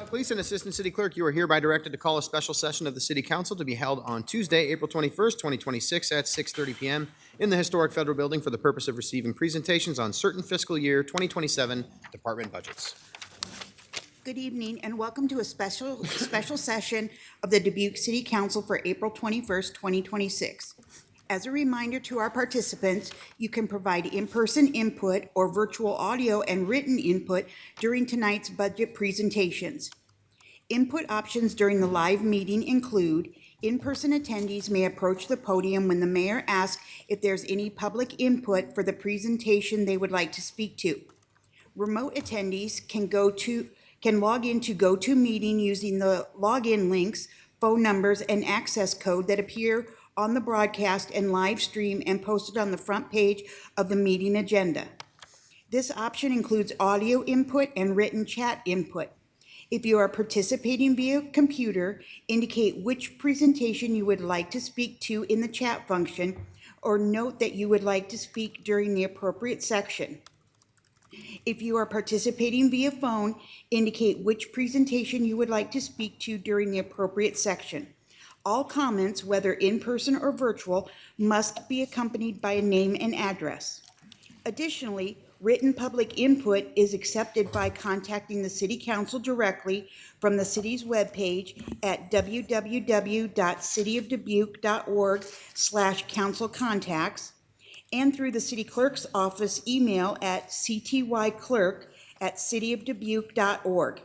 Police and Assistant City Clerk, you are hereby directed to call a special session of the City Council to be held on Tuesday, April 21st, 2026 at 6:30 p.m. in the Historic Federal Building for the purpose of receiving presentations on certain fiscal year 2027 department budgets. Good evening and welcome to a special session of the Dubuque City Council for April 21st, 2026. As a reminder to our participants, you can provide in-person input or virtual audio and written input during tonight's budget presentations. Input options during the live meeting include in-person attendees may approach the podium when the mayor asks if there's any public input for the presentation they would like to speak to. Remote attendees can log into GoToMeeting using the login links, phone numbers, and access code that appear on the broadcast and live stream and posted on the front page of the meeting agenda. This option includes audio input and written chat input. If you are participating via computer, indicate which presentation you would like to speak to in the chat function, or note that you would like to speak during the appropriate section. If you are participating via phone, indicate which presentation you would like to speak to during the appropriate section. All comments, whether in person or virtual, must be accompanied by a name and address. Additionally, written public input is accepted by contacting the City Council directly from the city's webpage at www.cityofdubuque.org/council-contacts and through the City Clerk's office email at ctyclerk@cityofdubuque.org.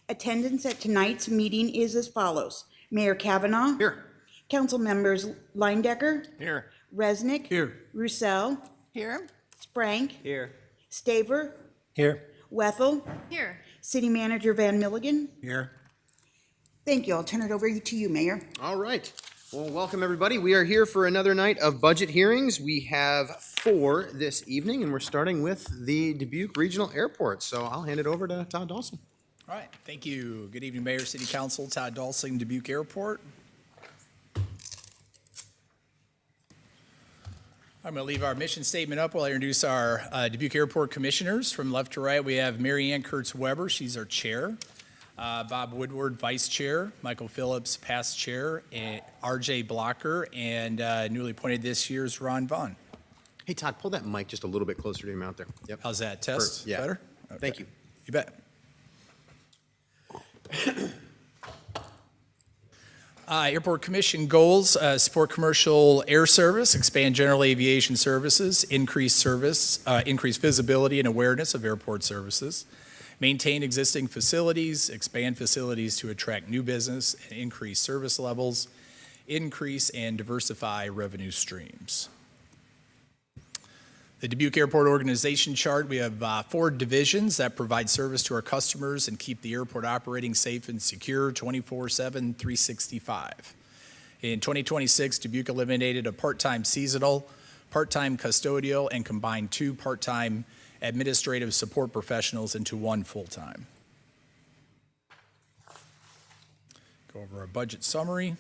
Attendance at tonight's meeting is as follows. Mayor Kavanaugh. Here. Council members Leindecker. Here. Resnick. Here. Roussel. Here. Sprank. Here. Staver. Here. Wethel. Here. City Manager Van Milligan. Here. Thank you. I'll turn it over to you, Mayor. All right. Well, welcome everybody. We are here for another night of budget hearings. We have 4 this evening, and we're starting with the Dubuque Regional Airport. So I'll hand it over to Todd Dawson. All right, thank you. Good evening, Mayor, City Council, Todd Dawson, Dubuque Airport. I'm going to leave our mission statement up while I introduce our Dubuque Airport commissioners. From left to right, we have Mary Ann Kurtz-Weber, she's our chair. Bob Woodward, vice chair. Michael Phillips, past chair. And RJ Blocker, and newly appointed this year is Ron Vaughn. Hey, Todd, pull that mic just a little bit closer to your mouth there. Yep. How's that? Test? Yeah. Better? Okay. Thank you. You bet. Airport Commission goals: support commercial air service, expand general aviation services, increase visibility and awareness of airport services, maintain existing facilities, expand facilities to attract new business and increase service levels, increase and diversify revenue streams. The Dubuque Airport organization chart, we have 4 divisions that provide service to our customers and keep the airport operating safe and secure 24/7, 365. In 2026, Dubuque eliminated a part-time seasonal, part-time custodial, and combined 2 part-time administrative support professionals into 1 full-time. Go over our budget summary.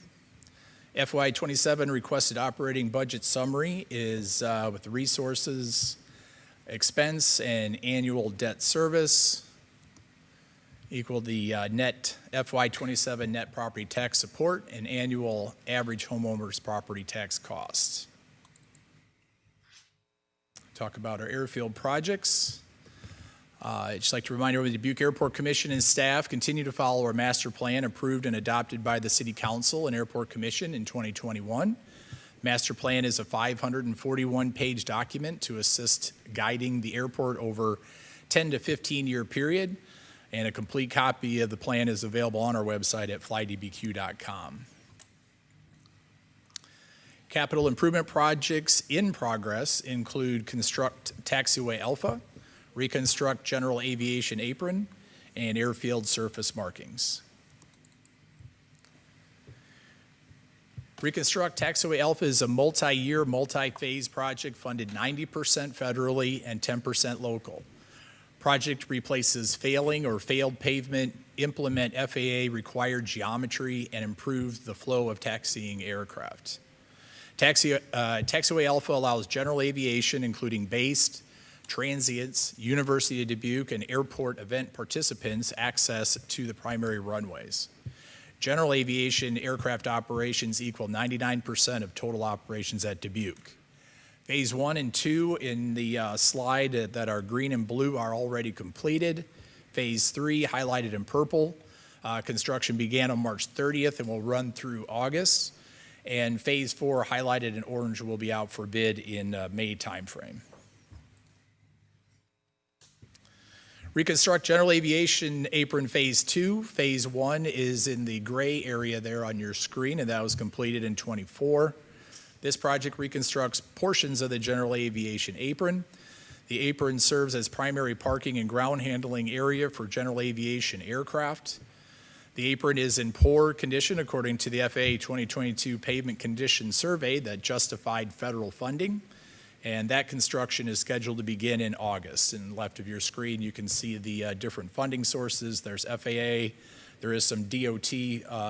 FY27 requested operating budget summary is with the resources, expense, and annual debt service equal the net FY27 net property tax support and annual average homeowners property tax costs. Talk about our airfield projects. I'd just like to remind everybody, the Dubuque Airport Commission and staff continue to follow our master plan approved and adopted by the City Council and Airport Commission in 2021. Master plan is a 541-page document to assist guiding the airport over 10 to 15-year period, and a complete copy of the plan is available on our website at flydbq.com. Capital improvement projects in progress include construct taxiway Alpha, reconstruct general aviation apron, and airfield surface markings. Reconstruct Taxiway Alpha is a multi-year, multi-phase project funded 90% federally and 10% local. Project replaces failing or failed pavement, implement FAA required geometry, and improve the flow of taxiing aircraft. Taxiway Alpha allows general aviation, including based, transients, University of Dubuque, and airport event participants access to the primary runways. General aviation aircraft operations equal 99% of total operations at Dubuque. Phase 1 and 2 in the slide that are green and blue are already completed. Phase 3, highlighted in purple, construction began on March 30th and will run through August. And Phase 4, highlighted in orange, will be out for bid in May timeframe. Reconstruct general aviation apron Phase 2. Phase 1 is in the gray area there on your screen, and that was completed in '24. This project reconstructs portions of the general aviation apron. The apron serves as primary parking and ground handling area for general aviation aircraft. The apron is in poor condition according to the FAA 2022 Pavement Condition Survey that justified federal funding. And that construction is scheduled to begin in August. And left of your screen, you can see the different funding sources. There's FAA, there is some DOT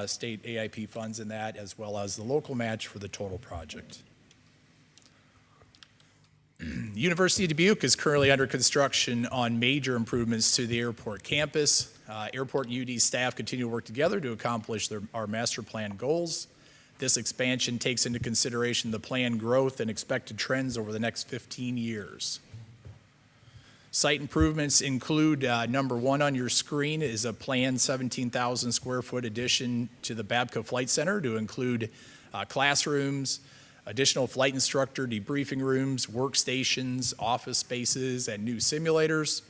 state AIP funds in that, as well as the local match for the total project. University of Dubuque is currently under construction on major improvements to the airport campus. Airport and UD staff continue to work together to accomplish our master plan goals. This expansion takes into consideration the planned growth and expected trends over the next 15 years. Site improvements include, number 1 on your screen is a planned 17,000 square foot addition to the Babcock Flight Center to include classrooms, additional flight instructor debriefing rooms, workstations, office spaces, and new simulators.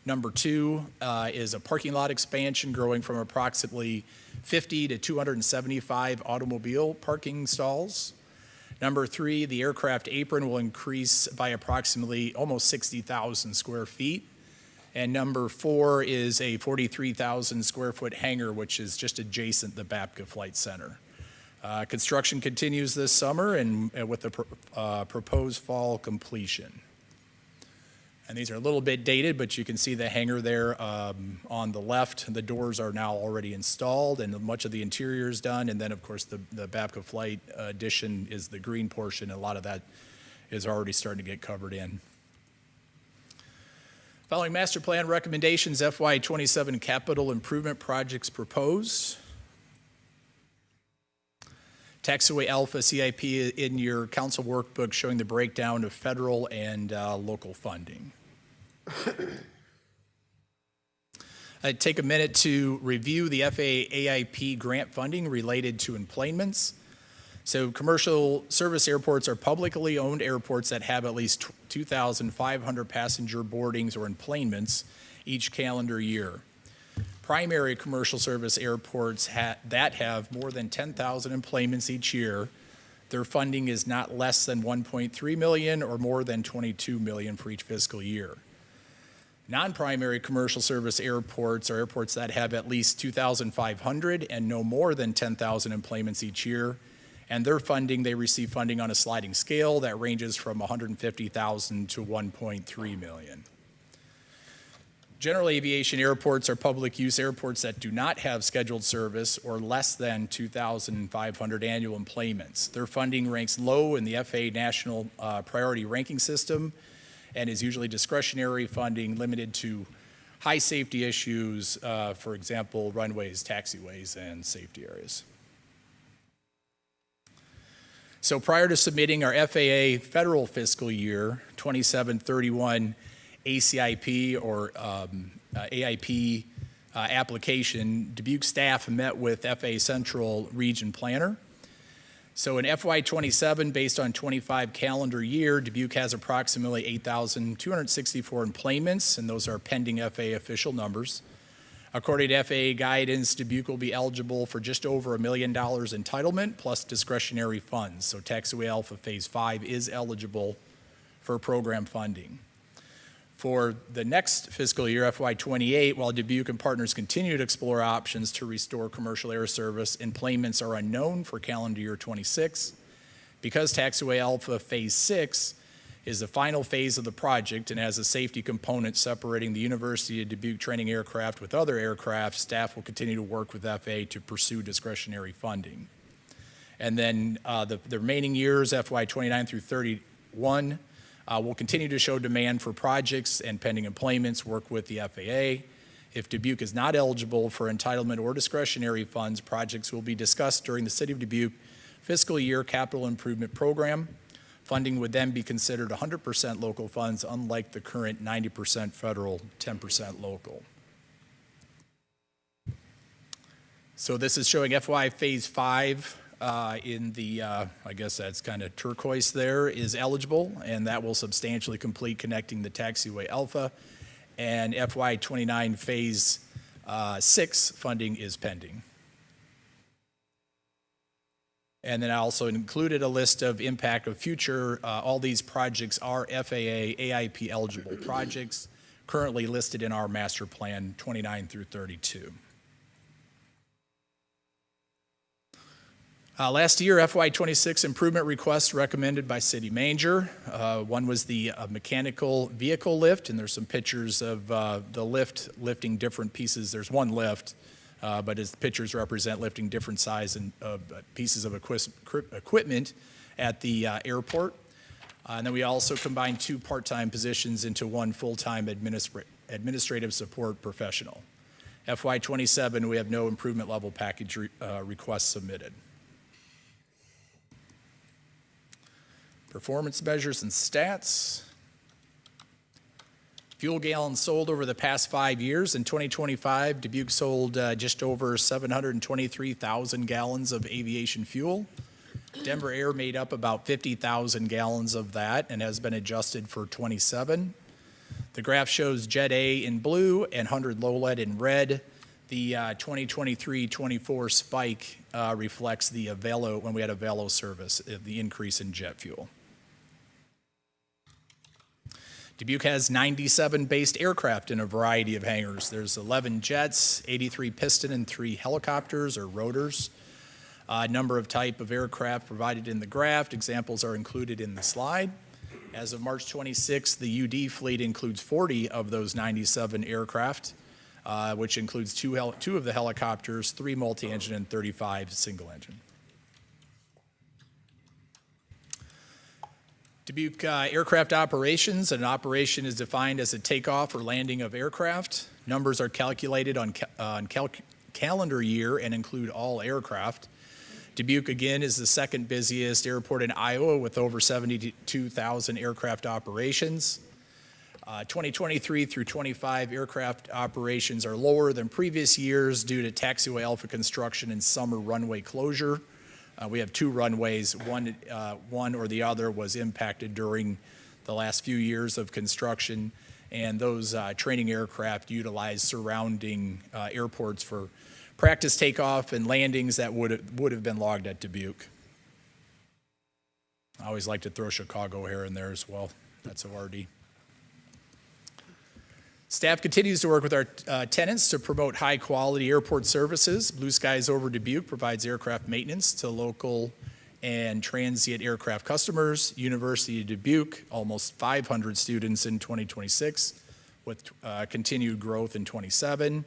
Number 2 is a parking lot expansion growing from approximately 50 to 275 automobile parking stalls. Number 3, the aircraft apron will increase by approximately almost 60,000 square feet. And number 4 is a 43,000 square foot hangar, which is just adjacent to the Babcock Flight Center. Construction continues this summer and with the proposed fall completion. And these are a little bit dated, but you can see the hangar there on the left. The doors are now already installed and much of the interior is done. And then, of course, the Babcock Flight addition is the green portion. And a lot of that is already starting to get covered in. Following master plan recommendations, FY 27 capital improvement projects proposed. Taxiway Alpha CIP in your council workbook showing the breakdown of federal and local funding. I'd take a minute to review the FAA AIP grant funding related to enplanements. So commercial service airports are publicly owned airports that have at least 2,500 passenger boardings or enplanements each calendar year. Primary commercial service airports that have more than 10,000 enplanements each year, their funding is not less than $1.3 million or more than $22 million for each fiscal year. Non-primary commercial service airports are airports that have at least 2,500 and no more than 10,000 enplanements each year, and they receive funding on a sliding scale that ranges from $150,000 to $1.3 million. General aviation airports are public use airports that do not have scheduled service or less than 2,500 annual enplanements. Their funding ranks low in the FAA National Priority Ranking System and is usually discretionary funding limited to high safety issues, for example, runways, taxiways, and safety areas. So prior to submitting our FAA federal fiscal year 27-31 ACIP or AIP application, Dubuque staff met with FAA Central Region Planner. So in FY 27, based on 25 calendar year, Dubuque has approximately 8,264 enplanements, and those are pending FAA official numbers. According to FAA guidance, Dubuque will be eligible for just over $1 million entitlement plus discretionary funds. So Taxiway Alpha Phase 5 is eligible for program funding. For the next fiscal year, FY 28, while Dubuque and partners continue to explore options to restore commercial air service, enplanements are unknown for calendar year 26. Because Taxiway Alpha Phase 6 is the final phase of the project and has a safety component separating the University of Dubuque training aircraft with other aircraft, staff will continue to work with FAA to pursue discretionary funding. And then the remaining years, FY 29 through 31, We'll continue to show demand for projects and pending employments, work with the FAA. If Dubuque is not eligible for entitlement or discretionary funds, projects will be discussed during the City of Dubuque fiscal year capital improvement program. Funding would then be considered 100% local funds, unlike the current 90% federal, 10% local. So this is showing FY Phase 5 in the, I guess that's kind of turquoise there, is eligible, and that will substantially complete connecting the taxiway Alpha. And FY 29 Phase 6 funding is pending. And then I also included a list of impact of future. All these projects are FAA AIP eligible projects currently listed in our master plan 29 through 32. Last year, FY 26 improvement requests recommended by City Manager. One was the mechanical vehicle lift, and there's some pictures of the lift lifting different pieces. There's one lift, but its pictures represent lifting different size and pieces of equipment at the airport. And then we also combined 2 part-time positions into 1 full-time administrative support professional. FY 27, we have no improvement level package requests submitted. Performance measures and stats. Fuel gallons sold over the past 5 years. In 2025, Dubuque sold just over 723,000 gallons of aviation fuel. Denver Air made up about 50,000 gallons of that and has been adjusted for 27. The graph shows Jet A in blue and 100 low lead in red. The 2023-24 spike reflects the Avelo, when we had Avelo service, the increase in jet fuel. Dubuque has 97 based aircraft in a variety of hangars. There's 11 jets, 83 piston, and 3 helicopters or rotors. Number of type of aircraft provided in the graph. Examples are included in the slide. As of March 26, the UD fleet includes 40 of those 97 aircraft, which includes two of the helicopters, 3 multi-engine, and 35 single-engine. Dubuque aircraft operations. An operation is defined as a takeoff or landing of aircraft. Numbers are calculated on calendar year and include all aircraft. Dubuque, again, is the second busiest airport in Iowa with over 72,000 aircraft operations. 2023 through 25 aircraft operations are lower than previous years due to taxiway Alpha construction and summer runway closure. We have 2 runways. One or the other was impacted during the last few years of construction, and those training aircraft utilize surrounding airports for practice takeoff and landings that would have been logged at Dubuque. I always like to throw Chicago here and there as well. That's ORD. Staff continues to work with our tenants to promote high-quality airport services. Blue Skies over Dubuque provides aircraft maintenance to local and transient aircraft customers. University of Dubuque, almost 500 students in 2026, with continued growth in 27.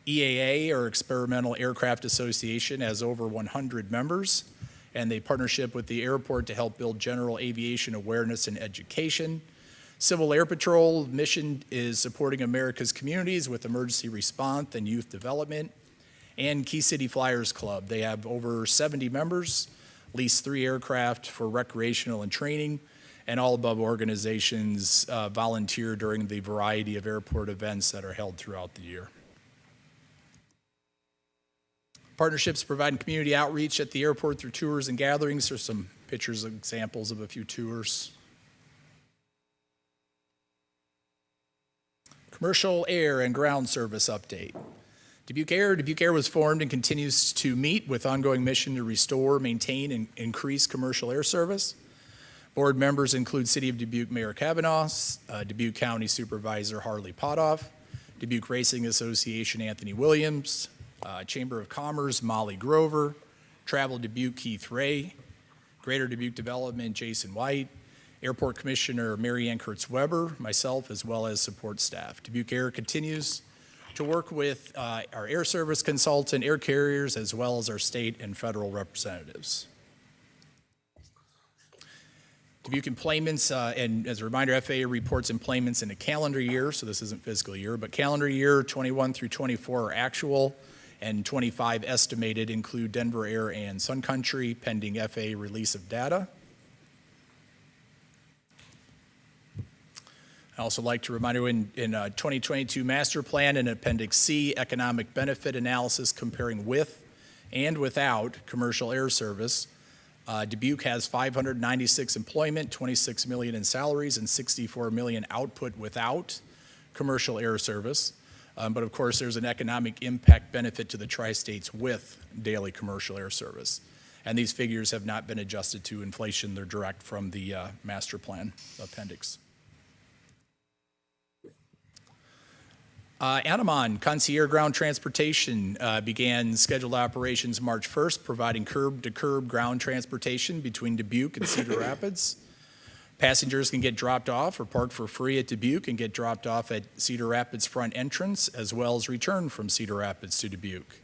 EAA, or Experimental Aircraft Association, has over 100 members, and they partnership with the airport to help build general aviation awareness and education. Civil Air Patrol mission is supporting America's communities with emergency response and youth development. And Key City Flyers Club, they have over 70 members, lease 3 aircraft for recreational and training, and all above organizations volunteer during the variety of airport events that are held throughout the year. Partnerships providing community outreach at the airport through tours and gatherings. There's some pictures and examples of a few tours. Commercial air and ground service update. Dubuque Air was formed and continues to meet with ongoing mission to restore, maintain, and increase commercial air service. Board members include City of Dubuque Mayor Kavanaugh, Dubuque County Supervisor Harley Potoff, Dubuque Racing Association Anthony Williams, Chamber of Commerce Molly Grover, Travel Dubuque Keith Ray, Greater Dubuque Development Jason White, Airport Commissioner Mary Ann Kurtz-Weber, myself, as well as support staff. Dubuque Air continues to work with our air service consultant, air carriers, as well as our state and federal representatives. Dubuque employments, and as a reminder, FAA reports employments in a calendar year, so this isn't fiscal year, but calendar year 21 through 24 are actual, and 25 estimated include Denver Air and Sun Country pending FAA release of data. I also like to remind you in 2022 master plan and Appendix C, economic benefit analysis comparing with and without commercial air service. Dubuque has 596 employment, 26 million in salaries, and 64 million output without commercial air service. But of course, there's an economic impact benefit to the tri-states with daily commercial air service. And these figures have not been adjusted to inflation. They're direct from the master plan appendix. Anamon Concierge Ground Transportation began scheduled operations March 1st, providing curb-to-curb ground transportation between Dubuque and Cedar Rapids. Passengers can get dropped off or park for free at Dubuque and get dropped off at Cedar Rapids front entrance, as well as return from Cedar Rapids to Dubuque.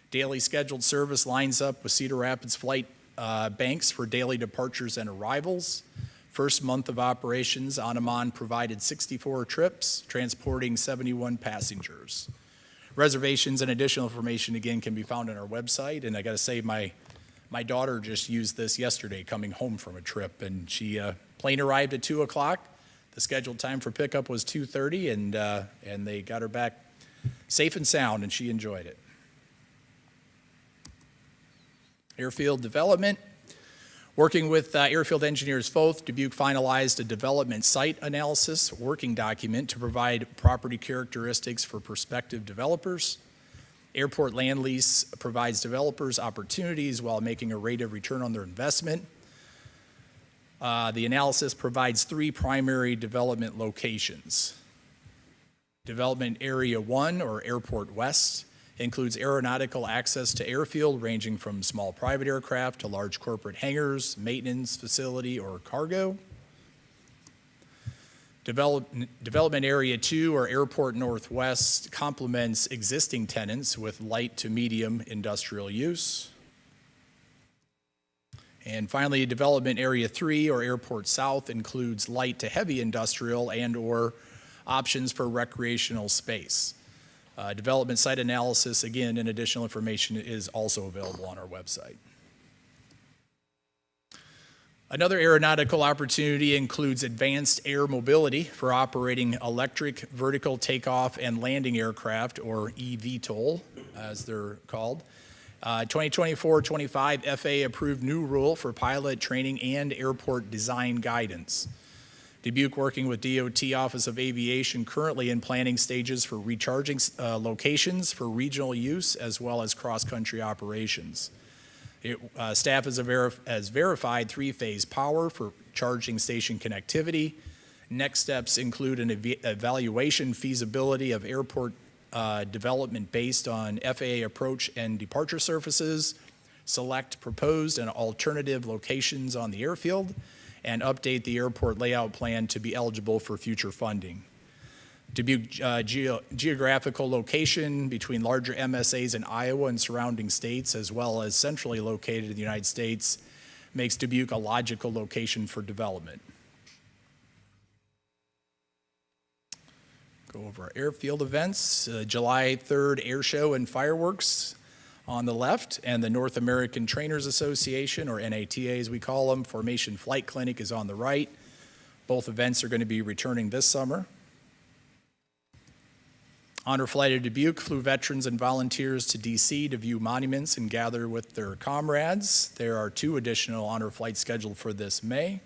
Daily scheduled service lines up with Cedar Rapids flight banks for daily departures and arrivals. First month of operations, Anamon provided 64 trips, transporting 71 passengers. Reservations and additional information, again, can be found on our website. And I got to say, my daughter just used this yesterday coming home from a trip, and plane arrived at 2 o'clock. The scheduled time for pickup was 2:30, and they got her back safe and sound, and she enjoyed it. Airfield development. Working with airfield engineers Foth, Dubuque finalized a development site analysis working document to provide property characteristics for prospective developers. Airport land lease provides developers opportunities while making a rate of return on their investment. The analysis provides 3 primary development locations. Development Area 1, or Airport West, includes aeronautical access to airfield ranging from small private aircraft to large corporate hangars, maintenance facility, or cargo. Development Area 2, or Airport Northwest, complements existing tenants with light to medium industrial use. And finally, Development Area 3, or Airport South, includes light to heavy industrial and/or options for recreational space. Development site analysis, again, and additional information is also available on our website. Another aeronautical opportunity includes advanced air mobility for operating electric vertical takeoff and landing aircraft, or eVTOL, as they're called. 2024-25 FAA approved new rule for pilot training and airport design guidance. Dubuque, working with DOT Office of Aviation, currently in planning stages for recharging locations for regional use as well as cross-country operations. Staff has verified 3-phase power for charging station connectivity. Next steps include an evaluation feasibility of airport development based on FAA approach and departure surfaces, select proposed and alternative locations on the airfield, and update the airport layout plan to be eligible for future funding. Dubuque geographical location between larger MSAs in Iowa and surrounding states, as well as centrally located in the United States, makes Dubuque a logical location for development. Go over our airfield events. July 3rd Air Show and Fireworks on the left, and the North American Trainers Association, or NATA as we call them, Formation Flight Clinic is on the right. Both events are going to be returning this summer. Honor Flight of Dubuque flew veterans and volunteers to DC to view monuments and gather with their comrades. There are 2 additional honor flights scheduled for this May.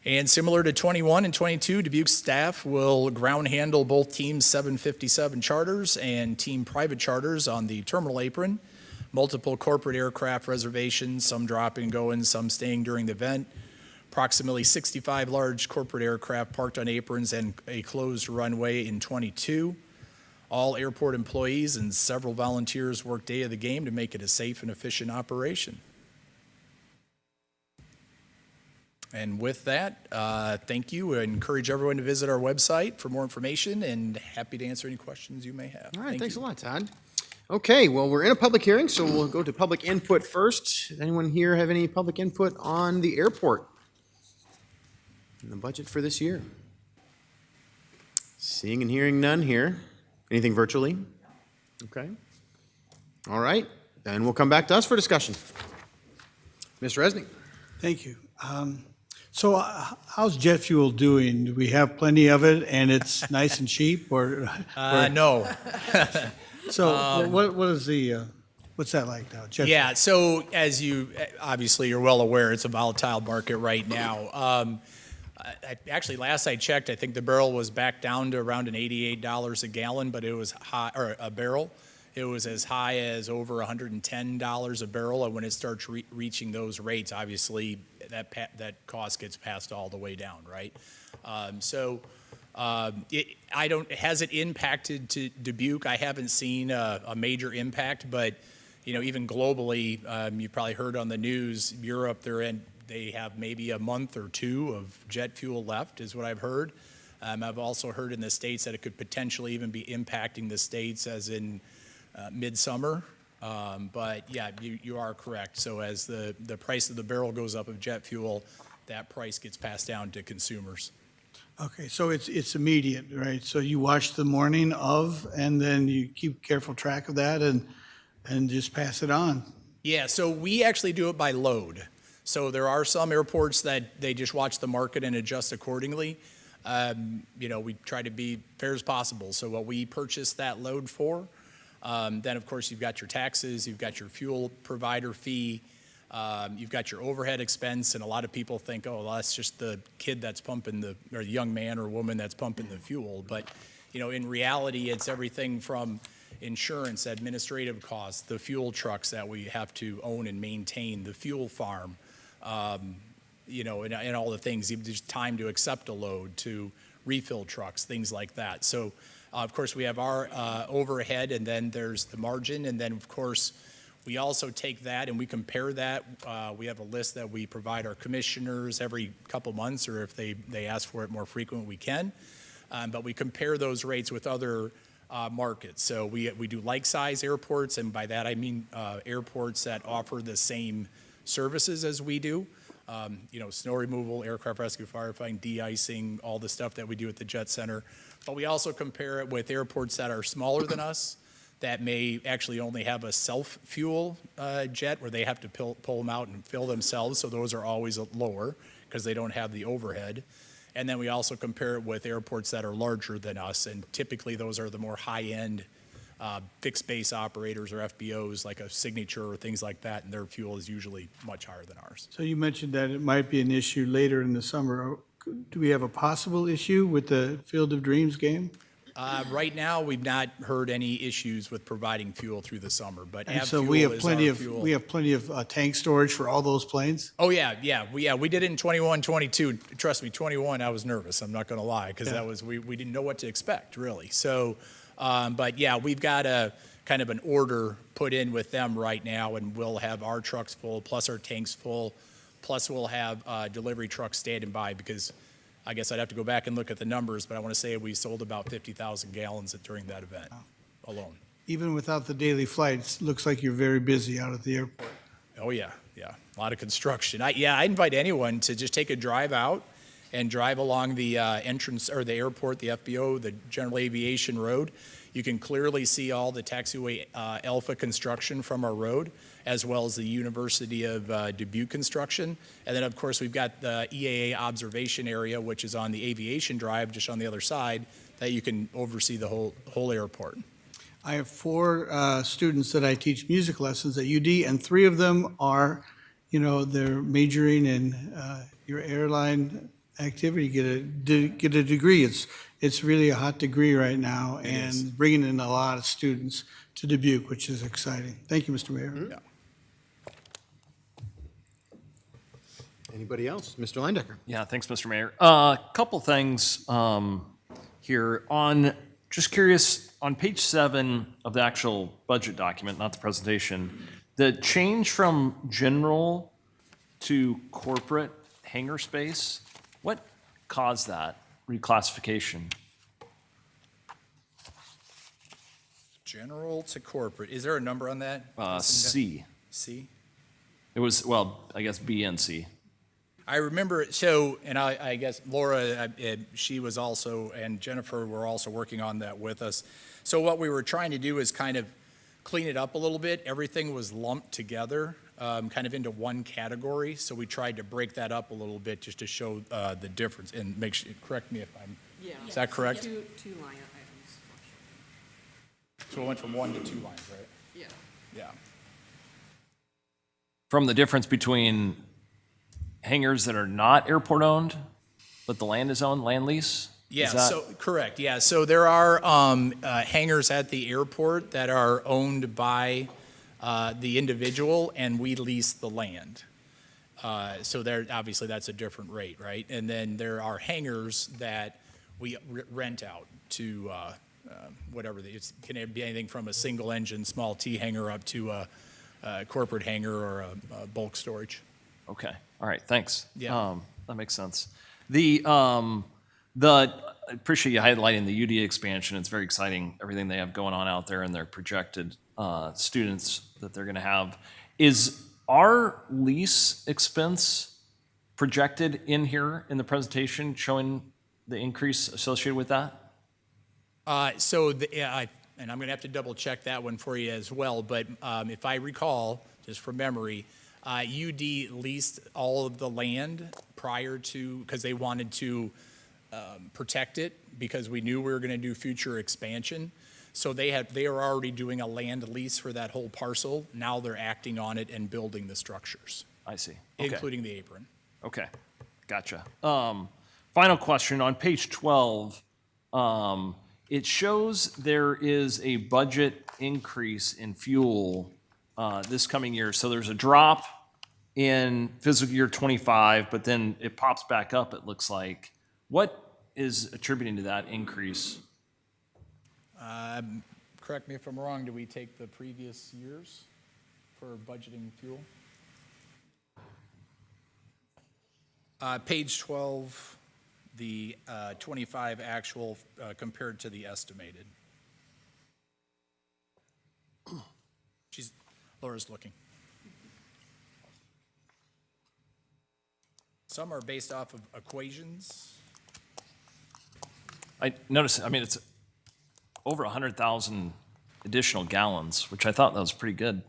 And similar to 21 and 22, Dubuque staff will ground handle both Team 757 charters and Team private charters on the terminal apron. Multiple corporate aircraft reservations, some dropping and going, some staying during the event. Approximately 65 large corporate aircraft parked on aprons and a closed runway in 22. All airport employees and several volunteers work day of the game to make it a safe and efficient operation. And with that, thank you. I encourage everyone to visit our website for more information, and happy to answer any questions you may have. All right, thanks a lot, Todd. Okay, well, we're in a public hearing, so we'll go to public input first. Does anyone here have any public input on the airport and the budget for this year? Seeing and hearing none here. Anything virtually? Okay. All right, then we'll come back to us for discussion. Mr. Resnick? Thank you. So how's jet fuel doing? Do we have plenty of it and it's nice and cheap or? No. So what is what's that like now? Jet Yeah, so as you, obviously, you're well aware, it's a volatile market right now. Actually, last I checked, I think the barrel was back down to around an $88 a gallon, but it was high, or a barrel. It was as high as over $110 a barrel, and when it starts reaching those rates, obviously, that cost gets passed all the way down, right? Has it impacted to Dubuque? I haven't seen a major impact, but, even globally, you've probably heard on the news, Europe, they have maybe a month or two of jet fuel left, is what I've heard. I've also heard in the States that it could potentially even be impacting the States as in midsummer. But yeah, you are correct. So as the price of the barrel goes up of jet fuel, that price gets passed down to consumers. Okay, so it's immediate, right? So you watch the morning of, and then you keep careful track of that and just pass it on. Yeah, so we actually do it by load. So there are some airports that they just watch the market and adjust accordingly. We try to be fair as possible. So what we purchase that load for, then of course you've got your taxes, you've got your fuel provider fee, you've got your overhead expense, and a lot of people think, oh, well, that's just the kid that's pumping or the young man or woman that's pumping the fuel. But, in reality, it's everything from insurance, administrative costs, the fuel trucks that we have to own and maintain, the fuel farm, and all the things, even just time to accept a load, to refill trucks, things like that. So, of course, we have our overhead, and then there's the margin, and then, of course, we also take that and we compare that. We have a list that we provide our commissioners every couple months, or if they ask for it more frequent, we can. But we compare those rates with other markets. So we do like-size airports, and by that I mean airports that offer the same services as we do. Snow removal, aircraft rescue, firefighting, de-icing, all the stuff that we do at the Jet Center. But we also compare it with airports that are smaller than us, that may actually only have a self-fuel jet where they have to pull them out and fill themselves. So those are always lower because they don't have the overhead. And then we also compare it with airports that are larger than us, and typically those are the more high-end fixed base operators or FBOs, like a Signature or things like that, and their fuel is usually much higher than ours. So you mentioned that it might be an issue later in the summer. Do we have a possible issue with the Field of Dreams game? Right now, we've not heard any issues with providing fuel through the summer, but And so fuel we have is plenty our of, fuel. we have plenty of tank storage for all those planes? Oh, yeah. We did it in 21, 22. Trust me, 21, I was nervous. I'm not going to lie, because we didn't know what to expect, really. So, but yeah, we've got a kind of an order put in with them right now, and we'll have our trucks full, plus our tanks full, plus we'll have delivery trucks standing by, because I guess I'd have to go back and look at the numbers, but I want to say we sold about 50,000 gallons during that event alone. Even without the daily flights, looks like you're very busy out at the airport. Oh, yeah. A lot of construction. I invite anyone to just take a drive out and drive along the entrance, or the airport, the FBO, the General Aviation Road. You can clearly see all the taxiway Alpha construction from our road, as well as the University of Dubuque construction. And then, of course, we've got the EAA observation area, which is on the Aviation Drive, just on the other side, that you can oversee the whole airport. I have 4 students that I teach music lessons at UD, and 3 of them are, they're majoring in your airline activity, get a degree. It's really a hot degree right now, and bringing in a lot of students to Dubuque, which is exciting. Thank you, Mr. Mayor. Yeah. Anybody else? Mr. Leindecker? Yeah, thanks, Mr. Mayor. Couple things here. Just curious, on page 7 of the actual budget document, not the presentation, the change from general to corporate hangar space, what caused that reclassification? General to corporate. Is there a number on that? C. C? It was, well, I guess B and C. I remember, so, and I guess Laura, she was also, and Jennifer were also working on that with us. So what we were trying to do is kind of clean it up a little bit. Everything was lumped together, kind of into one category. So we tried to break that up a little bit just to show the difference and make sure, correct me if I'm, is that correct? Two line items. So it went from 1 to 2 lines, right? Yeah. Yeah. From the difference between hangars that are not airport owned, but the land is owned, land lease? Yeah, Is that- so, correct, yeah. So there are hangars at the airport that are owned by the individual, and we lease the land. So there, obviously, that's a different rate, right? And then there are hangars that we rent out to whatever, it can be anything from a single engine, small T hangar up to a corporate hangar or a bulk storage. Okay, all right, thanks. Yeah. That makes sense. I appreciate you highlighting the UD expansion. It's very exciting, everything they have going on out there and their projected students that they're gonna have. Is our lease expense projected in here in the presentation, showing the increase associated with that? And I'm going to have to double check that one for you as well, but if I recall, just from memory, UD leased all of the land prior to, because they wanted to protect it, because we knew we were going to do future expansion. So they are already doing a land lease for that whole parcel. Now they're acting on it and building the structures, I see. Okay. including the apron. Okay, gotcha. Final question, on page 12, it shows there is a budget increase in fuel this coming year. So there's a drop in fiscal year 25, but then it pops back up, it looks like. What is attributing to that increase? Correct me if I'm wrong, do we take the previous years for budgeting fuel? Page 12, the 25 actual compared to the estimated. Laura's looking. Some are based off of equations. I noticed, I mean, it's over 100,000 additional gallons, which I thought that was pretty good.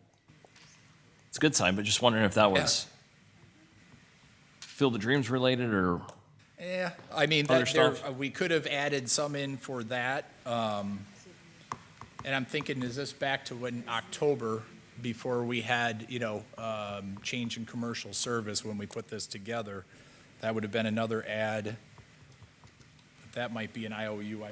It's a good sign, but just wondering if that was Field of Dreams related or Yeah, I mean, Other stuff? we could have added some in for that. And I'm thinking, is this back to when October, before we had, change in commercial service when we put this together? That would have been another add. That might be an IOU. We can't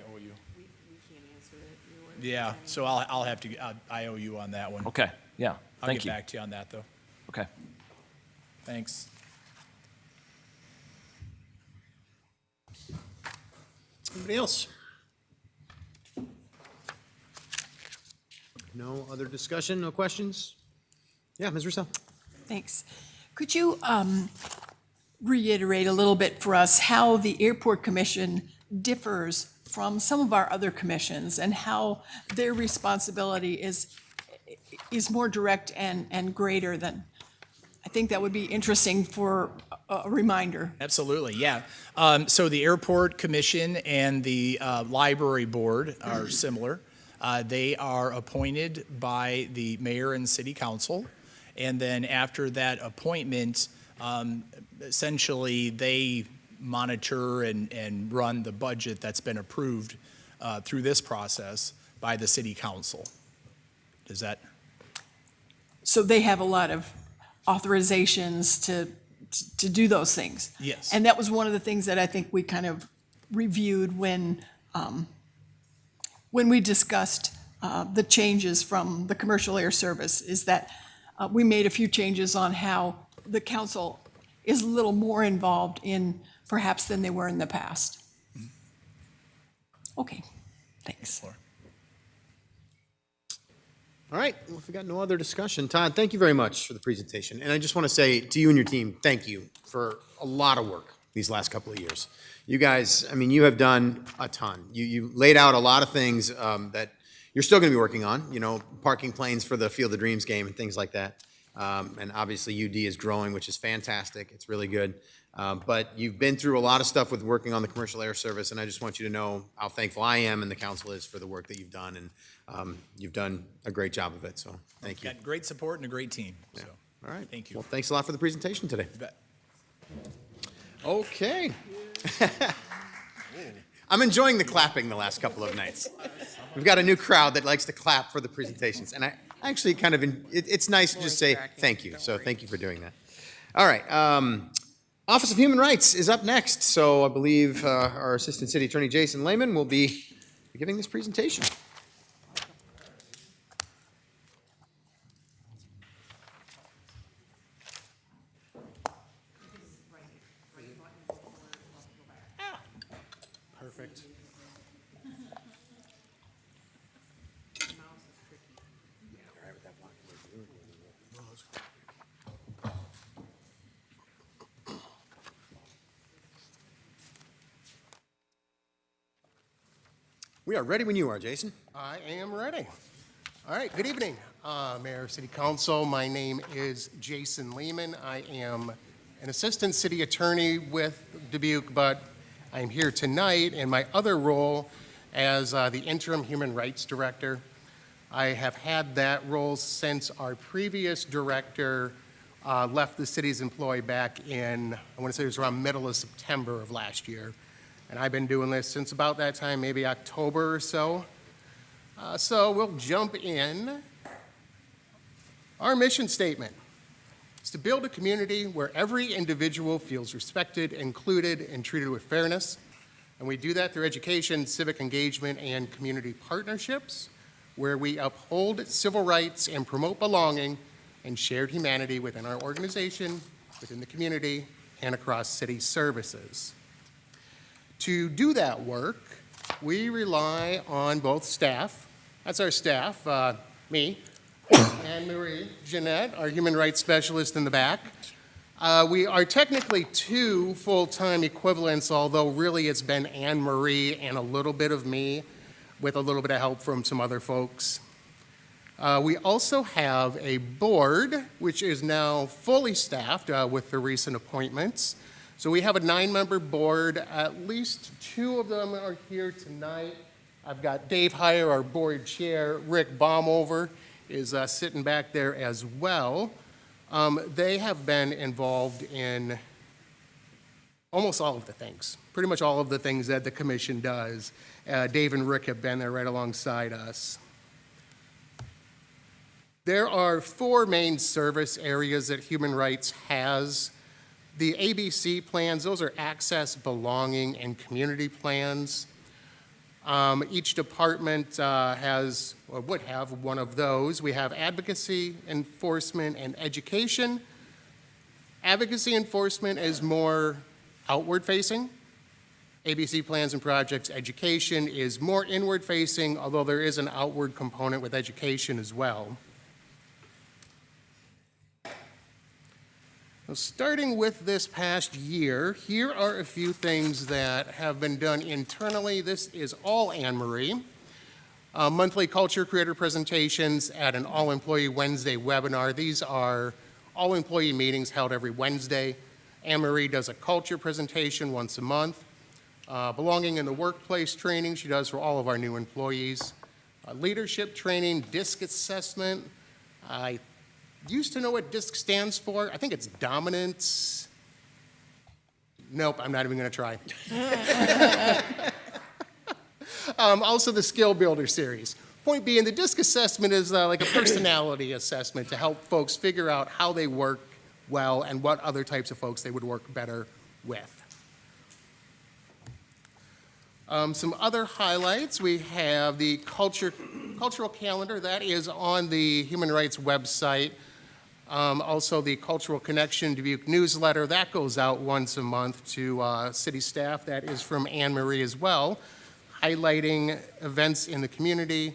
answer it. Yeah, so I'll have to, I owe you on that one. Okay, yeah, I'll thank get you. back to you on that, though. Okay. Thanks. Anybody else? No other discussion, no questions? Yeah, Ms. Russo? Thanks. Could you reiterate a little bit for us how the Airport Commission differs from some of our other commissions and how their responsibility is more direct and greater than? I think that would be interesting for a reminder. Absolutely, yeah. So the Airport Commission and the Library Board are similar. They are appointed by the mayor and city council. And then after that appointment, essentially, they monitor and run the budget that's been approved through this process by the city council. Does that? So they have a lot of authorizations to do those things. Yes. And that was one of the things that I think we kind of reviewed when we discussed the changes from the commercial air service, is that we made a few changes on how the council is a little more involved in perhaps than they were in the past. Okay, thanks. All right, well, if we got no other discussion, Todd, thank you very much for the presentation. And I just want to say to you and your team, thank you for a lot of work these last couple of years. You guys, I mean, you have done a ton. You laid out a lot of things that you're still going to be working on, parking planes for the Field of Dreams game and things like that. And obviously UD is growing, which is fantastic. It's really good. But you've been through a lot of stuff with working on the commercial air service, and I just want you to know how thankful I am and the council is for the work that you've done, and you've done a great job of it, so thank you. Got great support and a great team, so. All right. Thank you. Well, thanks a lot for the presentation today. You bet. Okay. I'm enjoying the clapping the last couple of nights. We've got a new crowd that likes to clap for the presentations, and I actually kind of, it's nice to just say thank you, so thank you for doing that. All right. Office of Human Rights is up next, so I believe our Assistant City Attorney Jason Lehman will be giving this presentation. Perfect. We are ready when you are, Jason. I am ready. All right, good evening, Mayor, City Council. My name is Jason Lehman. I am an Assistant City Attorney with Dubuque, but I'm here tonight in my other role as the Interim Human Rights Director. I have had that role since our previous director left the city's employ back in, I want to say it was around middle of September of last year. And I've been doing this since about that time, maybe October or so. So we'll jump in. Our mission statement is to build a community where every individual feels respected, included, and treated with fairness. And we do that through education, civic engagement, and community partnerships, where we uphold civil rights and promote belonging and shared humanity within our organization, within the community, and across city services. To do that work, we rely on both staff. That's our staff, me, Anne Marie, Jeanette, our human rights specialist in the back. We are technically two full-time equivalents, although really it's been Anne Marie and a little bit of me with a little bit of help from some other folks. We also have a board, which is now fully staffed with the recent appointments. So we have a 9-member board. At least 2 of them are here tonight. I've got Dave Heyer, our board chair. Rick Baumover is sitting back there as well. They have been involved in almost all of the things, pretty much all of the things that the commission does. Dave and Rick have been there right alongside us. There are 4 main service areas that Human Rights has. The ABC plans, those are access, belonging, and community plans. Each department has, or would have, one of those. We have advocacy, enforcement, and education. Advocacy enforcement is more outward-facing. ABC plans and projects education is more inward-facing, although there is an outward component with education as well. Starting with this past year, here are a few things that have been done internally. This is all Anne Marie. Monthly culture creator presentations at an all-employee Wednesday webinar. These are all-employee meetings held every Wednesday. Anne Marie does a culture presentation once a month. Belonging in the workplace training she does for all of our new employees. Leadership training, DISC assessment. I used to know what DISC stands for. I think it's dominance. Nope, I'm not even going to try. Also the Skill Builder series. Point being, the DISC assessment is like a personality assessment to help folks figure out how they work well and what other types of folks they would work better with. Some other highlights, we have the cultural calendar that is on the Human Rights website. Also the Cultural Connection Dubuque newsletter, that goes out once a month to city staff. That is from Anne Marie as well, highlighting events in the community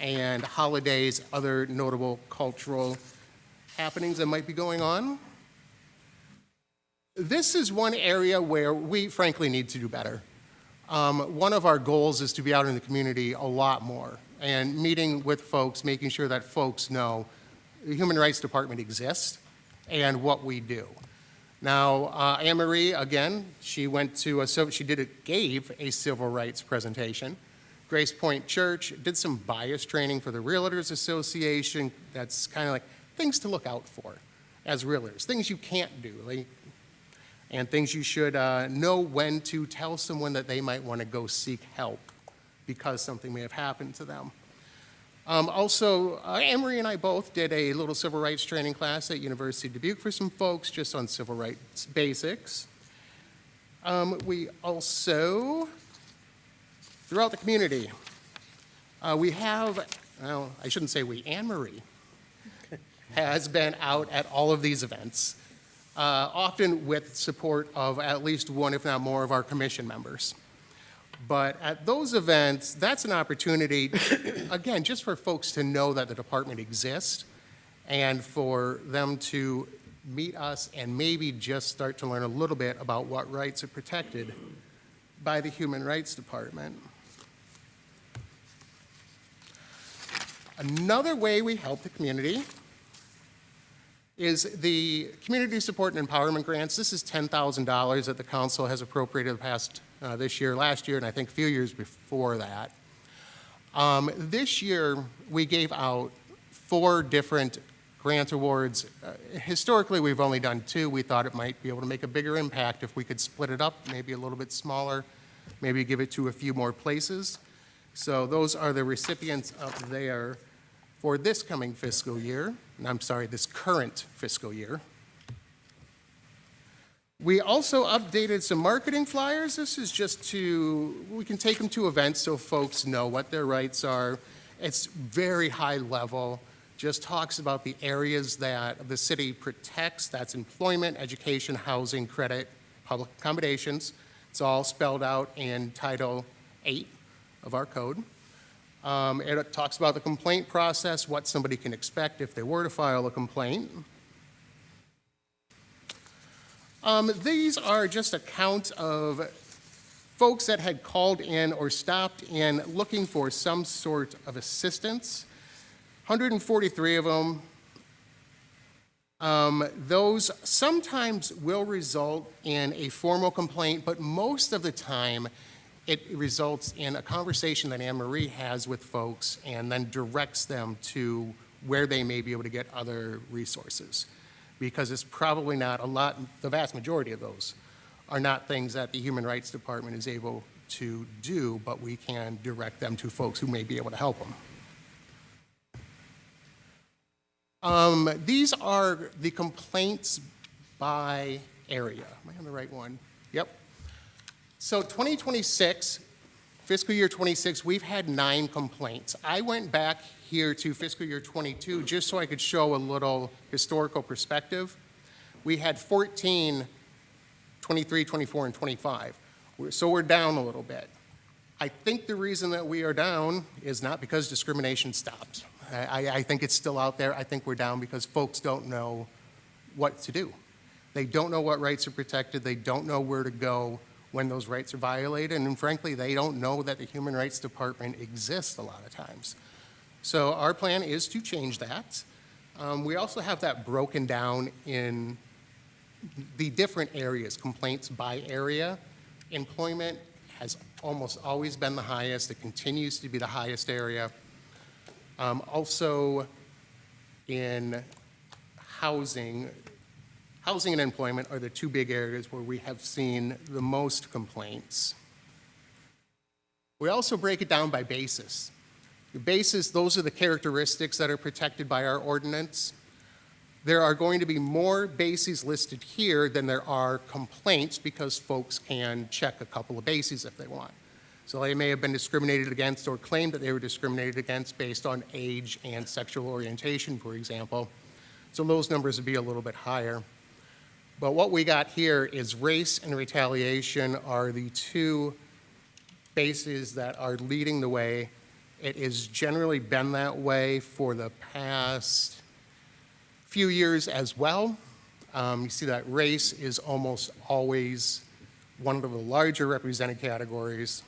and holidays, other notable cultural happenings that might be going on. This is one area where we frankly need to do better. One of our goals is to be out in the community a lot more. and meeting with folks, making sure that folks know the Human Rights Department exists and what we do. Now, Anne Marie, again, she gave a civil rights presentation. Grace Point Church did some bias training for the Realtors Association. That's kind of like things to look out for as realtors, things you can't do, and things you should know when to tell someone that they might want to go seek help because something may have happened to them. Also, Anne Marie and I both did a little civil rights training class at University of Dubuque for some folks just on civil rights basics. We also, throughout the community, we have, well, I shouldn't say we, Anne Marie has been out at all of these events, often with support of at least one, if not more, of our commission members. But at those events, that's an opportunity, again, just for folks to know that the department exists and for them to meet us and maybe just start to learn a little bit about what rights are protected by the Human Rights Department. Another way we help the community is the Community Support and Empowerment Grants. This is $10,000 that the council has appropriated the past this year, last year, and I think a few years before that. This year, we gave out 4 different grant awards. Historically, we've only done 2. We thought it might be able to make a bigger impact if we could split it up, maybe a little bit smaller, maybe give it to a few more places. So those are the recipients up there for this coming fiscal year. I'm sorry, this current fiscal year. We also updated some marketing flyers. This is just we can take them to events so folks know what their rights are. It's very high level, just talks about the areas that the city protects. That's employment, education, housing, credit, public accommodations. It's all spelled out in Title 8 of our code. It talks about the complaint process, what somebody can expect if they were to file a complaint. These are just a count of folks that had called in or stopped in looking for some sort of assistance. 143 of them. Those sometimes will result in a formal complaint, but most of the time it results in a conversation that Anne Marie has with folks and then directs them to where they may be able to get other resources. Because it's probably not the vast majority of those are not things that the Human Rights Department is able to do, but we can direct them to folks who may be able to help them. These are the complaints by area. Am I on the right one? Yep. So 2026, fiscal year 26, we've had 9 complaints. I went back here to fiscal year 22 just so I could show a little historical perspective. We had 14, 23, 24, and 25. So we're down a little bit. I think the reason that we are down is not because discrimination stopped. I think it's still out there. I think we're down because folks don't know what to do. They don't know what rights are protected. They don't know where to go when those rights are violated. And frankly, they don't know that the Human Rights Department exists a lot of times. So our plan is to change that. We also have that broken down in the different areas, complaints by area. Employment has almost always been the highest. It continues to be the highest area. Also in housing and employment are the 2 big areas where we have seen the most complaints. We also break it down by basis. The basis, those are the characteristics that are protected by our ordinance. There are going to be more bases listed here than there are complaints because folks can check a couple of bases if they want. So they may have been discriminated against or claimed that they were discriminated against based on age and sexual orientation, for example. So those numbers would be a little bit higher. But what we got here is race and retaliation are the 2 bases that are leading the way. It has generally been that way for the past few years as well. You see that race is almost always one of the larger represented categories.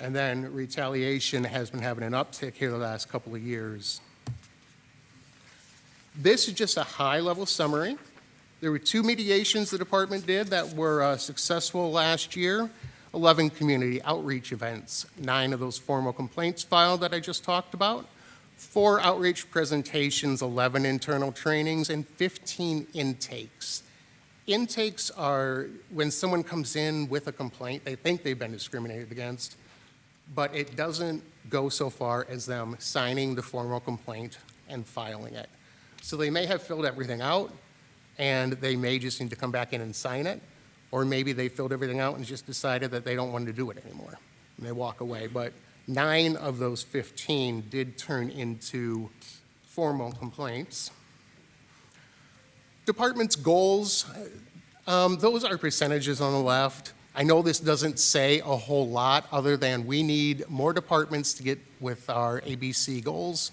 And then retaliation has been having an uptick here the last couple of years. This is just a high-level summary. There were 2 mediations the department did that were successful last year, 11 community outreach events, 9 of those formal complaints filed that I just talked about, 4 outreach presentations, 11 internal trainings, and 15 intakes. Intakes are when someone comes in with a complaint, they think they've been discriminated against, but it doesn't go so far as them signing the formal complaint and filing it. So they may have filled everything out, and they may just need to come back in and sign it, or maybe they filled everything out and just decided that they don't want to do it anymore, and they walk away. But 9 of those 15 did turn into formal complaints. Department's goals, those are percentages on the left. I know this doesn't say a whole lot other than we need more departments to get with our ABC goals,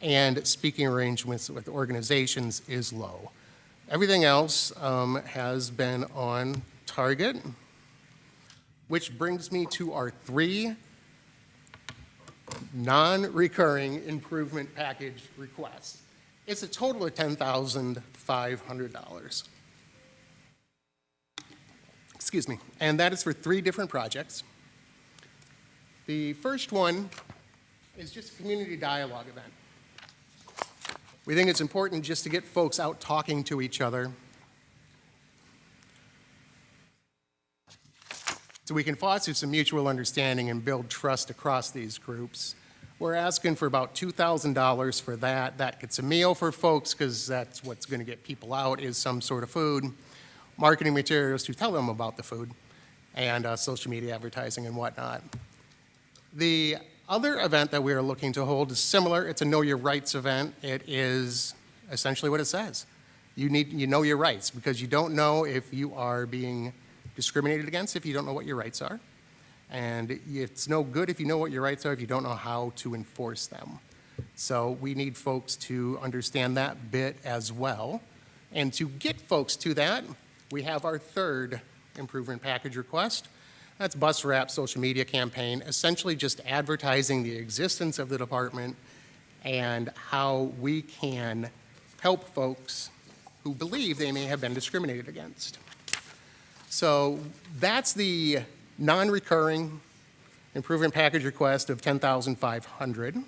and speaking arrangements with organizations is low. Everything else has been on target, which brings me to our 3 non-recurring improvement package requests. It's a total of $10,500. Excuse me, and that is for 3 different projects. The first one is just a community dialogue event. We think it's important just to get folks out talking to each other so we can foster some mutual understanding and build trust across these groups. We're asking for about $2,000 for that. That gets a meal for folks because that's what's going to get people out is some sort of food, marketing materials to tell them about the food, and social media advertising and whatnot. The other event that we are looking to hold is similar. It's a Know Your Rights event. It is essentially what it says. You know your rights because you don't know if you are being discriminated against if you don't know what your rights are. And it's no good if you know what your rights are if you don't know how to enforce them. So we need folks to understand that bit as well. And to get folks to that, we have our 3rd improvement package request. That's bus wrap social media campaign, essentially just advertising the existence of the department and how we can help folks who believe they may have been discriminated against. So that's the non-recurring improvement package request of $10,500.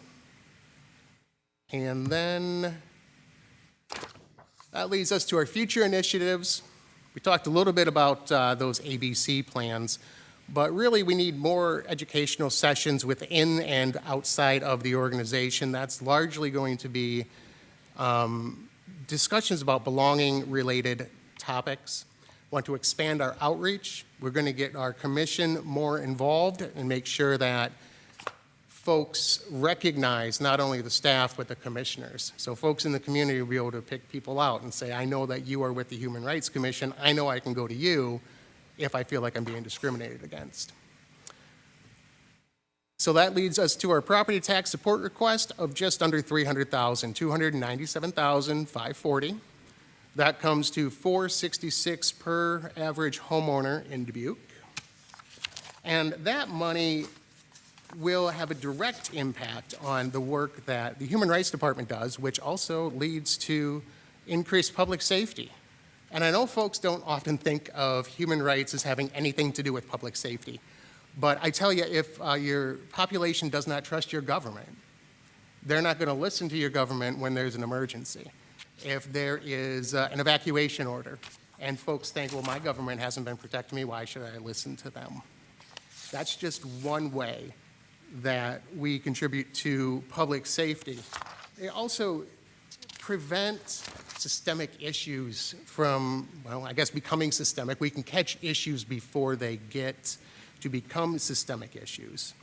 And then that leads us to our future initiatives. We talked a little bit about those ABC plans. But really, we need more educational sessions within and outside of the organization. That's largely going to be discussions about belonging-related topics. Want to expand our outreach. We're going to get our commission more involved and make sure that folks recognize not only the staff, but the commissioners. So folks in the community will be able to pick people out and say, I know that you are with the Human Rights Commission. I know I can go to you if I feel like I'm being discriminated against. So that leads us to our property tax support request of just under $300,000, $297,540. That comes to $466 per average homeowner in Dubuque. And that money will have a direct impact on the work that the Human Rights Department does, which also leads to increased public safety. And I know folks don't often think of human rights as having anything to do with public safety. But I tell you, if your population does not trust your government, they're not going to listen to your government when there's an emergency. If there is an evacuation order and folks think, well, my government hasn't been protecting me, why should I listen to them? That's just one way that we contribute to public safety. They also prevent systemic issues from, well, I guess becoming systemic. We can catch issues before they get to become systemic issues.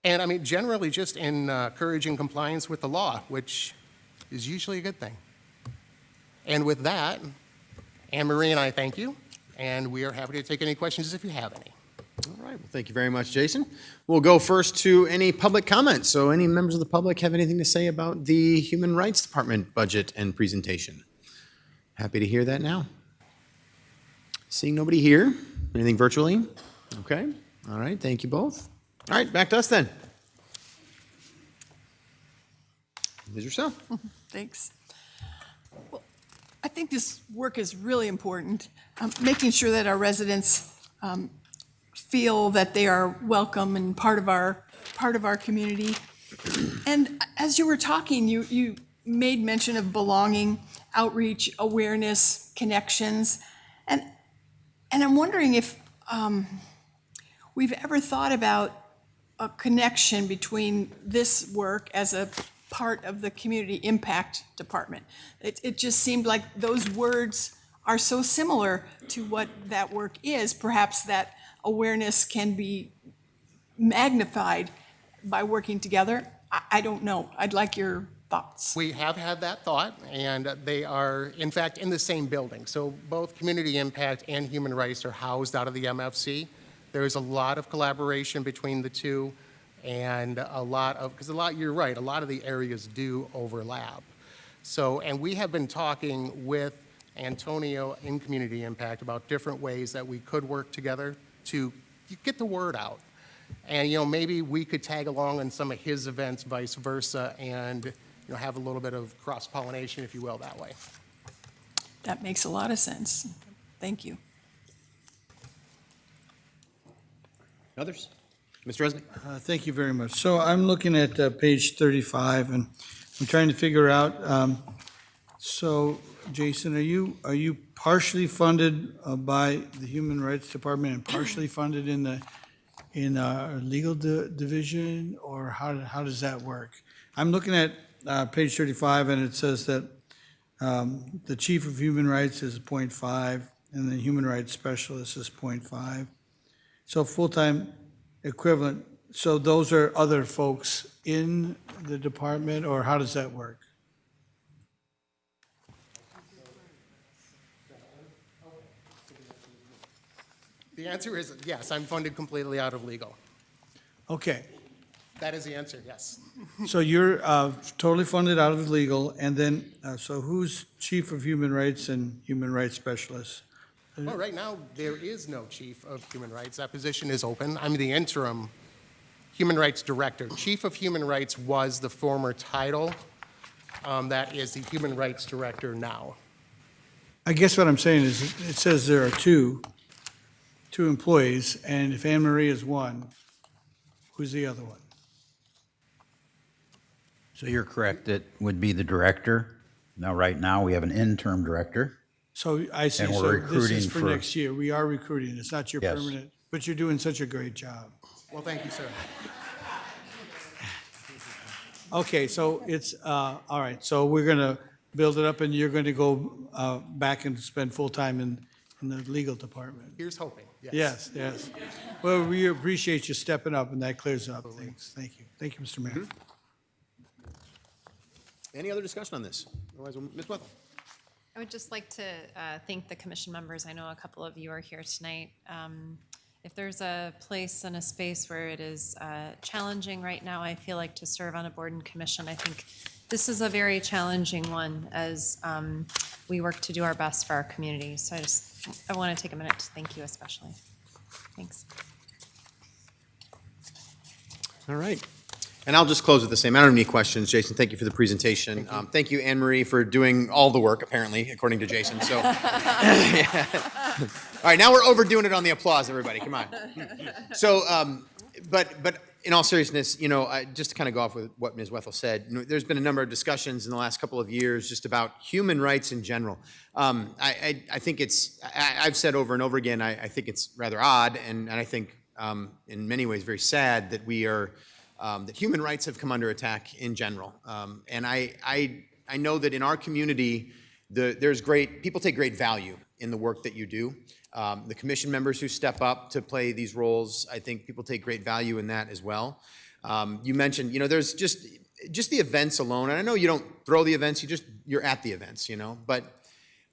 And I mean, generally just encouraging compliance with the law, which is usually a good thing. And with that, Anne Marie and I thank you, and we are happy to take any questions if you have any. All right, well, thank you very much, Jason. We'll go first to any public comments. So any members of the public have anything to say about the Human Rights Department budget and presentation? Happy to hear that now. Seeing nobody here, anything virtually? Okay. All right, thank you both. All right, back to us then. Ms. Rousseau. Thanks. Well, I think this work is really important, making sure that our residents feel that they are welcome and part of our community. And as you were talking, you made mention of belonging, outreach, awareness, connections, and I'm wondering if we've ever thought about a connection between this work as a part of the community impact department. It just seemed like those words are so similar to what that work is. Perhaps that awareness can be magnified by working together. I don't know. I'd like your thoughts. We have had that thought, and they are, in fact, in the same building. So both community impact and human rights are housed out of the MFC. There is a lot of collaboration between the two, and you're right, a lot of the areas do overlap. So, and we have been talking with Antonio in Community Impact about different ways that we could work together to get the word out. And, maybe we could tag along on some of his events, vice versa, and, have a little bit of cross-pollination, if you will, that way. That makes a lot of sense. Thank you. Others? Mr. Resnick? Thank you very much. So I'm looking at page 35, and I'm trying to figure out, so Jason, are you partially funded by the Human Rights Department and partially funded in our legal division, or how does that work? I'm looking at page 35, and it says that the Chief of Human Rights is 0.5, and the Human Rights Specialist is 0.5. So full-time equivalent, so those are other folks in the department, or how does that work? The answer is yes, I'm funded completely out of legal. Okay, That is the answer, yes. so you're totally funded out of legal, and then, so who's Chief of Human Rights and Human Rights Specialist? Well, right now, there is no Chief of Human Rights. That position is open. I'm the interim Human Rights Director. Chief of Human Rights was the former title. That is the Human Rights Director now. I guess what I'm saying is, it says there are two employees, and if Anne Marie is one, who's the other one? So you're correct, it would be the director. Now, right now, we have an interim director. So I see, And we're so this is recruiting for for- next year. We are recruiting. It's not your Yes. permanent, but you're doing such a great job. Well, thank you, sir. Okay, so it's, all right, so we're going to build it up, and you're going to go back and spend full time in the legal department. Here's hoping, yes. Yes, yes. Well, we appreciate you stepping up, and that clears up things. Thank you. Thank you, Mr. Mayor. Any other discussion on this? Otherwise, Ms. Wethel. I would just like to thank the commission members. I know a couple of you are here tonight. If there's a place and a space where it is challenging right now, I feel like to serve on a board and commission, I think this is a very challenging one as we work to do our best for our community. So I want to take a minute to thank you especially. Thanks. All right. And I'll just close with the same. I don't have any questions. Jason, thank you for the presentation. Thank you, Anne Marie, for doing all the work, apparently, according to Jason. So, yeah. All right, now we're overdoing it on the applause, everybody. Come on. So, but in all seriousness, just to kind of go off with what Ms. Wethel said, there's been a number of discussions in the last couple of years just about human rights in general. I think I've said over and over again, I think it's rather odd, and I think in many ways very sad that we are. That human rights have come under attack in general. And I know that in our community, people take great value in the work that you do. The commission members who step up to play these roles, I think people take great value in that as well. You mentioned, there's just the events alone, and I know you don't throw the events, you're at the events, but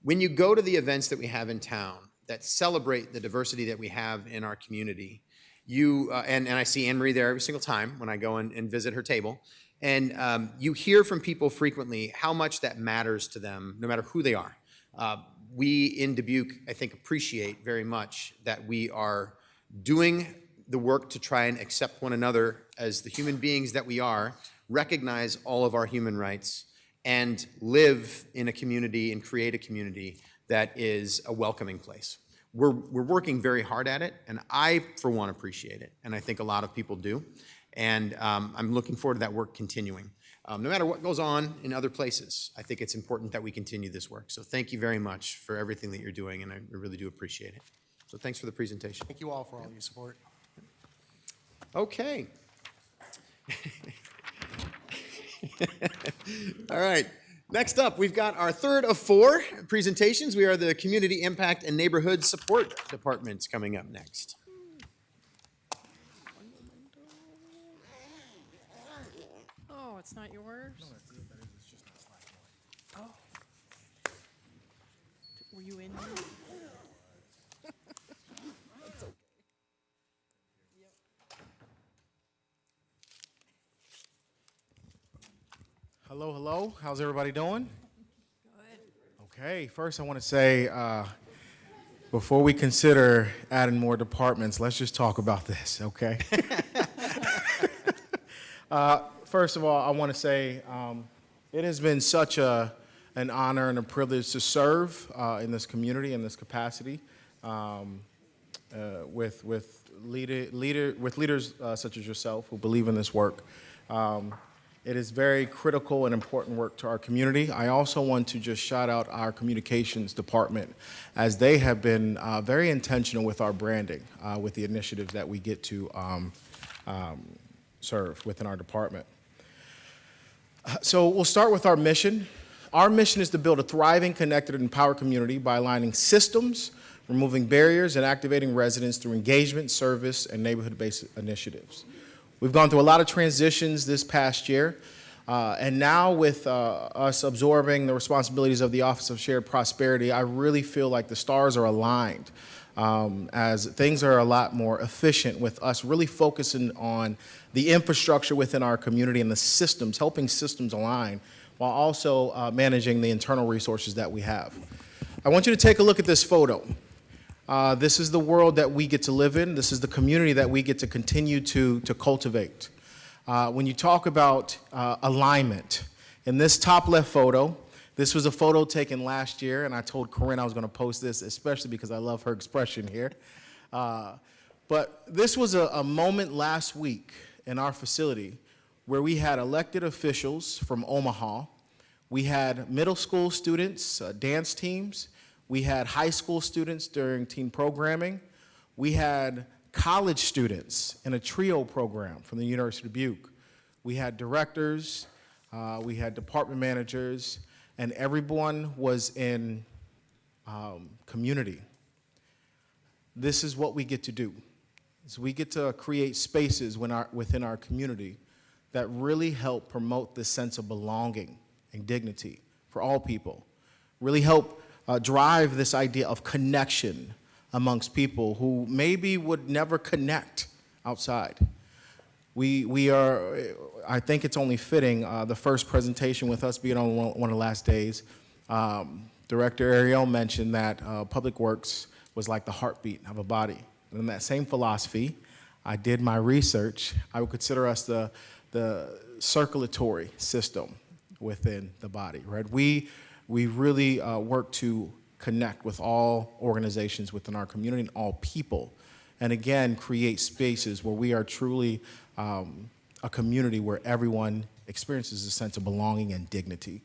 when you go to the events that we have in town that celebrate the diversity that we have in our community, and I see Anne Marie there every single time when I go and visit her table. And you hear from people frequently how much that matters to them, no matter who they are. We in Dubuque, I think, appreciate very much that we are doing the work to try and accept one another as the human beings that we are, recognize all of our human rights, and live in a community and create a community that is a welcoming place. We're working very hard at it, and I, for one, appreciate it, and I think a lot of people do. And I'm looking forward to that work continuing. No matter what goes on in other places, I think it's important that we continue this work. So thank you very much for everything that you're doing, and I really do appreciate it. So thanks for the presentation. Thank you all for all your support. Okay. All right. Next up, we've got our third of 4 presentations. We are the Community Impact and Neighborhood Support Departments coming up next. Oh, it's not yours? Oh. Were you in? Hello, hello. How's everybody doing? Good. Okay, first I want to say, before we consider adding more departments, let's just talk about this, okay? First of all, I want to say it has been such an honor and a privilege to serve in this community, in this capacity, with leaders such as yourself who believe in this work. It is very critical and important work to our community. I also want to just shout out our communications department, as they have been very intentional with our branding, with the initiatives that we get to serve within our department. So we'll start with our mission. Our mission is to build a thriving, connected, and empowered community by aligning systems, removing barriers, and activating residents through engagement, service, and neighborhood-based initiatives. We've gone through a lot of transitions this past year, and now with us absorbing the responsibilities of the Office of Shared Prosperity, I really feel like the stars are aligned, as things are a lot more efficient with us really focusing on the infrastructure within our community and the systems, helping systems align, while also managing the internal resources that we have. I want you to take a look at this photo. This is the world that we get to live in. This is the community that we get to continue to cultivate. When you talk about alignment, in this top left photo, this was a photo taken last year, and I told Corinne I was going to post this, especially because I love her expression here. But this was a moment last week in our facility where we had elected officials from Omaha. We had middle school students, dance teams. We had high school students during teen programming. We had college students in a trio program from the University of Dubuque. We had directors, we had department managers, and everyone was in community. This is what we get to do. So we get to create spaces within our community that really help promote this sense of belonging and dignity for all people, really help drive this idea of connection amongst people who maybe would never connect outside. We are, I think it's only fitting, the first presentation with us being on one of the last days, Director Ariel mentioned that Public Works was like the heartbeat of a body. And in that same philosophy, I did my research. I would consider us the circulatory system within the body, right? We really work to connect with all organizations within our community and all people, and again, create spaces where we are truly a community where everyone experiences a sense of belonging and dignity.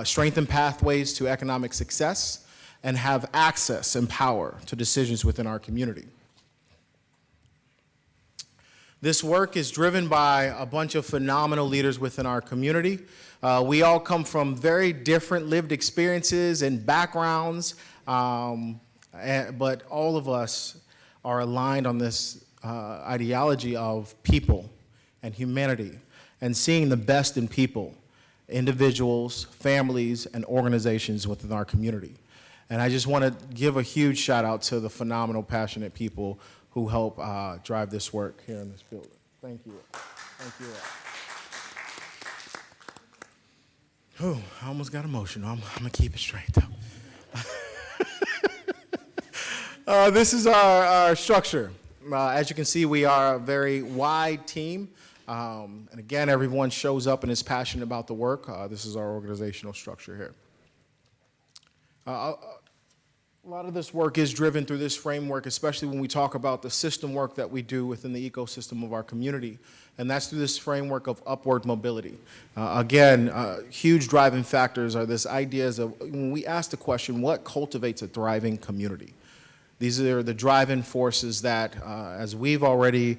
Strengthen pathways to economic success and have access and power to decisions within our community. This work is driven by a bunch of phenomenal leaders within our community. We all come from very different lived experiences and backgrounds, but all of us are aligned on this ideology of people and humanity and seeing the best in people, individuals, families, and organizations within our community. And I just want to give a huge shout out to the phenomenal, passionate people who help drive this work here in this building. Thank you. Thank you all. Oh, I almost got emotional. I'm going to keep it straight, though. This is our structure. As you can see, we are a very wide team. And again, everyone shows up and is passionate about the work. This is our organizational structure here. A lot of this work is driven through this framework, especially when we talk about the system work that we do within the ecosystem of our community. And that's through this framework of upward mobility. Huge driving factors are this ideas of, when we ask the question, what cultivates a thriving community? These are the driving forces that, as we've already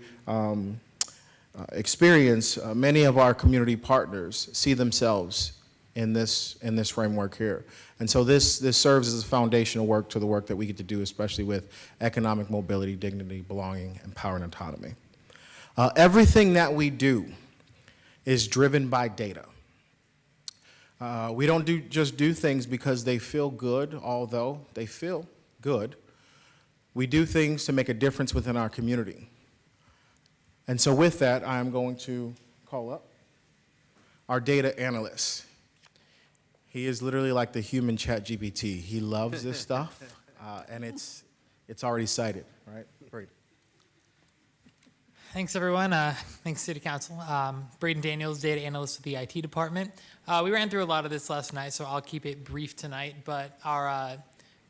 experienced, many of our community partners see themselves in this framework here. And so this serves as a foundational work to the work that we get to do, especially with economic mobility, dignity, belonging, and power and autonomy. Everything that we do is driven by data. We don't just do things because they feel good, although they feel good. We do things to make a difference within our community. And so with that, I'm going to call up our data analyst. He is literally like the human ChatGPT. He loves this stuff, and it's already cited, right? Great. Thanks, everyone. Thanks, City Council. Braden Daniels, data analyst with the IT department. We ran through a lot of this last night, so I'll keep it brief tonight. But our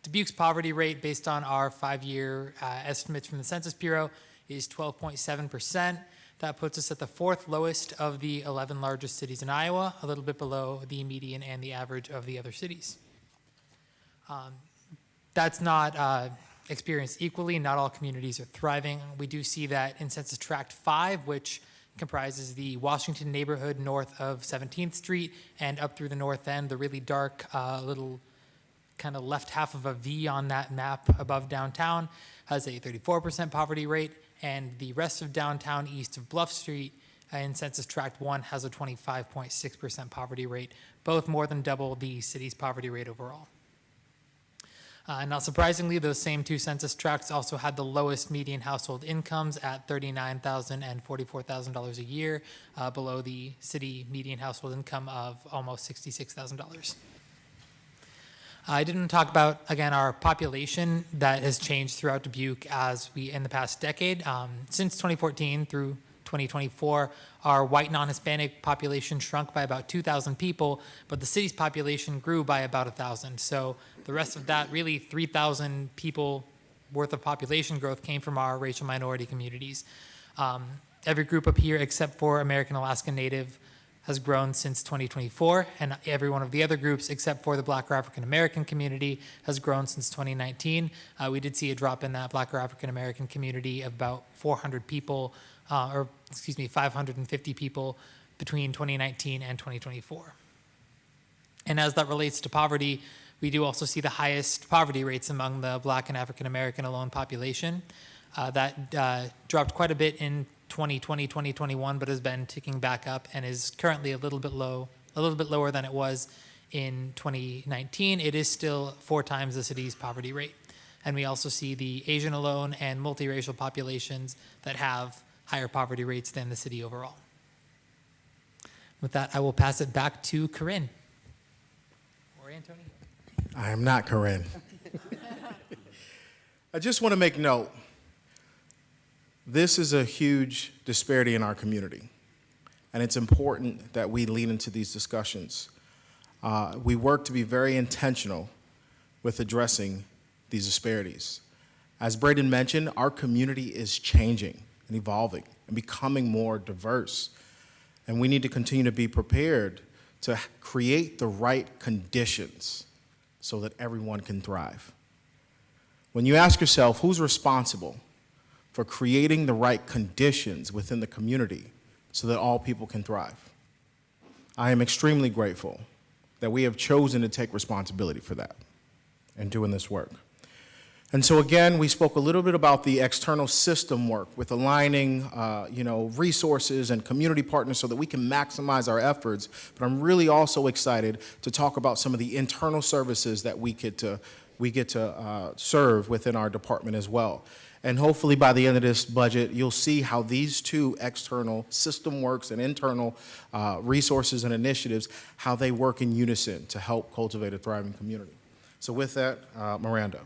Dubuque's poverty rate, based on our 5-year estimates from the Census Bureau, is 12.7%. That puts us at the 4th lowest of the 11 largest cities in Iowa, a little bit below the median and the average of the other cities. That's not experienced equally. Not all communities are thriving. We do see that in Census Tract 5, which comprises the Washington neighborhood north of 17th Street and up through the north end, the really dark little kind of left half of a V on that map above downtown has a 34% poverty rate, and the rest of downtown east of Bluff Street in Census Tract 1 has a 25.6% poverty rate, both more than double the city's poverty rate overall. Not surprisingly, those same two census tracts also had the lowest median household incomes at $39,000 and $44,000 a year, below the city median household income of almost $66,000. I didn't talk about, again, our population that has changed throughout Dubuque in the past decade. Since 2014 through 2024, our white non-Hispanic population shrunk by about 2,000 people, but the city's population grew by about 1,000. So the rest of that, really 3,000 people worth of population growth, came from our racial minority communities. Every group up here except for American Alaskan Native has grown since 2024, and every one of the other groups, except for the Black or African American community, has grown since 2019. We did see a drop in that Black or African American community of about 400 people, 550 people between 2019 and 2024. And as that relates to poverty, we do also see the highest poverty rates among the Black and African American alone population. That dropped quite a bit in 2020, 2021, but has been ticking back up and is currently a little bit lower than it was in 2019. It is still 4 times the city's poverty rate. And we also see the Asian alone and multiracial populations that have higher poverty rates than the city overall. With that, I will pass it back to Corinne. Or Anthony. I am not Corinne. I just want to make note. This is a huge disparity in our community, and it's important that we lean into these discussions. We work to be very intentional with addressing these disparities. As Braden mentioned, our community is changing and evolving and becoming more diverse, and we need to continue to be prepared to create the right conditions so that everyone can thrive. When you ask yourself, who's responsible for creating the right conditions within the community so that all people can thrive? I am extremely grateful that we have chosen to take responsibility for that and doing this work. And so again, we spoke a little bit about the external system work with aligning resources and community partners so that we can maximize our efforts. But I'm really also excited to talk about some of the internal services that we get to serve within our department as well. And hopefully by the end of this budget, you'll see how these two external system works and internal resources and initiatives, how they work in unison to help cultivate a thriving community. So with that, Miranda.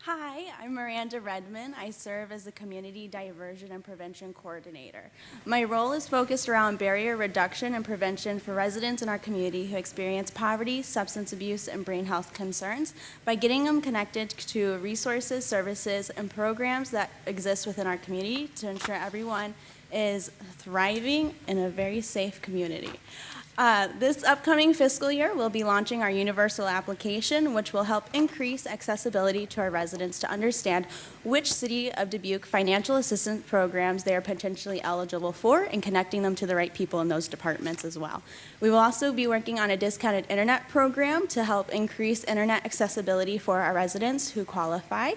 Hi, I'm Miranda Redmond. I serve as the Community Diversion and Prevention Coordinator. My role is focused around barrier reduction and prevention for residents in our community who experience poverty, substance abuse, and brain health concerns by getting them connected to resources, services, and programs that exist within our community to ensure everyone is thriving in a very safe community. This upcoming fiscal year, we'll be launching our universal application, which will help increase accessibility to our residents to understand which City of Dubuque financial assistance programs they are potentially eligible for and connecting them to the right people in those departments as well. We will also be working on a discounted internet program to help increase internet accessibility for our residents who qualify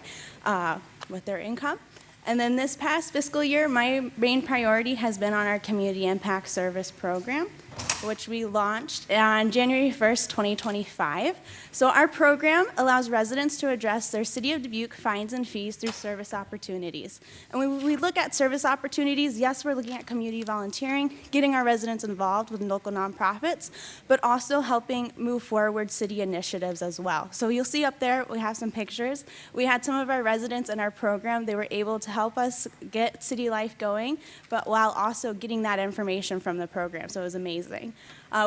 with their income. And then this past fiscal year, my main priority has been on our Community Impact Service program, which we launched on January 1st, 2025. So our program allows residents to address their City of Dubuque fines and fees through service opportunities. And when we look at service opportunities, yes, we're looking at community volunteering, getting our residents involved with local nonprofits, but also helping move forward city initiatives as well. So you'll see up there, we have some pictures. We had some of our residents in our program, they were able to help us get city life going, but while also getting that information from the program, so it was amazing.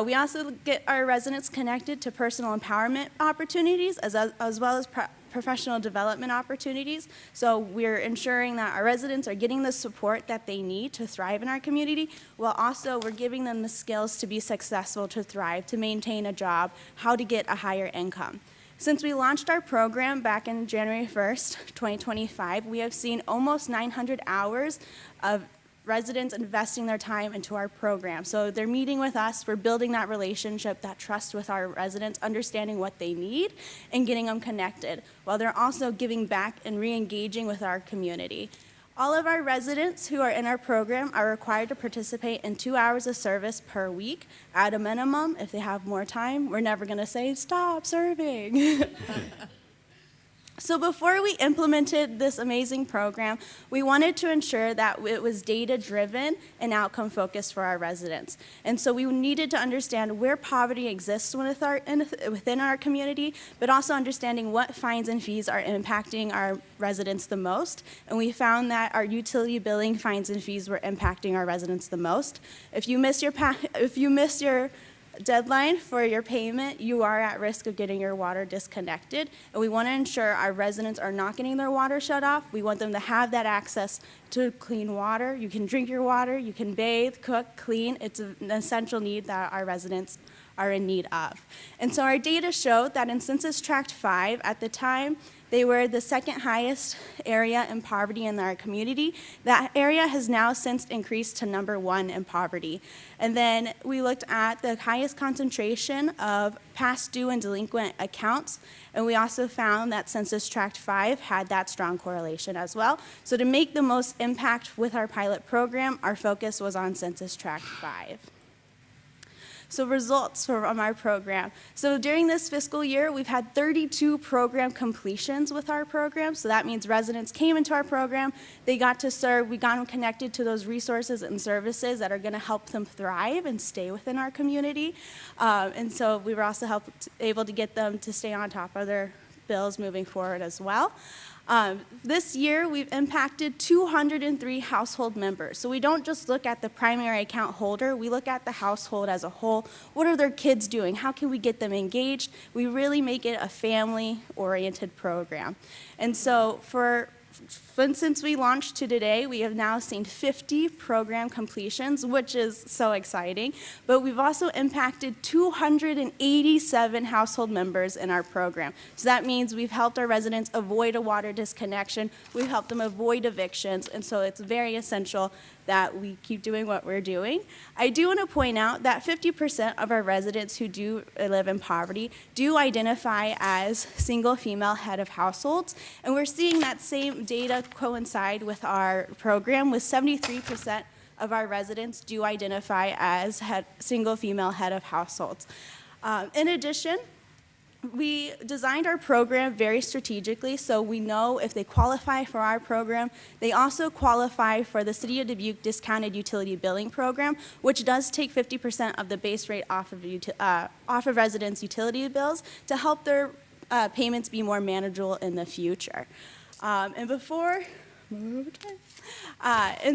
We also get our residents connected to personal empowerment opportunities as well as professional development opportunities. So we're ensuring that our residents are getting the support that they need to thrive in our community, while also we're giving them the skills to be successful, to thrive, to maintain a job, how to get a higher income. Since we launched our program back in January 1st, 2025, we have seen almost 900 hours of residents investing their time into our program. So they're meeting with us, we're building that relationship, that trust with our residents, understanding what they need and getting them connected, while they're also giving back and re-engaging with our community. All of our residents who are in our program are required to participate in 2 hours of service per week at a minimum. If they have more time, we're never gonna say, stop serving. So before we implemented this amazing program, we wanted to ensure that it was data-driven and outcome-focused for our residents. And so we needed to understand where poverty exists within our community, but also understanding what fines and fees are impacting our residents the most. And we found that our utility billing fines and fees were impacting our residents the most. If you miss your deadline for your payment, you are at risk of getting your water disconnected. And we want to ensure our residents are not getting their water shut off. We want them to have that access to clean water. You can drink your water, you can bathe, cook, clean. It's an essential need that our residents are in need of. And so our data showed that in Census Tract 5, at the time, they were the second highest area in poverty in our community. That area has now since increased to number 1 in poverty. And then we looked at the highest concentration of past due and delinquent accounts, and we also found that Census Tract 5 had that strong correlation as well. So to make the most impact with our pilot program, our focus was on Census Tract 5. So results from our program. So during this fiscal year, we've had 32 program completions with our program. So that means residents came into our program, they got to serve, we got them connected to those resources and services that are gonna help them thrive and stay within our community. And so we were also able to get them to stay on top of their bills moving forward as well. This year, we've impacted 203 household members. So we don't just look at the primary account holder, we look at the household as a whole. What are their kids doing? How can we get them engaged? We really make it a family-oriented program. And so since we launched to today, we have now seen 50 program completions, which is so exciting. But we've also impacted 287 household members in our program. So that means we've helped our residents avoid a water disconnection, we've helped them avoid evictions, and so it's very essential that we keep doing what we're doing. I do want to point out that 50% of our residents who do live in poverty do identify as single female head of households, and we're seeing that same data coincide with our program, with 73% of our residents do identify as single female head of households. In addition, we designed our program very strategically, so we know if they qualify for our program, they also qualify for the City of Dubuque Discounted Utility Billing Program, which does take 50% of the base rate off of residents' utility bills to help their payments be more manageable in the future. And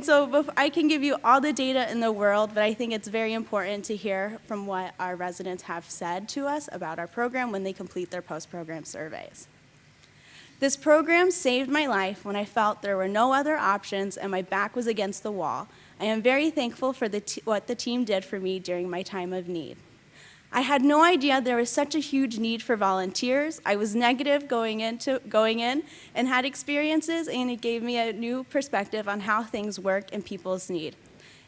so I can give you all the data in the world, but I think it's very important to hear from what our residents have said to us about our program when they complete their post-program surveys. This program saved my life when I felt there were no other options and my back was against the wall. I am very thankful for what the team did for me during my time of need. I had no idea there was such a huge need for volunteers. I was negative going in and had experiences, and it gave me a new perspective on how things work and people's need.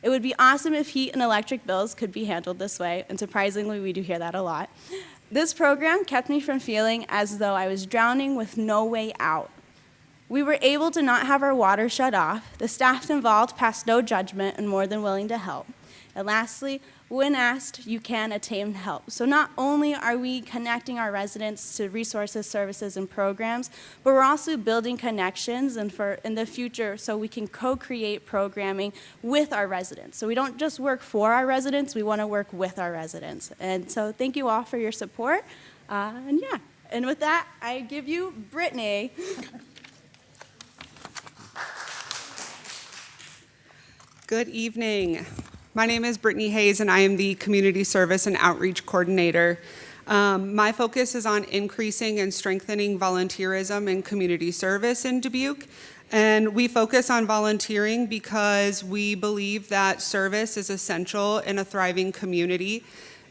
It would be awesome if heat and electric bills could be handled this way, and surprisingly, we do hear that a lot. This program kept me from feeling as though I was drowning with no way out. We were able to not have our water shut off. The staff involved passed no judgment and more than willing to help. And lastly, when asked, you can attain help. So not only are we connecting our residents to resources, services, and programs, but we're also building connections and in the future so we can co-create programming with our residents. So we don't just work for our residents, we want to work with our residents. And so thank you all for your support. And with that, I give you Brittany. Good evening. My name is Brittany Hayes, and I am the Community Service and Outreach Coordinator. My focus is on increasing and strengthening volunteerism and community service in Dubuque. And we focus on volunteering because we believe that service is essential in a thriving community.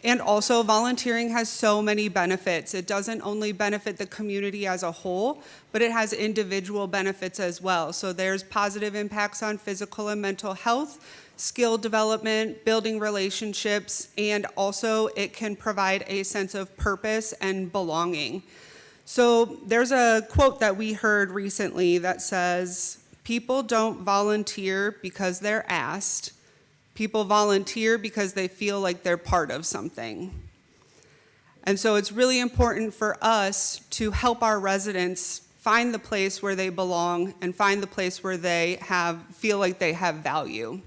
And also, volunteering has so many benefits. It doesn't only benefit the community as a whole, but it has individual benefits as well. So there's positive impacts on physical and mental health, skill development, building relationships, and also it can provide a sense of purpose and belonging. So there's a quote that we heard recently that says, "People don't volunteer because they're asked. People volunteer because they feel like they're part of something." And so it's really important for us to help our residents find the place where they belong and find the place where they feel like they have value.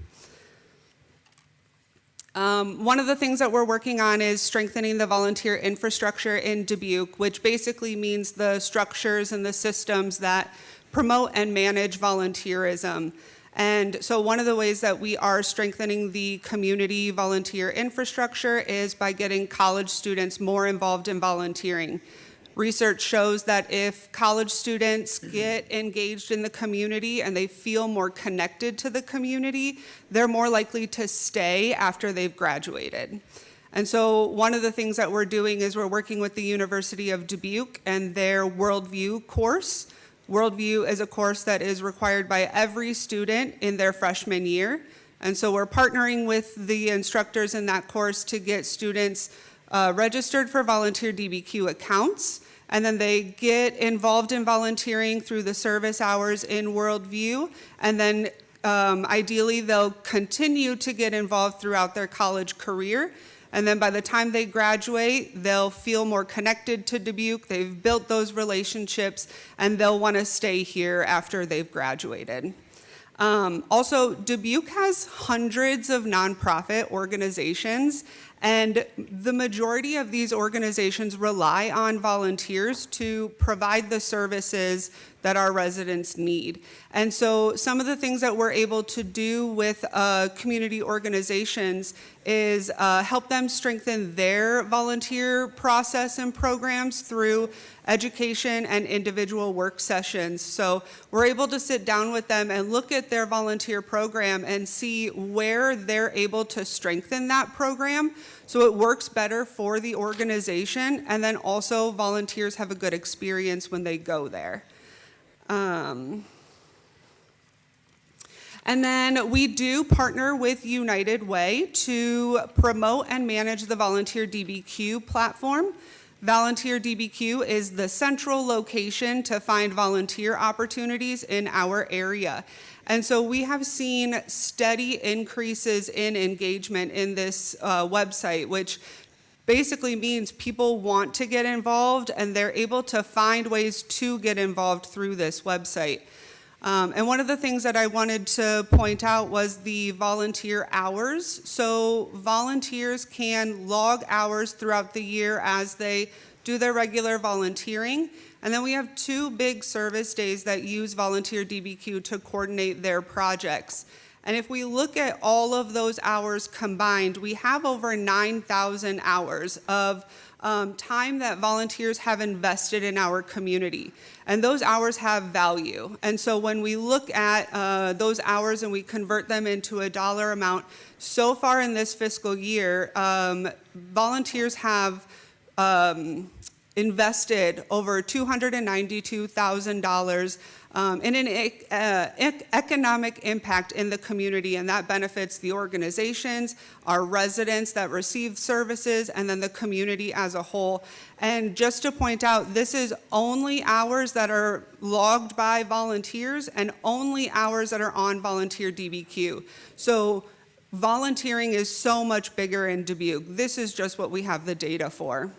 One of the things that we're working on is strengthening the volunteer infrastructure in Dubuque, which basically means the structures and the systems that promote and manage volunteerism. And so one of the ways that we are strengthening the community volunteer infrastructure is by getting college students more involved in volunteering. Research shows that if college students get engaged in the community and they feel more connected to the community, they're more likely to stay after they've graduated. And so one of the things that we're doing is we're working with the University of Dubuque and their Worldview course. Worldview is a course that is required by every student in their freshman year. And so we're partnering with the instructors in that course to get students registered for volunteer DBQ accounts. And then they get involved in volunteering through the service hours in Worldview. And then ideally, they'll continue to get involved throughout their college career. And then by the time they graduate, they'll feel more connected to Dubuque. They've built those relationships, and they'll want to stay here after they've graduated. Also, Dubuque has hundreds of nonprofit organizations, and the majority of these organizations rely on volunteers to provide the services that our residents need. And so some of the things that we're able to do with community organizations is help them strengthen their volunteer process and programs through education and individual work sessions. So we're able to sit down with them and look at their volunteer program and see where they're able to strengthen that program so it works better for the organization, and then also volunteers have a good experience when they go there. And then we do partner with United Way to promote and manage the Volunteer DBQ platform. Volunteer DBQ is the central location to find volunteer opportunities in our area. And so we have seen steady increases in engagement in this website, which basically means people want to get involved and they're able to find ways to get involved through this website. And one of the things that I wanted to point out was the volunteer hours. So volunteers can log hours throughout the year as they do their regular volunteering. And then we have 2 big service days that use volunteer DBQ to coordinate their projects. And if we look at all of those hours combined, we have over 9,000 hours of time that volunteers have invested in our community. And those hours have value. And so when we look at those hours and we convert them into a dollar amount, so far in this fiscal year, volunteers have invested over $292,000 in an economic impact in the community, and that benefits the organizations, our residents that receive services, and then the community as a whole. And just to point out, this is only hours that are logged by volunteers and only hours that are on volunteer DBQ. So volunteering is so much bigger in Dubuque. This is just what we have the data for.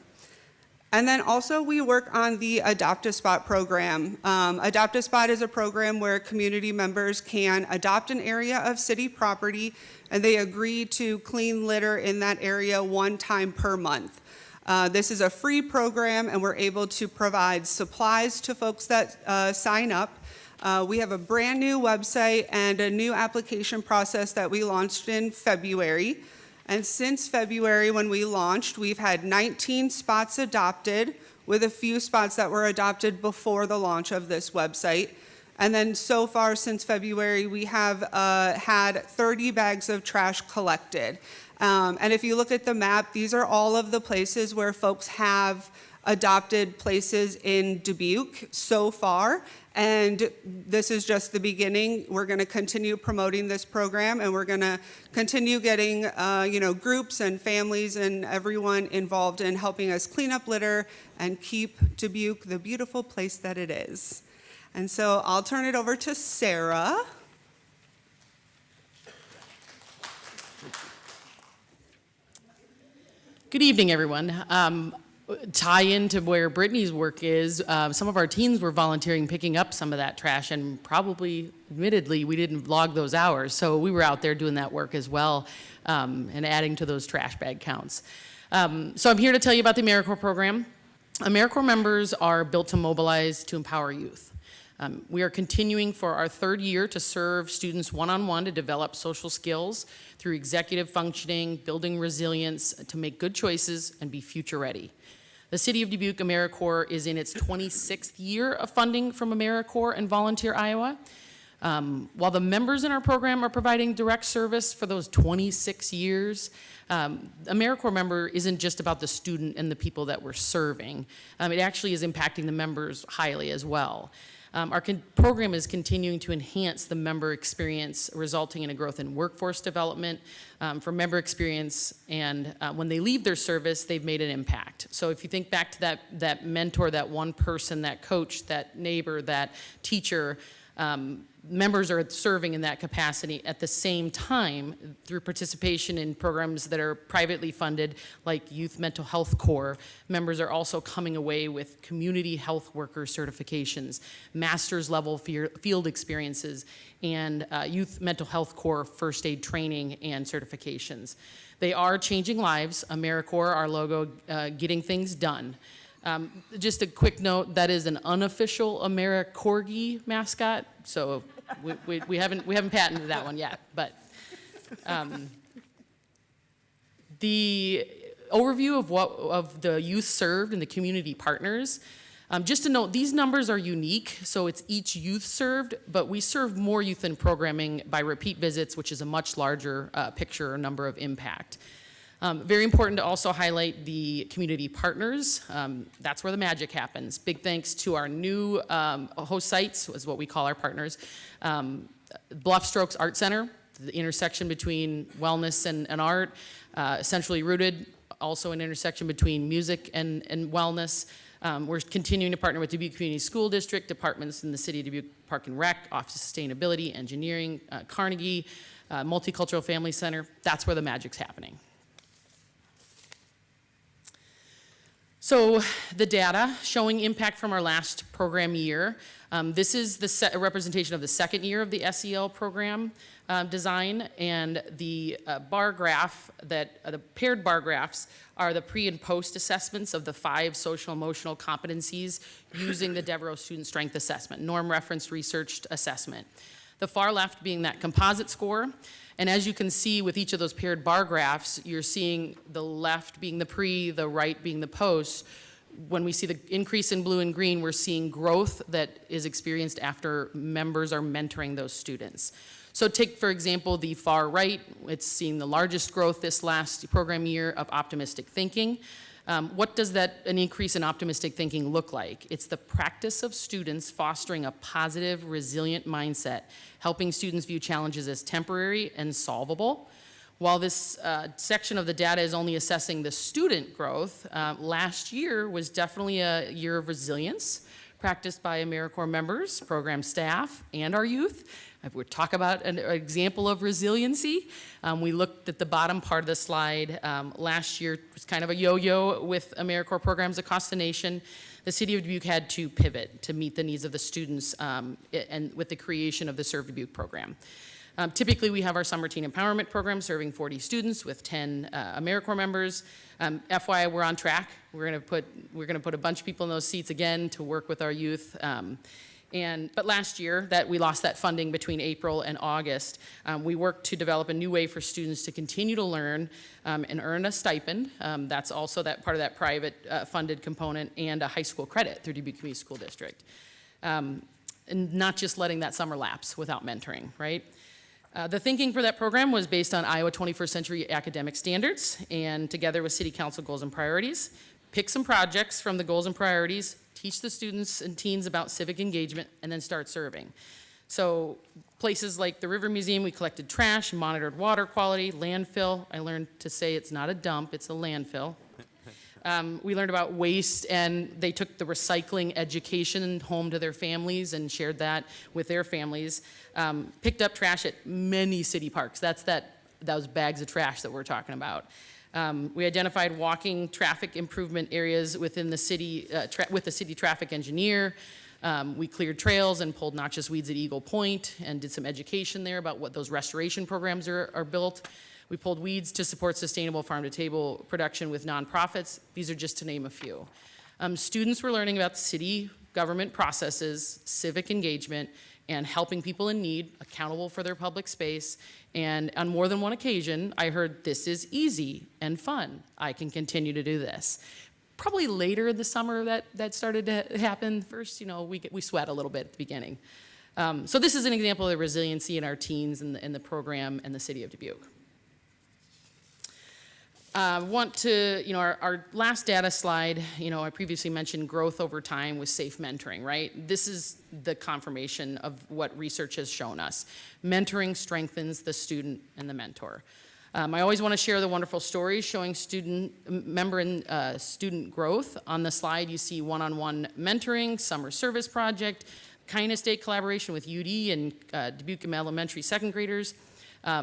And then also we work on the Adopt a Spot program. Adopt a Spot is a program where community members can adopt an area of city property and they agree to clean litter in that area 1 time per month. This is a free program and we're able to provide supplies to folks that sign up. We have a brand new website and a new application process that we launched in February. And since February, when we launched, we've had 19 spots adopted, with a few spots that were adopted before the launch of this website. And then so far since February, we have had 30 bags of trash collected. And if you look at the map, these are all of the places where folks have adopted places in Dubuque so far. And this is just the beginning. We're going to continue promoting this program, and we're going to continue getting groups and families and everyone involved in helping us clean up litter and keep Dubuque the beautiful place that it is. And so I'll turn it over to Sarah. Good evening, everyone. Tie into where Brittany's work is, some of our teens were volunteering picking up some of that trash, and probably, admittedly, we didn't log those hours. So we were out there doing that work as well, and adding to those trash bag counts. So I'm here to tell you about the AmeriCorps program. AmeriCorps members are built to mobilize to empower youth. We are continuing for our 3rd year to serve students one-on-one to develop social skills through executive functioning, building resilience to make good choices and be future ready. The City of Dubuque AmeriCorps is in its 26th year of funding from AmeriCorps and Volunteer Iowa. While the members in our program are providing direct service for those 26 years, AmeriCorps member isn't just about the student and the people that we're serving. It actually is impacting the members highly as well. Our program is continuing to enhance the member experience, resulting in a growth in workforce development for member experience, and when they leave their service, they've made an impact. So if you think back to that mentor, that one person, that coach, that neighbor, that teacher, members are serving in that capacity at the same time through participation in programs that are privately funded, like Youth Mental Health Corps. Members are also coming away with community health worker certifications, master's level field experiences, and Youth Mental Health Corps first aid training and certifications. They are changing lives. AmeriCorps, our logo, getting things done. Just a quick note, that is an unofficial AmeriCorgi mascot, so we haven't patented that one yet. But the overview of the youth served and the community partners. Just to note, these numbers are unique, so it's each youth served, but we serve more youth in programming by repeat visits, which is a much larger picture or number of impact. Very important to also highlight the community partners. That's where the magic happens. Big thanks to our new host sites, is what we call our partners. Bluff Strokes Art Center, the intersection between wellness and art, centrally rooted, also an intersection between music and wellness. We're continuing to partner with Dubuque Community School District, departments in the City of Dubuque Park and Rec, Office of Sustainability, Engineering, Carnegie, Multicultural Family Center. That's where the magic's happening. So the data showing impact from our last program year. This is a representation of the second year of the SEL program design, and the bar graph the paired bar graphs are the pre and post assessments of the 5 social emotional competencies using the Devereaux Student Strength Assessment, norm referenced researched assessment. The far left being that composite score. And as you can see with each of those paired bar graphs, you're seeing the left being the pre, the right being the post. When we see the increase in blue and green, we're seeing growth that is experienced after members are mentoring those students. So take, for example, the far right. It's seeing the largest growth this last program year of optimistic thinking. What does an increase in optimistic thinking look like? It's the practice of students fostering a positive, resilient mindset, helping students view challenges as temporary and solvable. While this section of the data is only assessing the student growth, last year was definitely a year of resilience practiced by AmeriCorps members, program staff, and our youth. We'll talk about an example of resiliency. We looked at the bottom part of the slide. Last year was kind of a yo-yo with AmeriCorps programs across the nation. The City of Dubuque had to pivot to meet the needs of the students and with the creation of the Serve Dubuque program. Typically, we have our summer teen empowerment program serving 40 students with 10 AmeriCorps members. FYI, we're on track. We're going to put a bunch of people in those seats again to work with our youth. But last year, we lost that funding between April and August. We worked to develop a new way for students to continue to learn and earn a stipend. That's also that part of that private funded component, and a high school credit through Dubuque Community School District. And not just letting that summer lapse without mentoring, right? The thinking for that program was based on Iowa 21st century academic standards, and together with City Council goals and priorities, pick some projects from the goals and priorities, teach the students and teens about civic engagement, and then start serving. So places like the River Museum, we collected trash, monitored water quality, landfill. I learned to say it's not a dump, it's a landfill. We learned about waste, and they took the recycling education home to their families and shared that with their families. Picked up trash at many city parks. Those bags of trash that we're talking about. We identified walking traffic improvement areas within the city with the city traffic engineer. We cleared trails and pulled noxious weeds at Eagle Point and did some education there about what those restoration programs are built. We pulled weeds to support sustainable farm-to-table production with nonprofits. These are just to name a few. Students were learning about city government processes, civic engagement, and helping people in need, accountable for their public space. And on more than one occasion, I heard, "This is easy and fun. I can continue to do this." Probably later in the summer that started to happen. First, we sweat a little bit at the beginning. So this is an example of the resiliency in our teens and the program and the City of Dubuque. Our last data slide, I previously mentioned growth over time with safe mentoring, right? This is the confirmation of what research has shown us. Mentoring strengthens the student and the mentor. I always want to share the wonderful stories showing member and student growth. On the slide, you see one-on-one mentoring, summer service project, Kindness Day collaboration with UD and Dubuque Elementary second graders.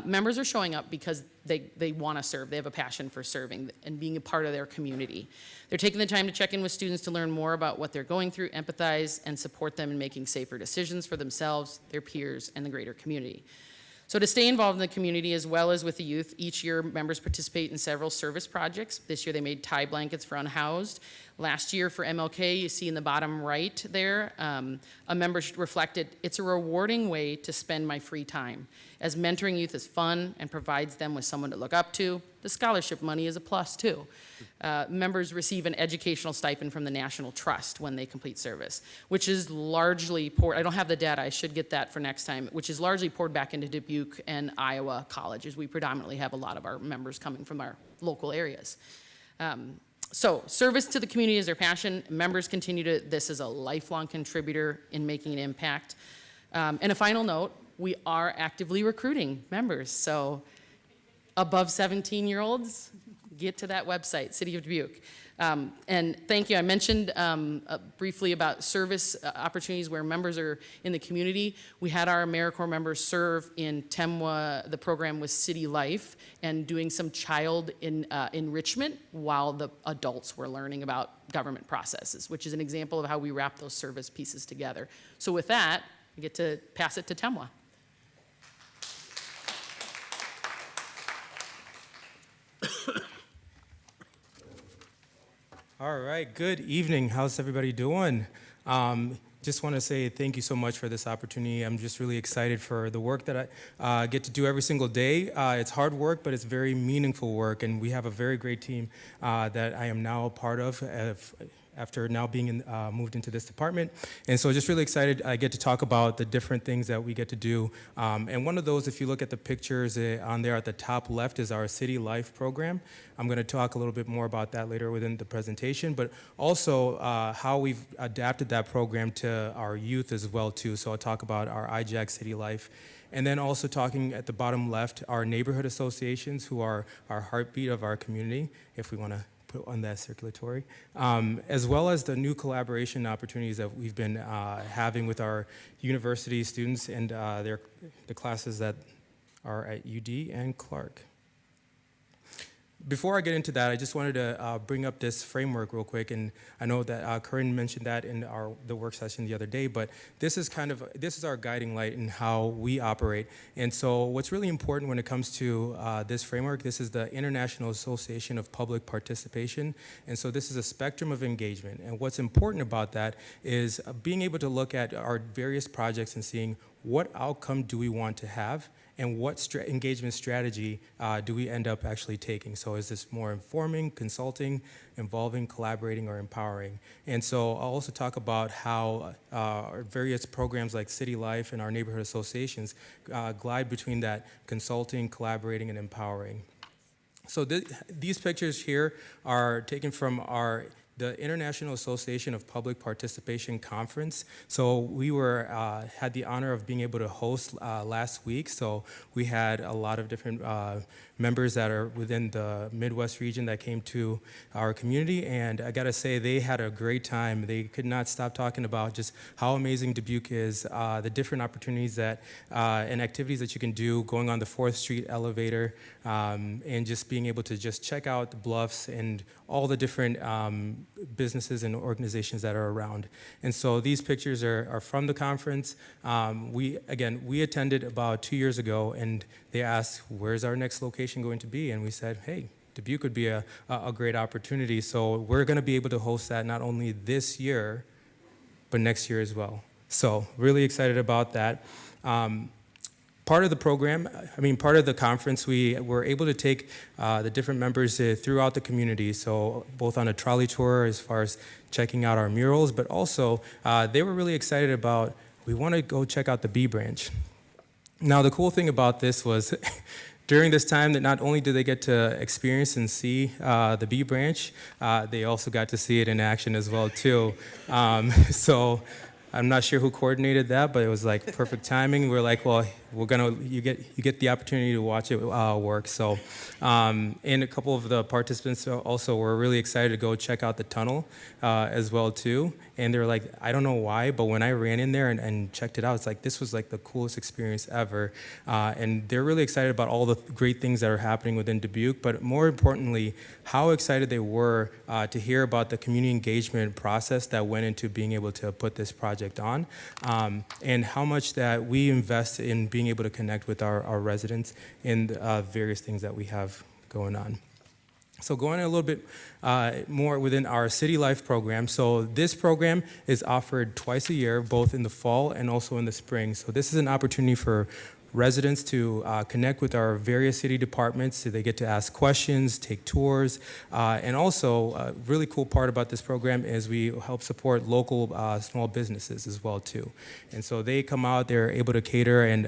Members are showing up because they want to serve. They have a passion for serving and being a part of their community. They're taking the time to check in with students to learn more about what they're going through, empathize, and support them in making safer decisions for themselves, their peers, and the greater community. So to stay involved in the community as well as with the youth, each year members participate in several service projects. This year they made tie blankets for unhoused. Last year for MLK, you see in the bottom right there, a member reflected, "It's a rewarding way to spend my free time. As mentoring youth is fun and provides them with someone to look up to, the scholarship money is a plus too." Members receive an educational stipend from the National Trust when they complete service, which is largely poured, I don't have the data, I should get that for next time, which is largely poured back into Dubuque and Iowa colleges. We predominantly have a lot of our members coming from our local areas. So service to the community is their passion. Members this is a lifelong contributor in making an impact. And a final note, we are actively recruiting members. So above 17-year-olds, get to that website, City of Dubuque. And thank you. I mentioned briefly about service opportunities where members are in the community. We had our AmeriCorps members serve in Temwa. The program was City Life and doing some child enrichment while the adults were learning about government processes, which is an example of how we wrap those service pieces together. So with that, I get to pass it to Temwa. All right, good evening. How's everybody doing? Just want to say thank you so much for this opportunity. I'm just really excited for the work that I get to do every single day. It's hard work, but it's very meaningful work, and we have a very great team that I am now a part of after now being moved into this department. And so just really excited I get to talk about the different things that we get to do. And one of those, if you look at the pictures on there at the top left, is our City Life program. I'm going to talk a little bit more about that later within the presentation, but also how we've adapted that program to our youth as well too. So I'll talk about our IJAC City Life. And then also talking at the bottom left, our neighborhood associations, who are our heartbeat of our community, if we want to put on that circulatory, as well as the new collaboration opportunities that we've been having with our university students and the classes that are at UD and Clark. Before I get into that, I just wanted to bring up this framework real quick, and I know that Corinne mentioned that in the work session the other day, but this is our guiding light in how we operate. And so what's really important when it comes to this framework, this is the International Association of Public Participation, and so this is a spectrum of engagement. And what's important about that is being able to look at our various projects and seeing what outcome do we want to have, and what engagement strategy do we end up actually taking? So is this more informing, consulting, involving, collaborating, or empowering? And so I'll also talk about how our various programs like City Life and our neighborhood associations glide between that consulting, collaborating, and empowering. So these pictures here are taken from the International Association of Public Participation Conference. So we had the honor of being able to host last week. So we had a lot of different members that are within the Midwest region that came to our community, and I gotta say, they had a great time. They could not stop talking about just how amazing Dubuque is, the different opportunities that and activities that you can do, going on the 4th Street elevator, and just being able to just check out the bluffs and all the different businesses and organizations that are around. And so these pictures are from the conference. We attended about 2 years ago, and they asked, where's our next location going to be? And we said, hey, Dubuque would be a great opportunity. So we're going to be able to host that not only this year, but next year as well. So really excited about that. Part of the program, part of the conference, we were able to take the different members throughout the community, so both on a trolley tour as far as checking out our murals, but also they were really excited about, we want to go check out the B branch. Now, the cool thing about this was during this time that not only did they get to experience and see the B branch, they also got to see it in action as well, too. So I'm not sure who coordinated that, but it was like perfect timing. We're like, well, you get the opportunity to watch it work. So, and a couple of the participants also were really excited to go check out the tunnel as well too. And they were like, I don't know why, but when I ran in there and checked it out, it's like this was like the coolest experience ever. And they're really excited about all the great things that are happening within Dubuque, but more importantly, how excited they were to hear about the community engagement process that went into being able to put this project on, and how much that we invest in being able to connect with our residents in various things that we have going on. So going a little bit more within our City Life program. So this program is offered twice a year, both in the fall and also in the spring. So this is an opportunity for residents to connect with our various city departments, so they get to ask questions, take tours, and also a really cool part about this program is we help support local small businesses as well too. And so they come out, they're able to cater, and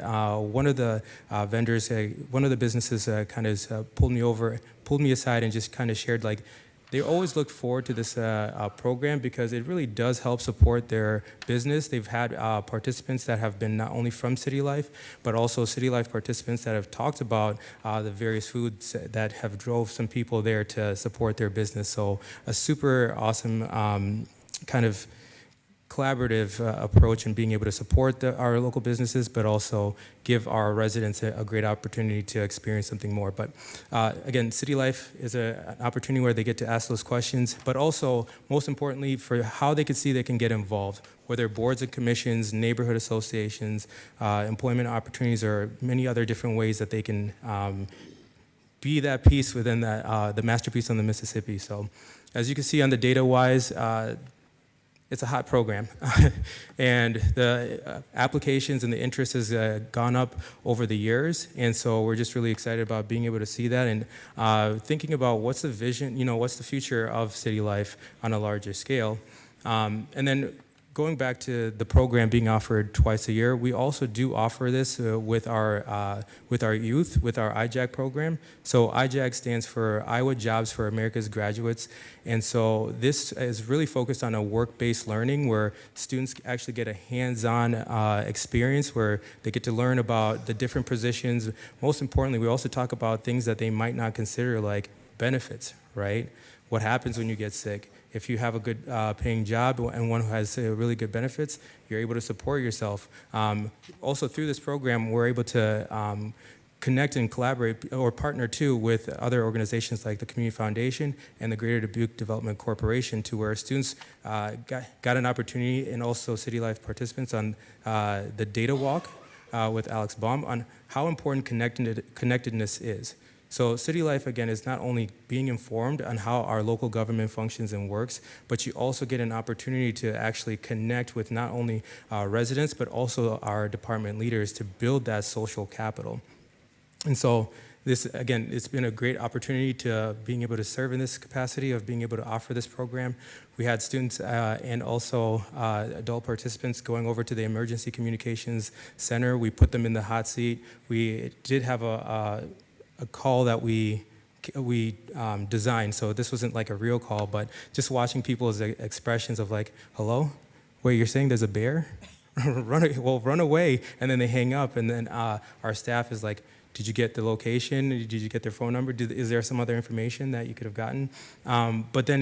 one of the vendors, one of the businesses kind of pulled me aside and just kind of shared like, they always look forward to this program because it really does help support their business. They've had participants that have been not only from City Life, but also City Life participants that have talked about the various foods that have drove some people there to support their business. So a super awesome kind of collaborative approach in being able to support our local businesses, but also give our residents a great opportunity to experience something more. But again, City Life is an opportunity where they get to ask those questions, but also, most importantly, for how they can see they can get involved, whether boards and commissions, neighborhood associations, employment opportunities, or many other different ways that they can be that piece within that, the masterpiece on the Mississippi. So as you can see on the data-wise, it's a hot program, and the applications and the interest has gone up over the years, and so we're just really excited about being able to see that and thinking about what's the vision, what's the future of City Life on a larger scale. And then going back to the program being offered twice a year, we also do offer this with our youth, with our IJAG program. So IJAG stands for Iowa Jobs for America's Graduates. And so this is really focused on a work-based learning where students actually get a hands-on experience where they get to learn about the different positions. Most importantly, we also talk about things that they might not consider, like benefits, right? What happens when you get sick? If you have a good paying job and one who has really good benefits, you're able to support yourself. Also through this program, we're able to connect and collaborate or partner too with other organizations like the Community Foundation and the Greater Dubuque Development Corporation, to where students got an opportunity, and also City Life participants, on the data walk with Alex Baum on how important connectedness is. So City Life, again, is not only being informed on how our local government functions and works, but you also get an opportunity to actually connect with not only residents, but also our department leaders to build that social capital. And so this, again, it's been a great opportunity to being able to serve in this capacity of being able to offer this program. We had students and also adult participants going over to the Emergency Communications Center. We put them in the hot seat. We did have a call that we designed, so this wasn't like a real call, but just watching people's expressions of like, hello? Wait, you're saying there's a bear? run away, and then they hang up, and then our staff is like, did you get the location? Did you get their phone number? Is there some other information that you could have gotten? But then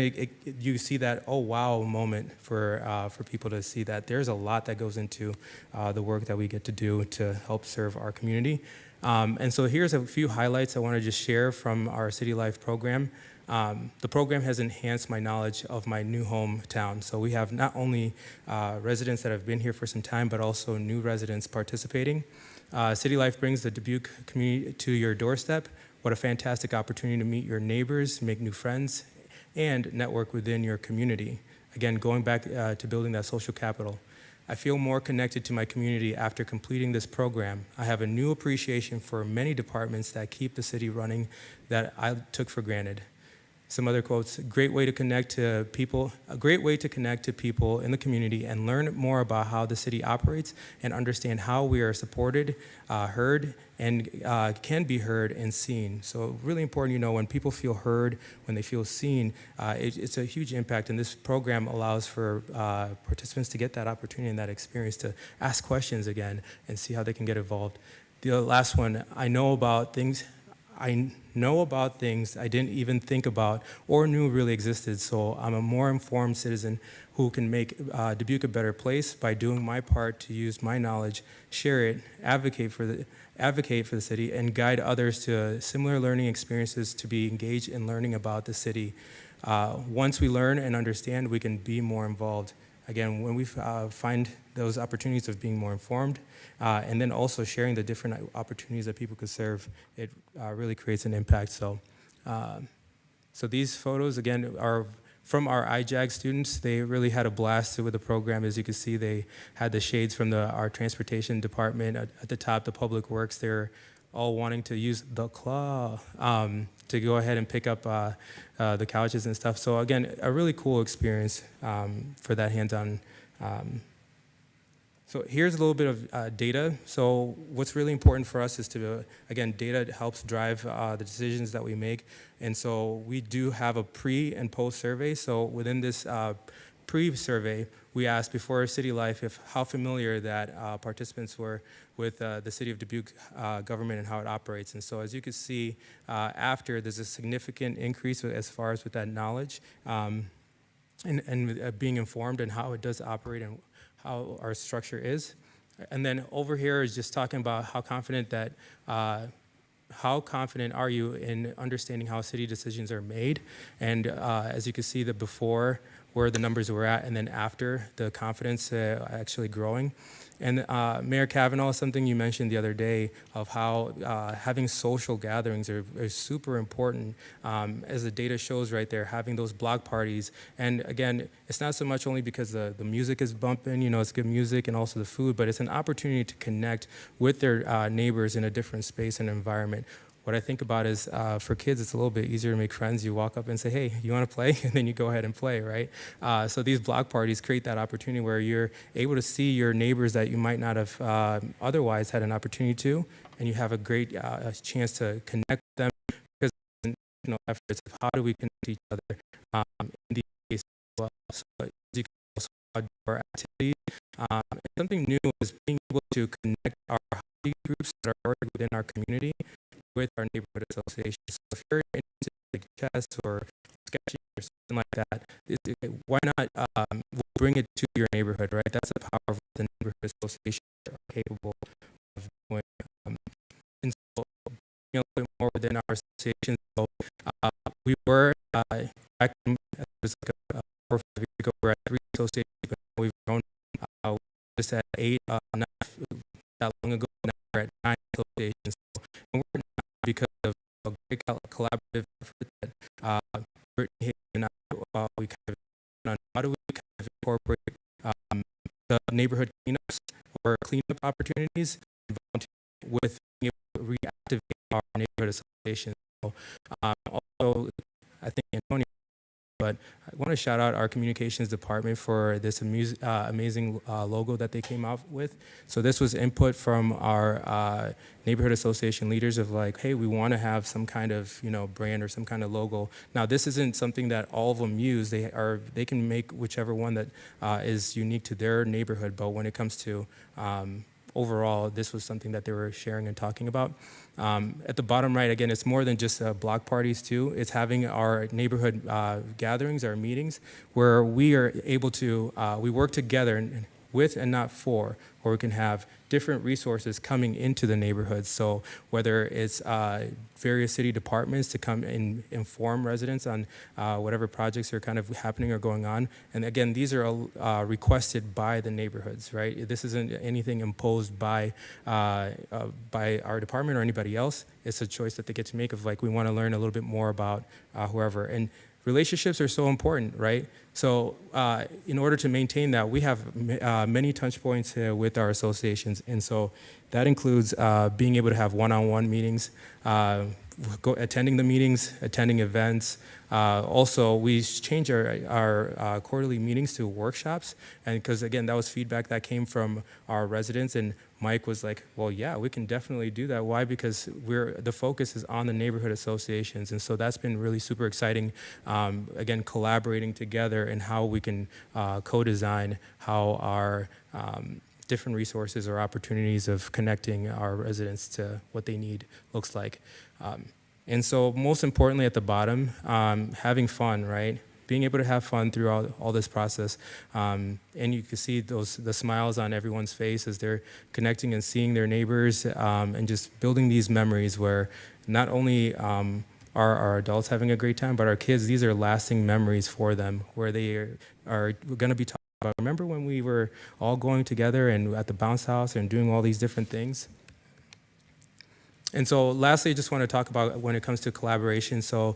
you see that, oh wow moment for people to see that there's a lot that goes into the work that we get to do to help serve our community. And so here's a few highlights I want to just share from our City Life program. The program has enhanced my knowledge of my new hometown. So we have not only residents that have been here for some time, but also new residents participating. City Life brings the Dubuque community to your doorstep. What a fantastic opportunity to meet your neighbors, make new friends, and network within your community. Again, going back to building that social capital. I feel more connected to my community after completing this program. I have a new appreciation for many departments that keep the city running that I took for granted. Some other quotes: great way to connect to people, a great way to connect to people in the community and learn more about how the city operates and understand how we are supported, heard, and can be heard and seen. So really important, when people feel heard, when they feel seen, it's a huge impact, and this program allows for participants to get that opportunity and that experience to ask questions again and see how they can get involved. The last one, I know about things I didn't even think about or knew really existed, so I'm a more informed citizen who can make Dubuque a better place by doing my part to use my knowledge, share it, advocate for the city, and guide others to similar learning experiences to be engaged in learning about the city. Once we learn and understand, we can be more involved. Again, when we find those opportunities of being more informed, and then also sharing the different opportunities that people could serve, it really creates an impact. So these photos, again, are from our IJAG students. They really had a blast with the program. As you can see, they had the shades from our transportation department. At the top, the public works. They're all wanting to use the claw to go ahead and pick up the couches and stuff. So again, a really cool experience for that hands-on So here's a little bit of data. So what's really important for us is to, again, data helps drive the decisions that we make. And so we do have a pre and post survey. So within this pre-survey, we asked before City Life how familiar that participants were with the City of Dubuque government and how it operates. And so as you can see, after there's a significant increase as far as with that knowledge and being informed and how it does operate and how our structure is. And then over here is just talking about how confident are you in understanding how city decisions are made. And as you can see, the before where the numbers were at, and then after the confidence actually growing. And Mayor Kavanaugh, something you mentioned the other day of how having social gatherings are super important. As the data shows right there, having those block parties. And again, it's not so much only because the music is bumping, it's good music and also the food, but it's an opportunity to connect with their neighbors in a different space and environment. What I think about is for kids, it's a little bit easier to make friends. You walk up and say, hey, you want to play? And then you go ahead and play, right? So these block parties create that opportunity where you're able to see your neighbors that you might not have otherwise had an opportunity to, and you have a great chance to connect with them because efforts of how do we connect each other in these cases as well. So you can also do our activities. And something new is being able to connect our hobby groups that are already within our community with our neighborhood associations. So if you're into like chess or sketching or something like that, why not we'll bring it to your neighborhood, right? That's the power of the neighborhood associations are capable of doing. And so, a little bit more within our associations. So we were back in, it was like 4 or 5 years ago, we were at 3 associations, but now we've grown just at 8, not that long ago. Now we're at 9 associations. So, and we're because of a great collaborative effort that Brittany and I, we kind of on how do we kind of incorporate the neighborhood cleanups or cleanup opportunities with being able to reactivate our neighborhood associations. So, also, I think Antonio, but I want to shout out our communications department for this amazing logo that they came out with. So this was input from our neighborhood association leaders of like, hey, we want to have some kind of brand or some kind of logo. Now this isn't something that all of them use. They can make whichever one that is unique to their neighborhood. But when it comes to overall, this was something that they were sharing and talking about. At the bottom right, again, it's more than just block parties too. It's having our neighborhood gatherings, our meetings, where we are able to, we work together with and not for, where we can have different resources coming into the neighborhood. So whether it's various city departments to come and inform residents on whatever projects are kind of happening or going on. And again, these are requested by the neighborhoods, right? This isn't anything imposed by our department or anybody else. It's a choice that they get to make of like, we want to learn a little bit more about whoever. And relationships are so important, right? So in order to maintain that, we have many touch points with our associations. And so that includes being able to have one-on-one meetings, attending the meetings, attending events. Also, we changed our quarterly meetings to workshops. And because, again, that was feedback that came from our residents. And Mike was like, well, yeah, we can definitely do that. Why? Because the focus is on the neighborhood associations. And so that's been really super exciting, again, collaborating together and how we can co-design how our different resources or opportunities of connecting our residents to what they need looks like. And so most importantly at the bottom, having fun, right? Being able to have fun throughout all this process. And you can see the smiles on everyone's face as they're connecting and seeing their neighbors and just building these memories where not only are our adults having a great time, but our kids, these are lasting memories for them where they are going to be talking about, remember when we were all going together and at the bounce house and doing all these different things? And so lastly, I just want to talk about when it comes to collaboration. So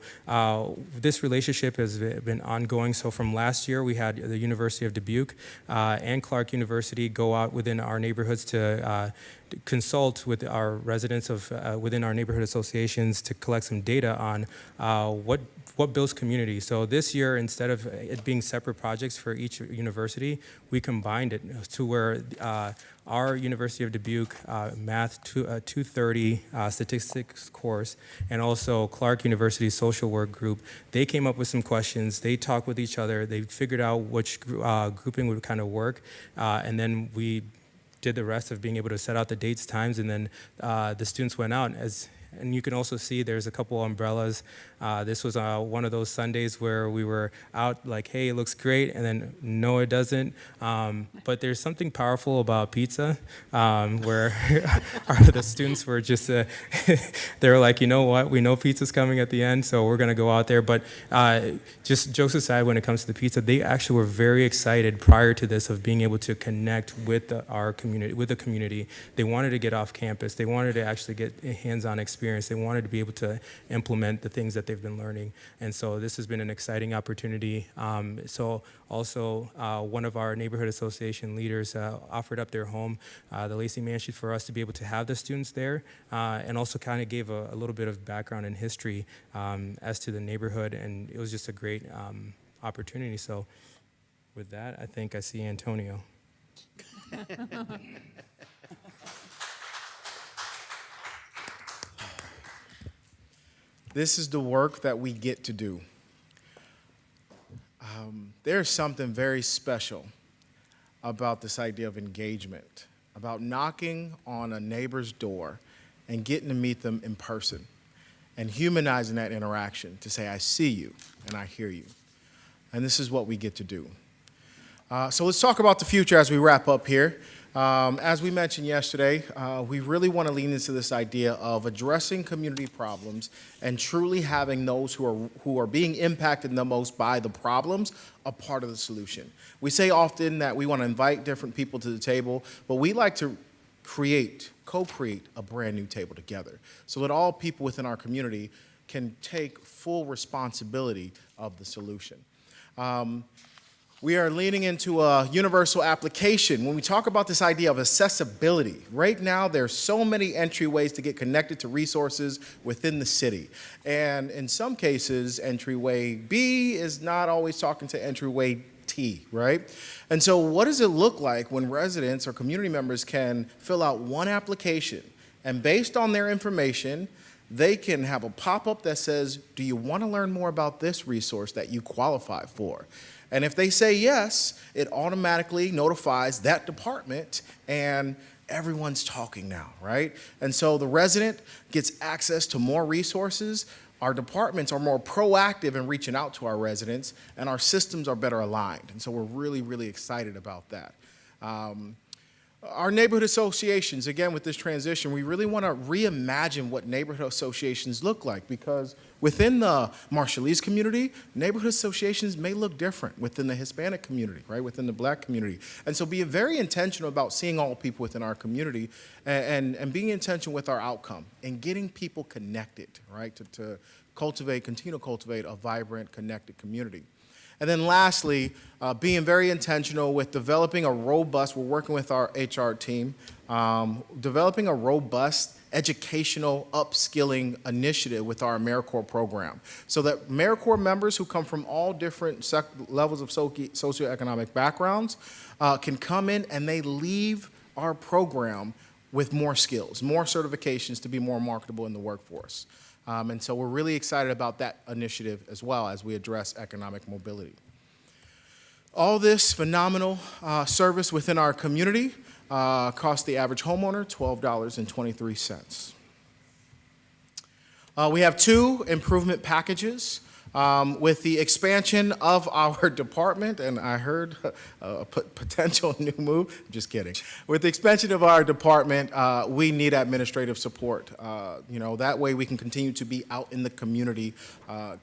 this relationship has been ongoing. So from last year, we had the University of Dubuque and Clark University go out within our neighborhoods to consult with our residents of within our neighborhood associations to collect some data on what builds community. So this year, instead of it being separate projects for each university, we combined it to where our University of Dubuque Math 230 statistics course and also Clark University social work group, they came up with some questions. They talked with each other. They figured out which grouping would kind of work, and then we did the rest of being able to set out the dates, times, and then the students went out. And you can also see there's a couple umbrellas. This was one of those Sundays where we were out like, hey, it looks great, and then no, it doesn't. But there's something powerful about pizza, where the students were just, they were like, you know what, we know pizza's coming at the end, so we're gonna go out there. But just jokes aside, when it comes to the pizza, they actually were very excited prior to this of being able to connect with our community, with the community. They wanted to get off campus. They wanted to actually get hands-on experience. They wanted to be able to implement the things that they've been learning. And so this has been an exciting opportunity. So also one of our neighborhood association leaders offered up their home, the Lacey Mansion, for us to be able to have the students there, and also kind of gave a little bit of background and history as to the neighborhood. And it was just a great opportunity. So with that, I think I see Antonio. This is the work that we get to do. There's something very special about this idea of engagement, about knocking on a neighbor's door and getting to meet them in person and humanizing that interaction to say, I see you and I hear you. And this is what we get to do. So let's talk about the future as we wrap up here. As we mentioned yesterday, we really want to lean into this idea of addressing community problems and truly having those who are being impacted the most by the problems a part of the solution. We say often that we want to invite different people to the table, but we like to co-create a brand new table together so that all people within our community can take full responsibility of the solution. We are leaning into a universal application. When we talk about this idea of accessibility, right now there's so many entryways to get connected to resources within the city. And in some cases, entryway B is not always talking to entryway T, right? And so what does it look like when residents or community members can fill out one application, and based on their information, they can have a pop-up that says, do you want to learn more about this resource that you qualify for? And if they say yes, it automatically notifies that department, and everyone's talking now, right? And so the resident gets access to more resources. Our departments are more proactive in reaching out to our residents, and our systems are better aligned. And so we're really, really excited about that. Our neighborhood associations, again, with this transition, we really want to reimagine what neighborhood associations look like, because within the Marshallese community, neighborhood associations may look different within the Hispanic community, right, within the Black community. And so being very intentional about seeing all people within our community and being intentional with our outcome and getting people connected, right, to continue to cultivate a vibrant, connected community. And then lastly, being very intentional with developing a robust, we're working with our HR team, developing a robust educational upskilling initiative with our AmeriCorps program, so that AmeriCorps members who come from all different levels of socioeconomic backgrounds can come in and they leave our program with more skills, more certifications to be more marketable in the workforce. And so we're really excited about that initiative as well as we address economic mobility. All this phenomenal service within our community costs the average homeowner $12.23. We have 2 improvement packages. With the expansion of our department, and I heard a potential new move, just kidding. With the expansion of our department, we need administrative support. That way we can continue to be out in the community,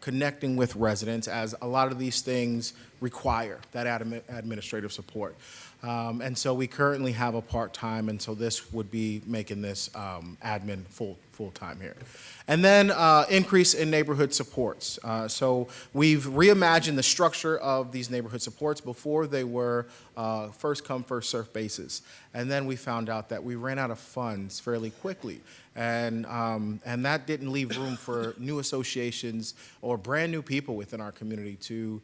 connecting with residents, as a lot of these things require that administrative support. And so we currently have a part-time, and so this would be making this admin full-time here. And then increase in neighborhood supports. So we've reimagined the structure of these neighborhood supports. Before they were first come, first served basis. And then we found out that we ran out of funds fairly quickly. And that didn't leave room for new associations or brand new people within our community to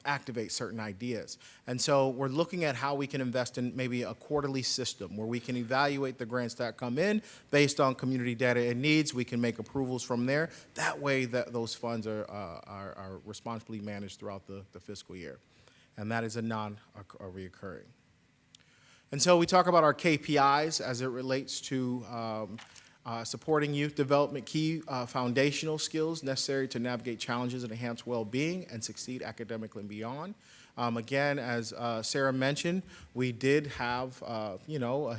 activate certain ideas. And so we're looking at how we can invest in maybe a quarterly system where we can evaluate the grants that come in based on community data and needs. We can make approvals from there. That way that those funds are responsibly managed throughout the fiscal year. And that is a non-reoccurring. And so we talk about our KPIs as it relates to supporting youth development, key foundational skills necessary to navigate challenges and enhance well-being and succeed academically and beyond. Again, as Sarah mentioned, we did have, a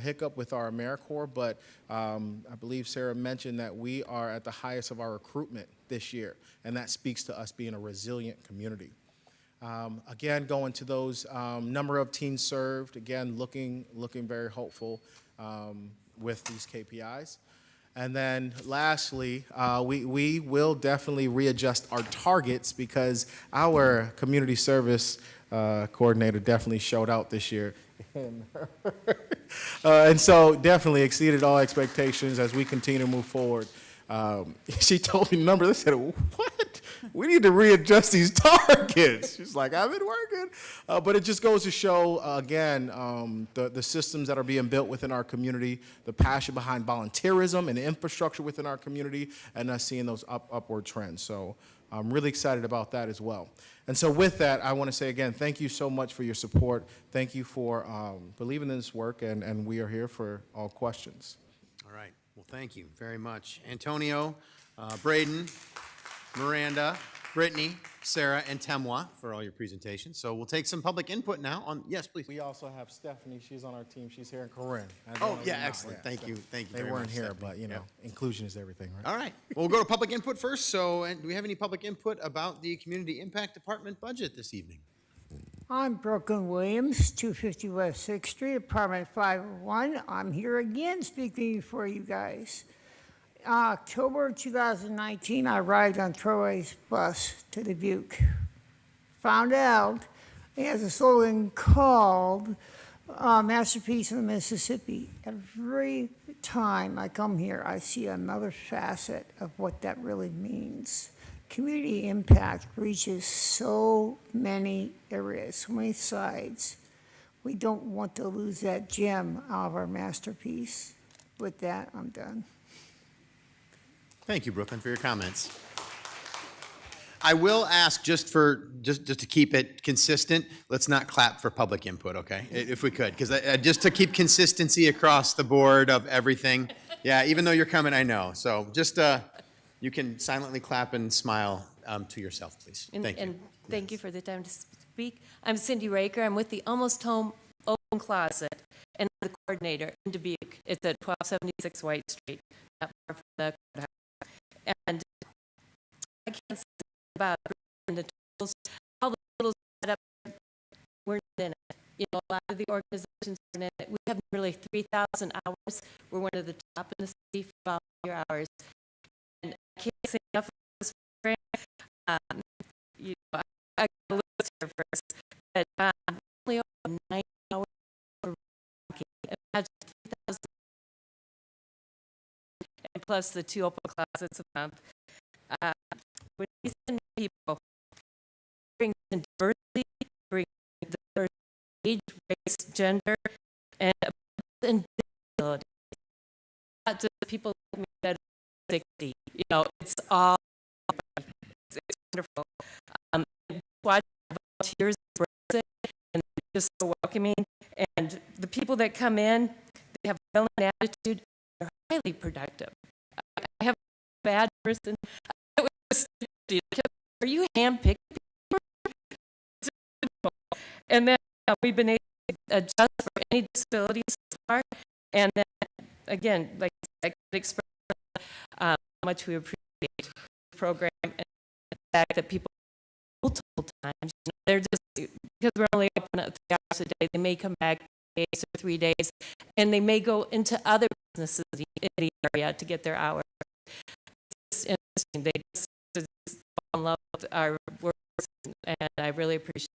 hiccup with our AmeriCorps, but I believe Sarah mentioned that we are at the highest of our recruitment this year, and that speaks to us being a resilient community. Again, going to those number of teens served, again, looking very hopeful with these KPIs. And then lastly, we will definitely readjust our targets because our community service coordinator definitely showed out this year. And so definitely exceeded all expectations as we continue to move forward. She told me the number. I said, what? We need to readjust these targets. She's like, I've been working. But it just goes to show, again, the systems that are being built within our community, the passion behind volunteerism and infrastructure within our community, and us seeing those upward trends. So I'm really excited about that as well. And so with that, I want to say again, thank you so much for your support. Thank you for believing in this work, and we are here for all questions. All right. Well, thank you very much. Antonio, Braden, Miranda, Brittany, Sarah, and Temwa for all your presentations. So we'll take some public input now on, yes, please. We also have Stephanie. She's on our team. She's here, and Corinne. Oh, yeah, excellent. Thank you. Thank you They very weren't much, here, Stephanie. but, inclusion is everything, right? All right. Well, we'll go to public input first. So do we have any public input about the Community Impact Department budget this evening? I'm Brooklyn Williams, 250 West 6th Street, apartment 501. I'm here again speaking for you guys. October 2019, I arrived on Troy's bus to Dubuque. Found out it has a slogan called Masterpiece of the Mississippi. Every time I come here, I see another facet of what that really means. Community impact reaches so many areas, so many sides. We don't want to lose that gem out of our masterpiece. With that, I'm done. Thank you, Brooklyn, for your comments. I will ask just to keep it consistent, let's not clap for public input, okay? If we could, because just to keep consistency across the board of everything. Yeah, even though you're coming, I know. So just you can silently clap and smile to yourself, please. Thank you. And thank you for the time to speak. I'm Cindy Raker. I'm with the Almost Home Open Closet, and I'm the coordinator in Dubuque. It's at 1276 White Street, not far from the courthouse. And I can't say about the tools, all the tools set up, we're not in it. A lot of the organizations are in it. We have nearly 3,000 hours. We're one of the top in the city for volunteer hours. And I can't say enough of this program. I got a list here first, but only over 9 hours for imagine 3,000, and plus the 2 open closets a month. When we send people, bring in diversity, bring diverse age, race, gender, and disability. Not just people like me that are 60. It's all. It's wonderful. Watch volunteers embrace it, and they're just so welcoming. And the people that come in, they have a willing attitude. They're highly productive. I have a bad person. Are you handpicked? And then we've been able to adjust for any disabilities so far. And then again, like I could express how much we appreciate the program and the fact that people multiple times, they're just, because we're only open at 3 hours a day, they may come back 2 days or 3 days, and they may go into other businesses in the area to get their hours. It's interesting. They just fall in love with our work, and I really appreciate it.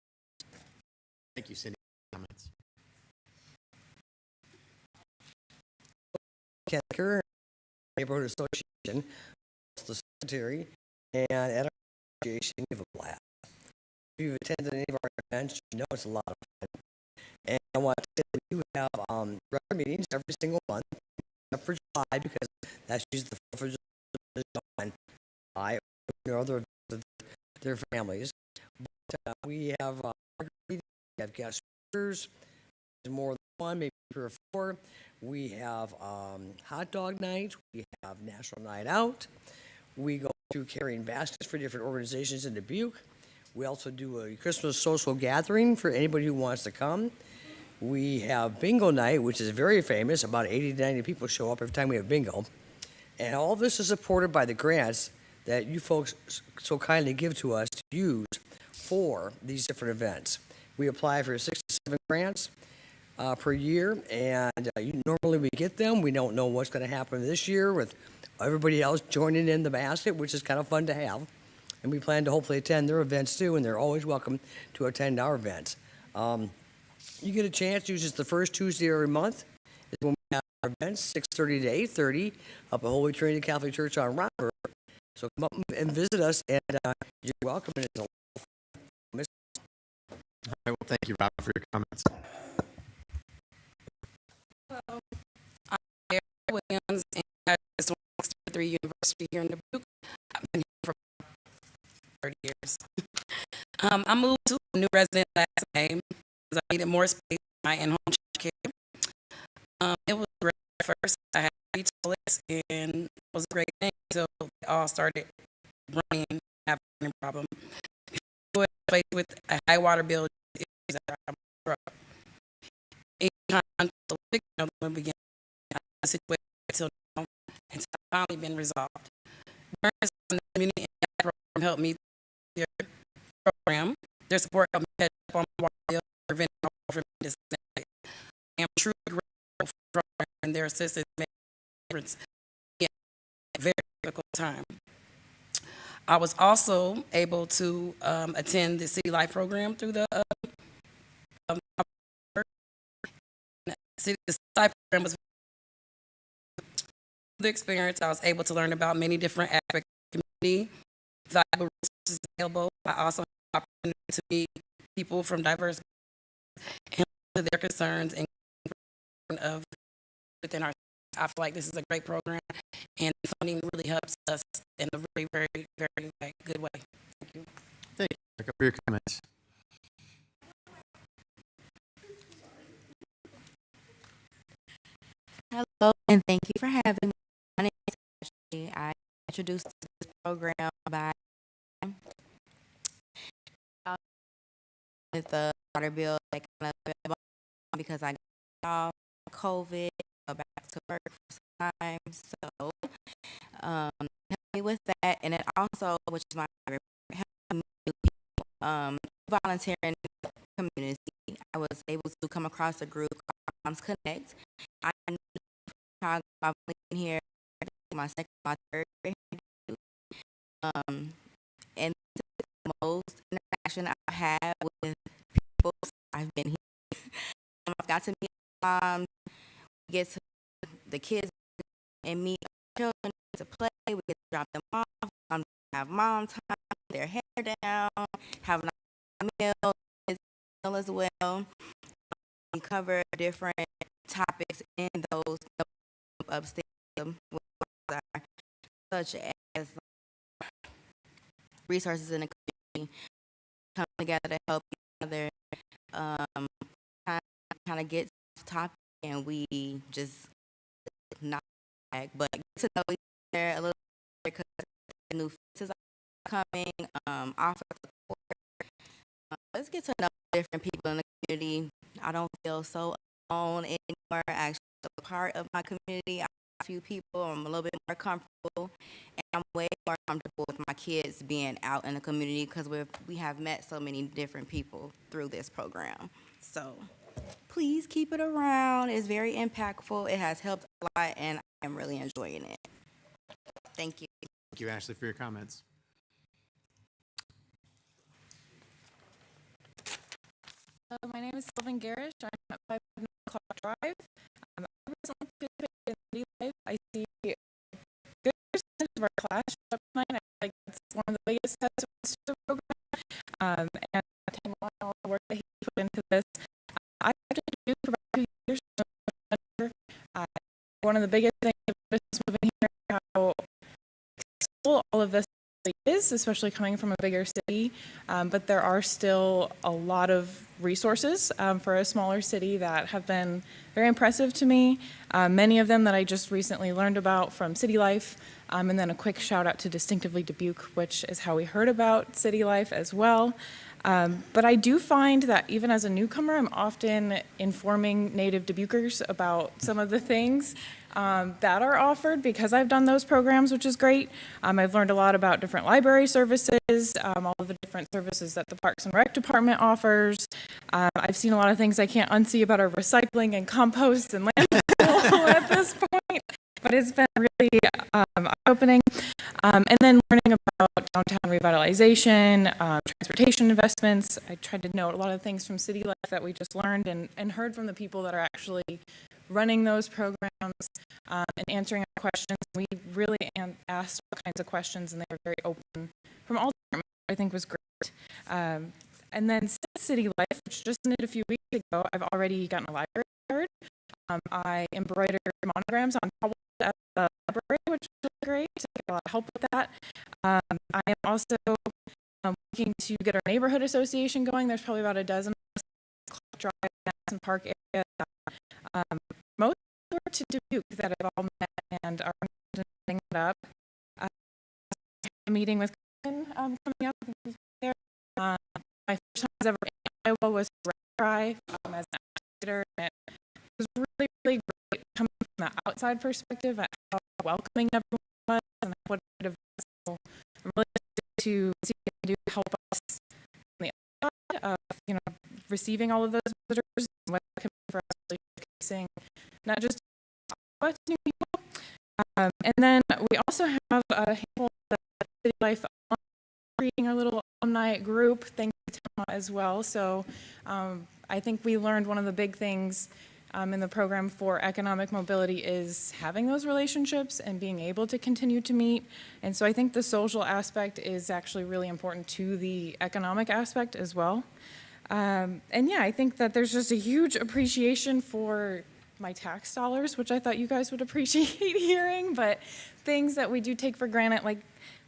Thank you, Cindy. Comments? Kenker, Neighborhood Association, the secretary, and at our association, we have a blast. If you've attended any of our events, you know it's a lot of fun. And I want to say that we do have regular meetings every single month, except for July, because that's usually the 4th of July, I or other their families. But we have we have guest speakers, more than one, maybe 3 or 4. We have hot dog night. We have National Night Out. We go through carrying baskets for different organizations in Dubuque. We also do a Christmas social gathering for anybody who wants to come. We have bingo night, which is very famous. About 80 to 90 people show up every time we have bingo. And all this is supported by the grants that you folks so kindly give to us to use for these different events. We apply for 67 grants per year, and normally we get them. We don't know what's going to happen this year with everybody else joining in the basket, which is kind of fun to have. And we plan to hopefully attend their events too, and they're always welcome to attend our events. You get a chance, usually it's the first Tuesday of every month, is when we have our events, 6:30 to 8:30, up at Holy Trinity Catholic Church on Robert. So come up and visit us, and you're welcome. And it's a All right, well, thank you, Rob, for your comments. Hello, I'm Sarah Williams, and I just went to 3 University here in Dubuque. I've been here for 30 years. I moved to a new resident last May because I needed more space in my in-home care. It was great at first. I had 3 toilets, and it was a great thing until they all started running and having a problem. Before I was faced with a high water bill, issues that I'm struck. Each time the victim began the situation until now, and it's finally been resolved. Burns and the community impact program helped me through their program. Their support helped me catch up on my water bill, prevent my from this. I am truly grateful for the program and their assistance made a difference in a very difficult time. I was also able to attend the City Life program through the City Life program was the experience. I was able to learn about many different aspects of the community, valuable resources available. I also had the opportunity to meet people from diverse and their concerns and of within our. I feel like this is a great program, and funding really helps us in a very, very, very good way. Thank you. Thank you for your comments. Hello, and thank you for having me. My name is Ashley. I introduced this program by with the water bill that kind of because I got off COVID, go back to work for some time. So help me with that, and then also, which is my favorite, help me volunteering in the community. I was able to come across a group called Moms Connect. I knew Chicago, I've been here my second, my third grade. And the most interaction I've had with people I've been here. I've got to meet moms, get to the kids and meet children to play. We get to drop them off. Have mom time, their hair down, have a meal as well. We cover different topics in those upstairs, such as resources in the community come together to help each other kind of get topic, and we just not back, but get to know each other a little bit because new faces are coming, offer support. Let's get to know different people in the community. I don't feel so alone anymore. Actually, a part of my community. I have a few people. I'm a little bit more comfortable, and I'm way more comfortable with my kids being out in the community because we have met so many different people through this program. So please keep it around. It's very impactful. It has helped a lot, and I'm really enjoying it. Thank you. Thank you, Ashley, for your comments. My name is Sylvan Garish. I'm at 5 Clark Drive. I recently participated in City Life. I see a good percentage of our class show up tonight. I feel like that's one of the biggest testaments to the program. And Tim, all the work that he put into this. I actually do for about 2 years. One of the biggest things about moving here, how accessible all of this is, especially coming from a bigger city, but there are still a lot of resources for a smaller city that have been very impressive to me. Many of them that I just recently learned about from City Life, and then a quick shout out to Distinctively Dubuque, which is how we heard about City Life as well. But I do find that even as a newcomer, I'm often informing native Dubuquers about some of the things that are offered because I've done those programs, which is great. I've learned a lot about different library services, all of the different services that the Parks and Rec Department offers. I've seen a lot of things I can't unsee about our recycling and compost and landfill at this point, but it's been really eye-opening. And then learning about downtown revitalization, transportation investments. I tried to note a lot of things from City Life that we just learned and heard from the people that are actually running those programs and answering our questions. We really asked all kinds of questions, and they were very open from all departments, I think was great. And then since City Life, which just ended a few weeks ago, I've already gotten a library card. I embroidered monograms on cobwebs at the library, which was great. So I got a lot of help with that. I am also looking to get our neighborhood association going. There's probably about a dozen of us, Drive, Madison Park area. Most were to Dubuque that have all met and are setting it up. A meeting with coming up. I think he's there. My first time I was ever in Iowa was Try as an ambassador, and it was really, really great coming from the outside perspective at how welcoming everyone was and what it was. So I'm really excited to see what they can do to help us on the outside of, receiving all of those visitors and what it can be for us really showcasing not just new people. And then we also have a handful of City Life creating our little alumni group, thanks to Tama as well. So I think we learned one of the big things in the program for economic mobility is having those relationships and being able to continue to meet. And so I think the social aspect is actually really important to the economic aspect as well. And yeah, I think that there's just a huge appreciation for my tax dollars, which I thought you guys would appreciate hearing, but things that we do take for granted, like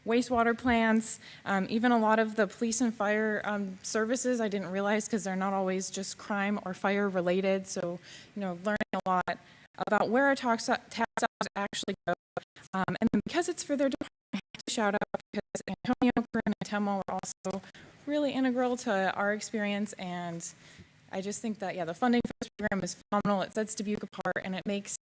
wastewater plants, even a lot of the police and fire services I didn't realize because they're not always just crime or fire related. So, learning a lot about where our tax dollars actually go. And then because it's for their department, I have to shout out because Antonio, Corinne, and Temo were also really integral to our experience, and I just think that, the funding for this program is phenomenal. It sets Dubuque apart, and it makes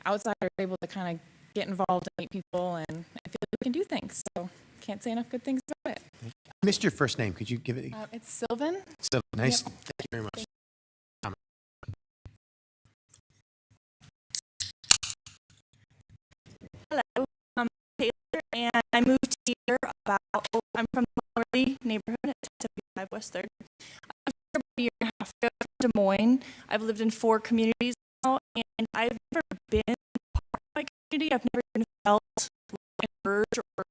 outsiders able to kind of get involved and meet people, and I feel like we can do things. So can't say enough good things about it. I missed your first name. Could you give it? It's Sylvan. So nice. Yep. Thank you very much. Hello, I'm Taylor, and I moved here I'm from the Norley neighborhood at 1075 West 3rd. I'm here about a year and a half ago from Des Moines. I've lived in 4 communities now, and I've never been part of my community. I've never even felt like an urge or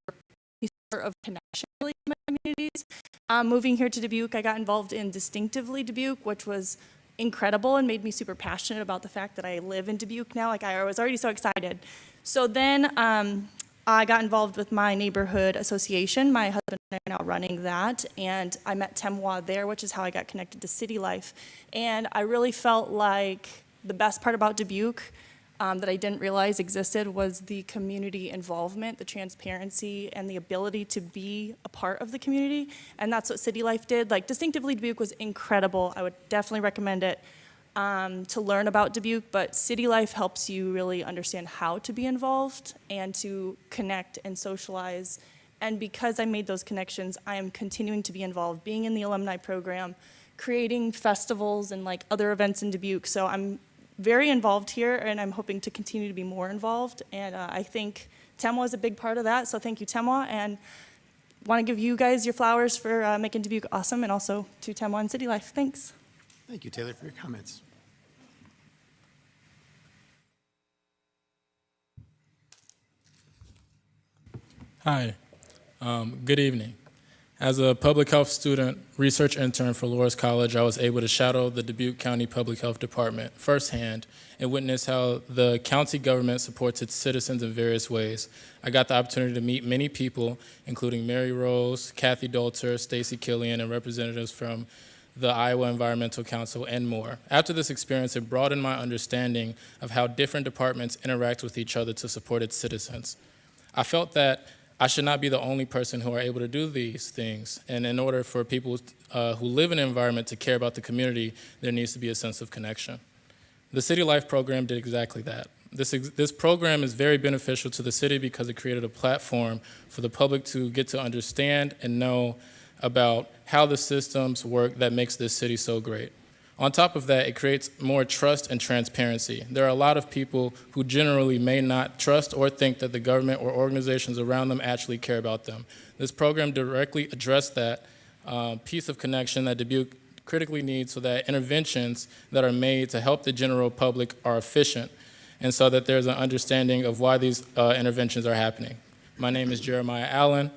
any sort of connection really to my communities. Moving here to Dubuque, I got involved in Distinctively Dubuque, which was incredible and made me super passionate about the fact that I live in Dubuque now. Like, I was already so excited. So then I got involved with my neighborhood association. My husband and I are now running that, and I met Temwa there, which is how I got connected to City Life. And I really felt like the best part about Dubuque that I didn't realize existed was the community involvement, the transparency, and the ability to be a part of the community. And that's what City Life did. Like, Distinctively Dubuque was incredible. I would definitely recommend it to learn about Dubuque, but City Life helps you really understand how to be involved and to connect and socialize. And because I made those connections, I am continuing to be involved, being in the alumni program, creating festivals and like other events in Dubuque. So I'm very involved here, and I'm hoping to continue to be more involved. And I think Temwa is a big part of that. So thank you, Temwa, and want to give you guys your flowers for making Dubuque awesome, and also to Temwa and City Life. Thanks. Thank you, Taylor, for your comments. Hi, good evening. As a public health student research intern for Loras College, I was able to shadow the Dubuque County Public Health Department firsthand and witness how the county government supports its citizens in various ways. I got the opportunity to meet many people, including Mary Rose, Kathy Dolter, Stacy Killian, and representatives from the Iowa Environmental Council, and more. After this experience, it broadened my understanding of how different departments interact with each other to support its citizens. I felt that I should not be the only person who are able to do these things. And in order for people who live in an environment to care about the community, there needs to be a sense of connection. The City Life program did exactly that. This program is very beneficial to the city because it created a platform for the public to get to understand and know about how the systems work that makes this city so great. On top of that, it creates more trust and transparency. There are a lot of people who generally may not trust or think that the government or organizations around them actually care about them. This program directly addressed that piece of connection that Dubuque critically needs so that interventions that are made to help the general public are efficient and so that there's an understanding of why these interventions are happening. My name is Jeremiah Allen.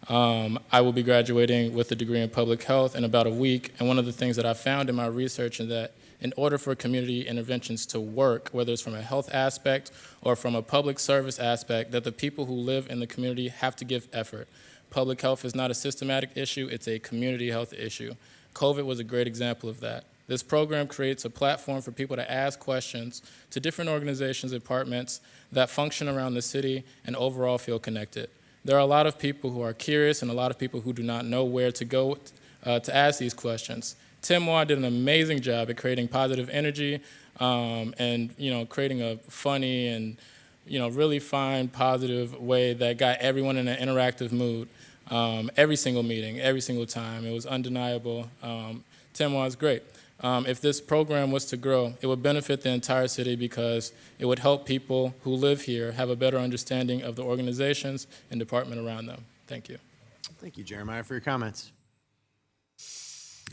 I will be graduating with a degree in public health in about a week, and one of the things that I found in my research is that in order for community interventions to work, whether it's from a health aspect or from a public service aspect, that the people who live in the community have to give effort. Public health is not a systematic issue, it's a community health issue. COVID was a great example of that. This program creates a platform for people to ask questions to different organizations and departments that function around the city and overall feel connected. There are a lot of people who are curious and a lot of people who do not know where to go to ask these questions. Tim Watt did an amazing job at creating positive energy and creating a funny and really fine, positive way that got everyone in an interactive mood. Every single meeting, every single time. It was undeniable. Tim Watt's great. If this program was to grow, it would benefit the entire city because it would help people who live here have a better understanding of the organizations and department around them. Thank you. Thank you, Jeremiah, for your comments.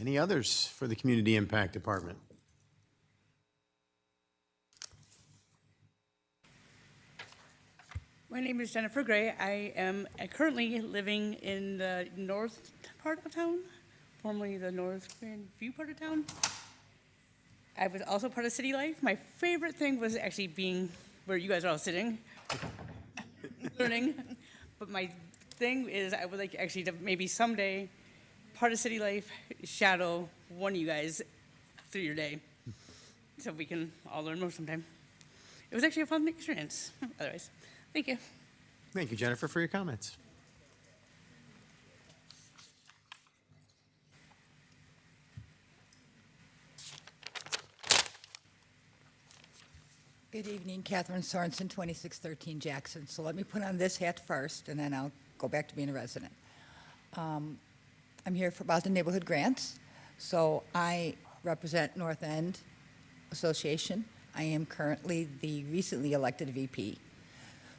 Any others for the Community Impact Department? My name is Jennifer Gray. I am currently living in the north part of town, formerly the North Grand View part of town. I was also part of City Life. My favorite thing was actually being where you guys are all sitting, learning. But my thing is I would like actually to maybe someday, part of City Life, shadow one of you guys through your day so we can all learn more sometime. It was actually a fun experience, otherwise. Thank you. Thank you, Jennifer, for your comments. Good evening, Catherine Sorensen, 2613 Jackson. So let me put on this hat first, and then I'll go back to being a resident. I'm here about the neighborhood grants. So I represent North End Association. I am currently the recently elected VP.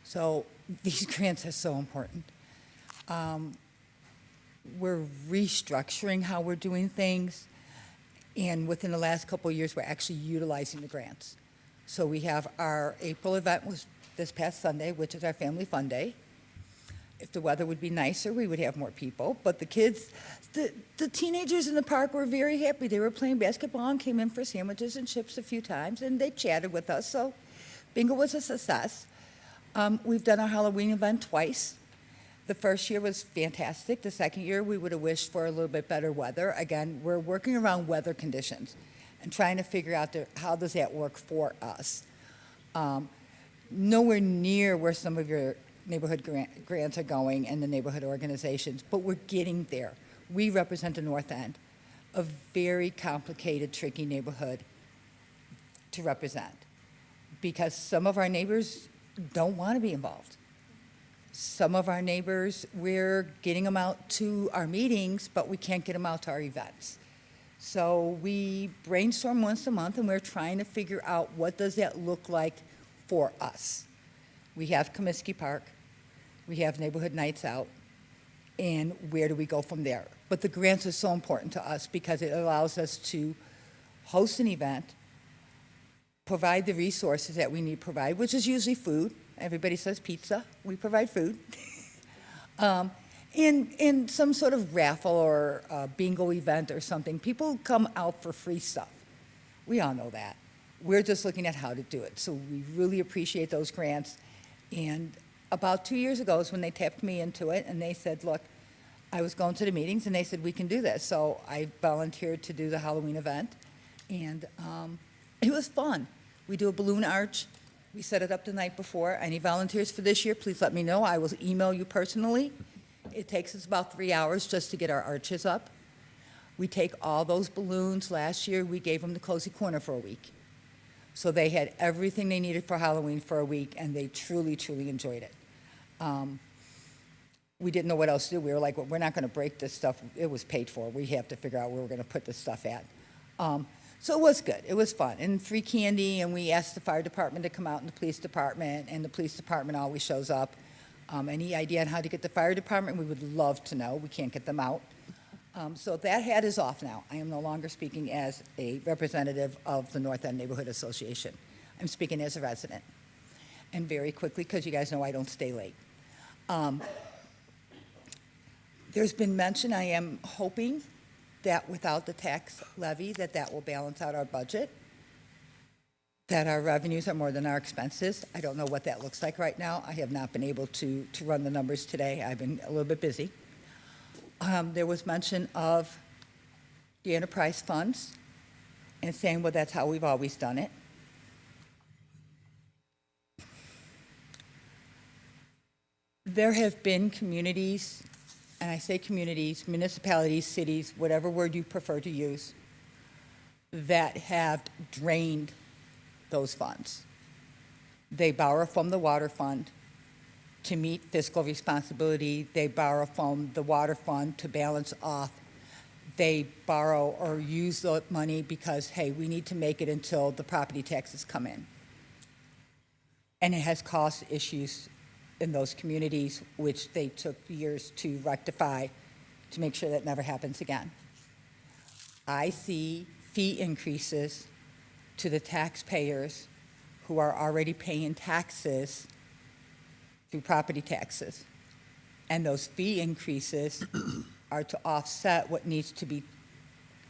So these grants are so important. We're restructuring how we're doing things, and within the last couple of years, we're actually utilizing the grants. So we have our April event was this past Sunday, which is our Family Fun Day. If the weather would be nicer, we would have more people. But the kids, the teenagers in the park were very happy. They were playing basketball and came in for sandwiches and chips a few times, and they chatted with us. So bingo was a success. We've done our Halloween event twice. The first year was fantastic. The second year, we would have wished for a little bit better weather. Again, we're working around weather conditions and trying to figure out how does that work for us. Nowhere near where some of your neighborhood grants are going and the neighborhood organizations, but we're getting there. We represent the North End, a very complicated, tricky neighborhood to represent because some of our neighbors don't want to be involved. Some of our neighbors, we're getting them out to our meetings, but we can't get them out to our events. So we brainstorm once a month, and we're trying to figure out what does that look like for us. We have Comiskey Park, we have neighborhood nights out, and where do we go from there? But the grants are so important to us because it allows us to host an event, provide the resources that we need to provide, which is usually food. Everybody says pizza. We provide food. In some sort of raffle or bingo event or something, people come out for free stuff. We all know that. We're just looking at how to do it. So we really appreciate those grants. And about 2 years ago is when they tapped me into it, and they said, look, I was going to the meetings, and they said, we can do this. So I volunteered to do the Halloween event, and it was fun. We do a balloon arch. We set it up the night before. Any volunteers for this year, please let me know. I will email you personally. It takes us about 3 hours just to get our arches up. We take all those balloons. Last year, we gave them the Cozy Corner for a week. So they had everything they needed for Halloween for a week, and they truly, truly enjoyed it. We didn't know what else to do. We were like, well, we're not going to break this stuff. It was paid for. We have to figure out where we're going to put this stuff at. So it was good. It was fun. And free candy, and we asked the fire department to come out and the police department, and the police department always shows up. Any idea on how to get the fire department? We would love to know. We can't get them out. So that hat is off now. I am no longer speaking as a representative of the North End Neighborhood Association. I'm speaking as a resident. And very quickly, because you guys know I don't stay late. There's been mention, I am hoping that without the tax levy, that will balance out our budget, that our revenues are more than our expenses. I don't know what that looks like right now. I have not been able to run the numbers today. I've been a little bit busy. There was mention of the enterprise funds and saying, well, that's how we've always done it. There have been communities, and I say communities, municipalities, cities, whatever word you prefer to use, that have drained those funds. They borrow from the water fund to meet fiscal responsibility. They borrow from the water fund to balance off. They borrow or use the money because, hey, we need to make it until the property taxes come in. And it has caused issues in those communities, which they took years to rectify to make sure that never happens again. I see fee increases to the taxpayers who are already paying taxes through property taxes. And those fee increases are to offset what needs to be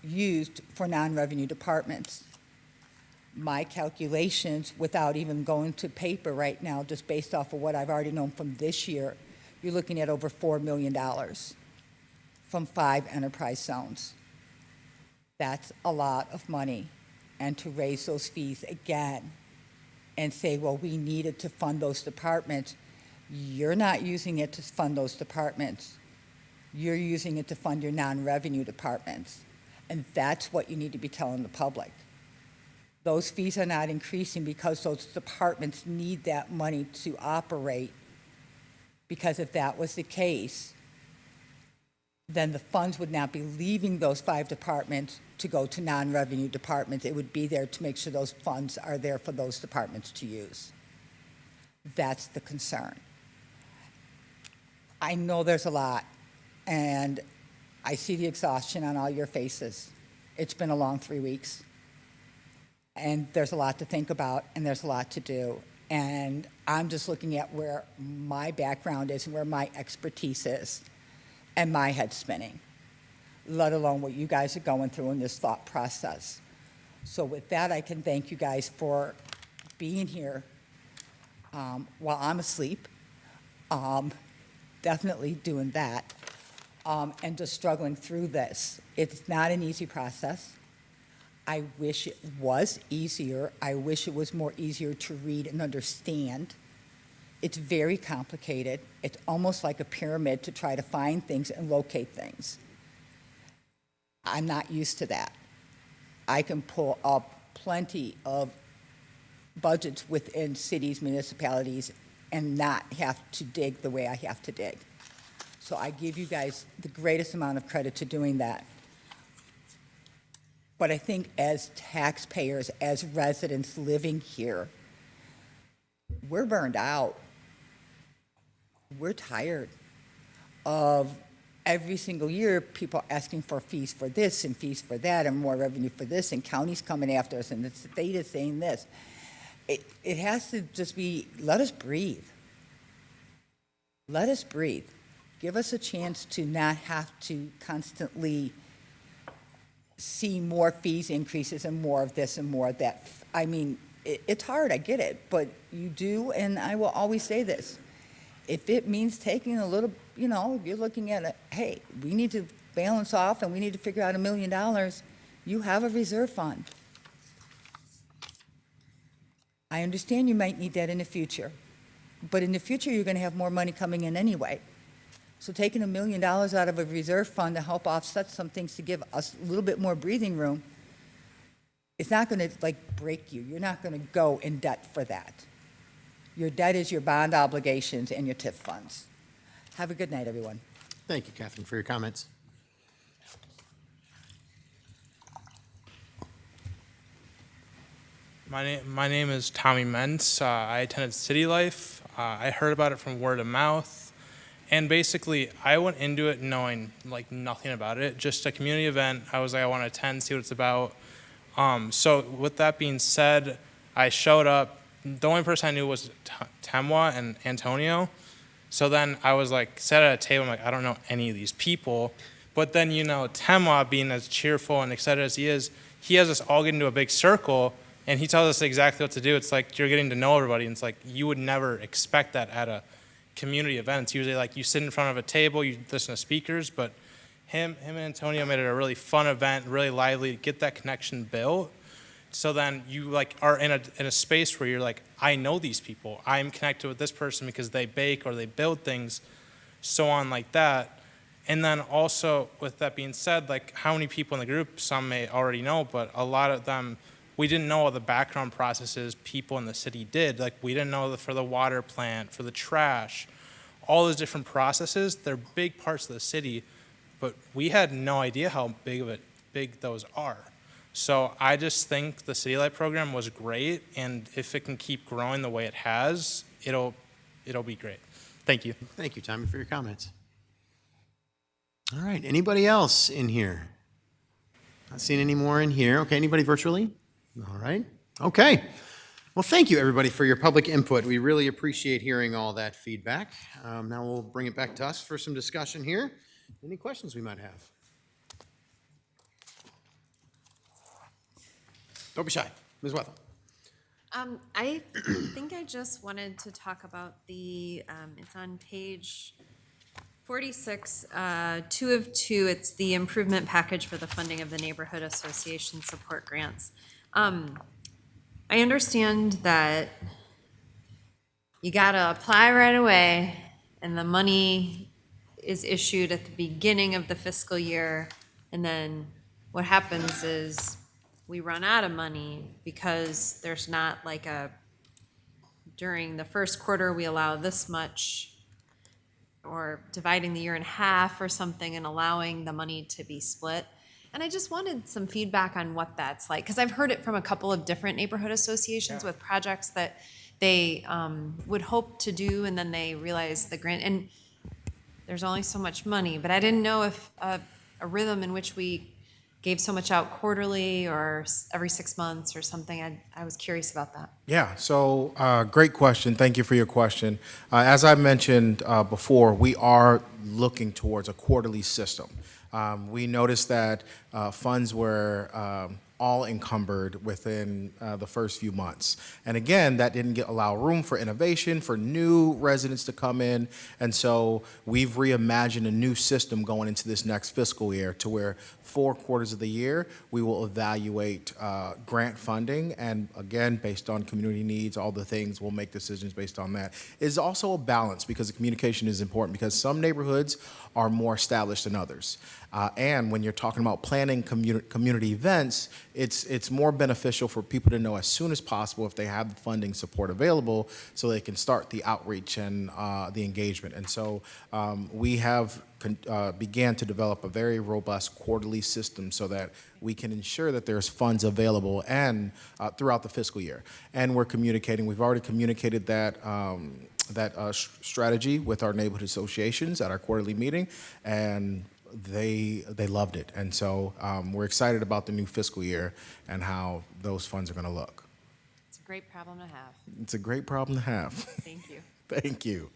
used for non-revenue departments. My calculations, without even going to paper right now, just based off of what I've already known from this year, you're looking at over $4 million from 5 enterprise zones. That's a lot of money. And to raise those fees again and say, well, we needed to fund those departments, you're not using it to fund those departments. You're using it to fund your non-revenue departments. And that's what you need to be telling the public. Those fees are not increasing because those departments need that money to operate. Because if that was the case, then the funds would not be leaving those 5 departments to go to non-revenue departments. It would be there to make sure those funds are there for those departments to use. That's the concern. I know there's a lot, and I see the exhaustion on all your faces. It's been a long 3 weeks. And there's a lot to think about, and there's a lot to do. And I'm just looking at where my background is and where my expertise is, and my head's spinning, let alone what you guys are going through in this thought process. So with that, I can thank you guys for being here while I'm asleep, definitely doing that, and just struggling through this. It's not an easy process. I wish it was easier. I wish it was more easier to read and understand. It's very complicated. It's almost like a pyramid to try to find things and locate things. I'm not used to that. I can pull up plenty of budgets within cities, municipalities, and not have to dig the way I have to dig. So I give you guys the greatest amount of credit to doing that. But I think as taxpayers, as residents living here, we're burned out. We're tired of every single year people asking for fees for this and fees for that and more revenue for this, and counties coming after us and the state is saying this. It has to just be, let us breathe. Let us breathe. Give us a chance to not have to constantly see more fees increases and more of this and more of that. I mean, it's hard, I get it, but you do, and I will always say this. If it means taking a little, you know, if you're looking at it, hey, we need to balance off and we need to figure out $1 million, you have a reserve fund. I understand you might need that in the future, but in the future, you're going to have more money coming in anyway. So taking $1 million out of a reserve fund to help offset some things to give us a little bit more breathing room, it's not going to like break you. You're not going to go in debt for that. Your debt is your bond obligations and your TIF funds. Have a good night, everyone. Thank you, Catherine, for your comments. My name is Tommy Mentz. I attended City Life. I heard about it from word of mouth. And basically, I went into it knowing like nothing about it, just a community event. I was like, I want to attend, see what it's about. So with that being said, I showed up. The only person I knew was Temwa and Antonio. So then I was like, sat at a table, I'm like, I don't know any of these people. But then, you know, Temwa, being as cheerful and excited as he has us all get into a big circle, and he tells us exactly what to do. It's like you're getting to know everybody, and it's like you would never expect that at a community event. It's usually like you sit in front of a table, you listen to speakers, but him and Antonio made it a really fun event, really lively, get that connection built. So then you like are in a space where you're like, I know these people. I'm connected with this person because they bake or they build things, so on like that. And then also, with that being said, like how many people in the group, some may already know, but a lot of them, we didn't know all the background processes people in the city did. Like we didn't know for the water plant, for the trash, all those different processes. They're big parts of the city, but we had no idea how big those are. So I just think the City Light program was great, and if it can keep growing the way it has, it'll be great. Thank you. Thank you, Tommy, for your comments. All right, anybody else in here? Not seeing any more in here. Okay, anybody virtually? All right, okay. Well, thank you, everybody, for your public input. We really appreciate hearing all that feedback. Now we'll bring it back to us for some discussion here. Any questions we might have? Don't be shy. Ms. Wethel. I think I just wanted to talk about it's on page 46, 2 of 2. It's the improvement package for the funding of the neighborhood association support grants. I understand that you gotta apply right away and the money is issued at the beginning of the fiscal year, and then what happens is we run out of money because there's not like during the first quarter we allow this much, or dividing the year in half or something and allowing the money to be split. And I just wanted some feedback on what that's like, because I've heard it from a couple of different neighborhood associations with projects that they would hope to do, and then they realize the grant, and there's only so much money. But I didn't know if a rhythm in which we gave so much out quarterly or every 6 months or something. I was curious about that. Yeah, so great question. Thank you for your question. As I mentioned before, we are looking towards a quarterly system. We noticed that funds were all encumbered within the first few months. And again, that didn't allow room for innovation, for new residents to come in. And so we've reimagined a new system going into this next fiscal year to where 4 quarters of the year, we will evaluate grant funding. And again, based on community needs, all the things, we'll make decisions based on that. It's also a balance, because the communication is important, because some neighborhoods are more established than others. And when you're talking about planning community events, it's more beneficial for people to know as soon as possible if they have the funding support available, so they can start the outreach and the engagement. And so we have began to develop a very robust quarterly system so that we can ensure that there's funds available and throughout the fiscal year. And we're communicating. We've already communicated that strategy with our neighborhood associations at our quarterly meeting, and they loved it. And so we're excited about the new fiscal year and how those funds are going to look. It's a great problem to have. It's a great problem to have. Thank you. Thank you.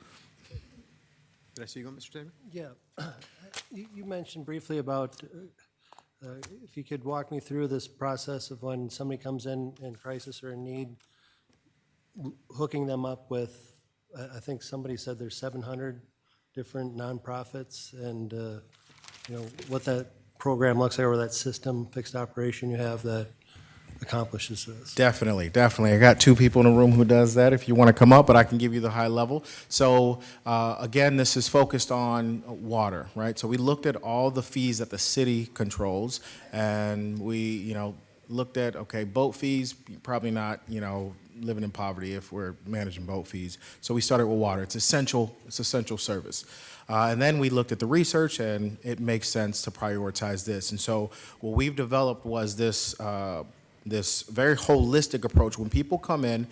Did I see you go, Mr. Tabor? Yeah. You mentioned briefly about, if you could walk me through this process of when somebody comes in crisis or in need, hooking them up with, I think somebody said there's 700 different nonprofits, and, what that program looks like, or that system, fixed operation you have that accomplishes this. Definitely. I got two people in the room who does that if you want to come up, but I can give you the high level. So again, this is focused on water, right? So we looked at all the fees that the city controls, and we, looked at, okay, boat fees, probably not, living in poverty if we're managing boat fees. So we started with water. It's essential service. And then we looked at the research, and it makes sense to prioritize this. And so what we've developed was this very holistic approach. When people come in,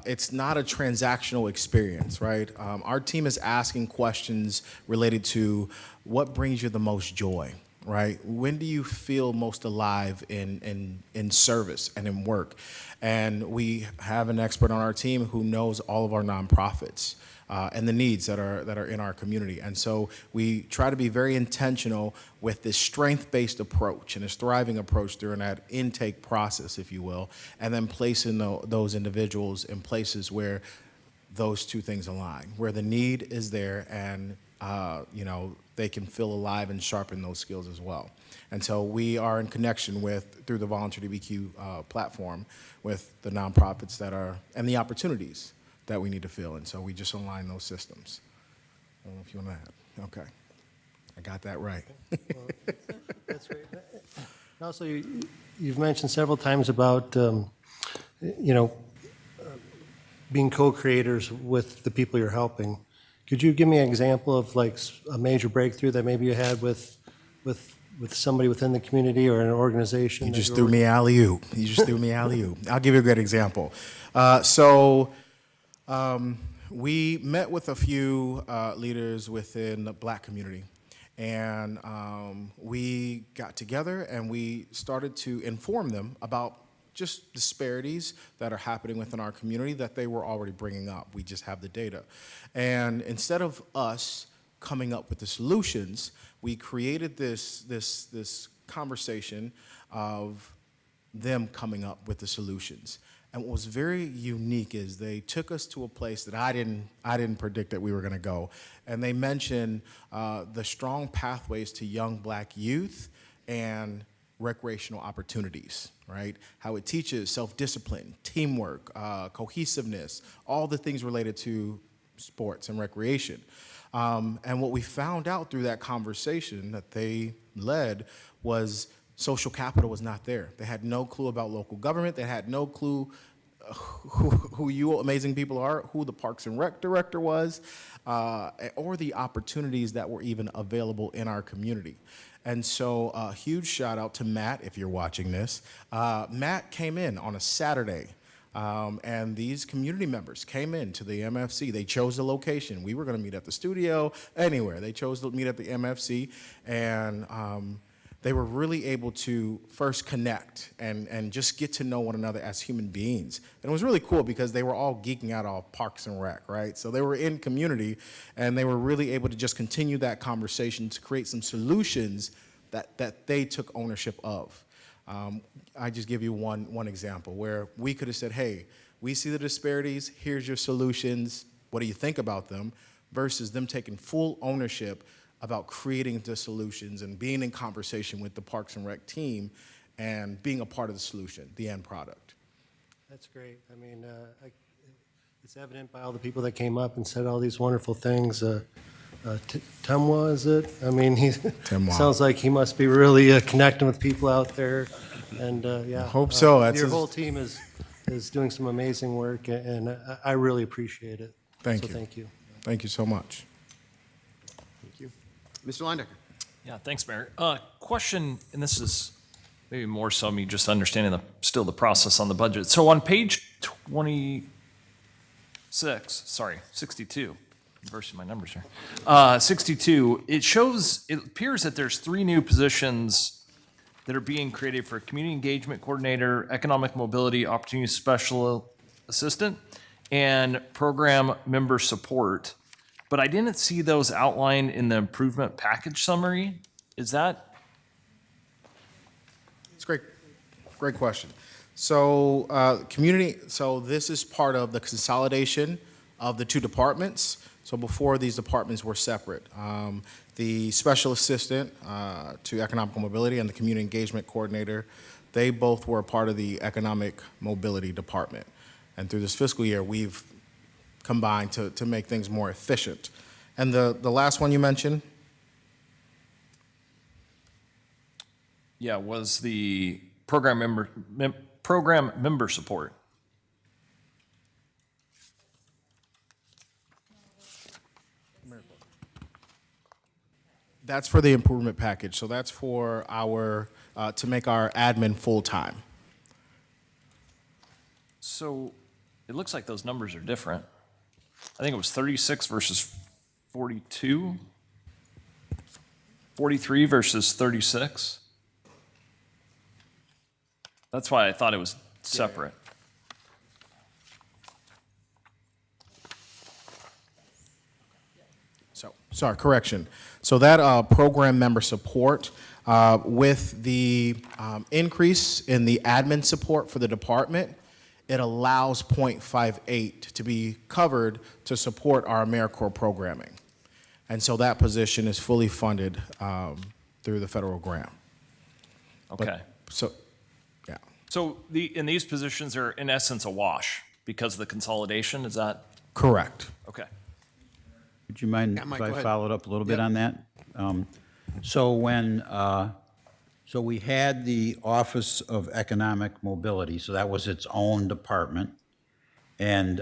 it's not a transactional experience, right? Our team is asking questions related to what brings you the most joy, right? When do you feel most alive in service and in work? And we have an expert on our team who knows all of our nonprofits and the needs that are in our community. And so we try to be very intentional with this strength-based approach and this thriving approach during that intake process, if you will, and then placing those individuals in places where those two things align, where the need is there and they can feel alive and sharpen those skills as well. And so we are in connection through the Volunteer DBQ platform with the nonprofits and the opportunities that we need to fill. And so we just align those systems. I don't know if you want to add. Okay. I got that right. Well, that's great. And also, you've mentioned several times about, being co-creators with the people you're helping. Could you give me an example of like a major breakthrough that maybe you had with somebody within the community or an organization? You just threw me alley-oop. I'll give you a good example. We met with a few leaders within the Black community, and we got together and we started to inform them about just disparities that are happening within our community that they were already bringing up. We just have the data. And instead of us coming up with the solutions, we created this conversation of them coming up with the solutions. And what was very unique is they took us to a place that I didn't predict that we were going to go. And they mentioned the strong pathways to young Black youth and recreational opportunities, right? How it teaches self-discipline, teamwork, cohesiveness, all the things related to sports and recreation. And what we found out through that conversation that they led was social capital was not there. They had no clue about local government. They had no clue who you amazing people are, who the Parks and Rec director was, or the opportunities that were even available in our community. And so a huge shout out to Matt, if you're watching this. Matt came in on a Saturday, and these community members came in to the MFC. They chose the location. We were going to meet at the studio, anywhere. They chose to meet at the MFC, and they were really able to first connect and just get to know one another as human beings. And it was really cool because they were all geeking out on Parks and Rec, right? So they were in community, and they were really able to just continue that conversation to create some solutions that they took ownership of. I just give you one example where we could have said, hey, we see the disparities, here's your solutions, what do you think about them? Versus them taking full ownership about creating the solutions and being in conversation with the Parks and Rec team and being a part of the solution, the end product. That's great. I mean, it's evident by all the people that came up and said all these wonderful things. Temwa, is it? I mean, he sounds like he must be really connecting with people out there. And yeah, I hope so. Your whole team is doing some amazing work, and I really appreciate it. Thank you. Thank you. Thank you so much. Thank you. Mr. Leindecker. Yeah, thanks, Mayor. Question, and this is maybe more so me just understanding still the process on the budget. So on page 62, reversing my numbers here, 62, it appears that there's 3 new positions that are being created for community engagement coordinator, economic mobility opportunity special assistant, and program member support. but I didn't see those outlined in the improvement package summary. Is that? It's great question. So, so this is part of the consolidation of the two departments. So before, these departments were separate. The special assistant to economic mobility and the community engagement coordinator, they both were part of the economic mobility department. And through this fiscal year, we've combined to make things more efficient. And the last one you mentioned? Yeah, was the program member support. That's for the improvement package. So that's for our, to make our admin full-time. So it looks like those numbers are different. I think it was 36 versus 42, 43 versus 36. That's why I thought it was separate. So, sorry, correction. So that program member support, with the increase in the admin support for the department, it allows 0.58 to be covered to support our AmeriCorps programming. And so that position is fully funded through the federal grant. Okay. Yeah. So in these positions are in essence a wash because of the consolidation, is that? Correct. Okay. Would you mind Mike, if go I ahead. followed up a little bit on that? So we had the Office of Economic Mobility, so that was its own department. And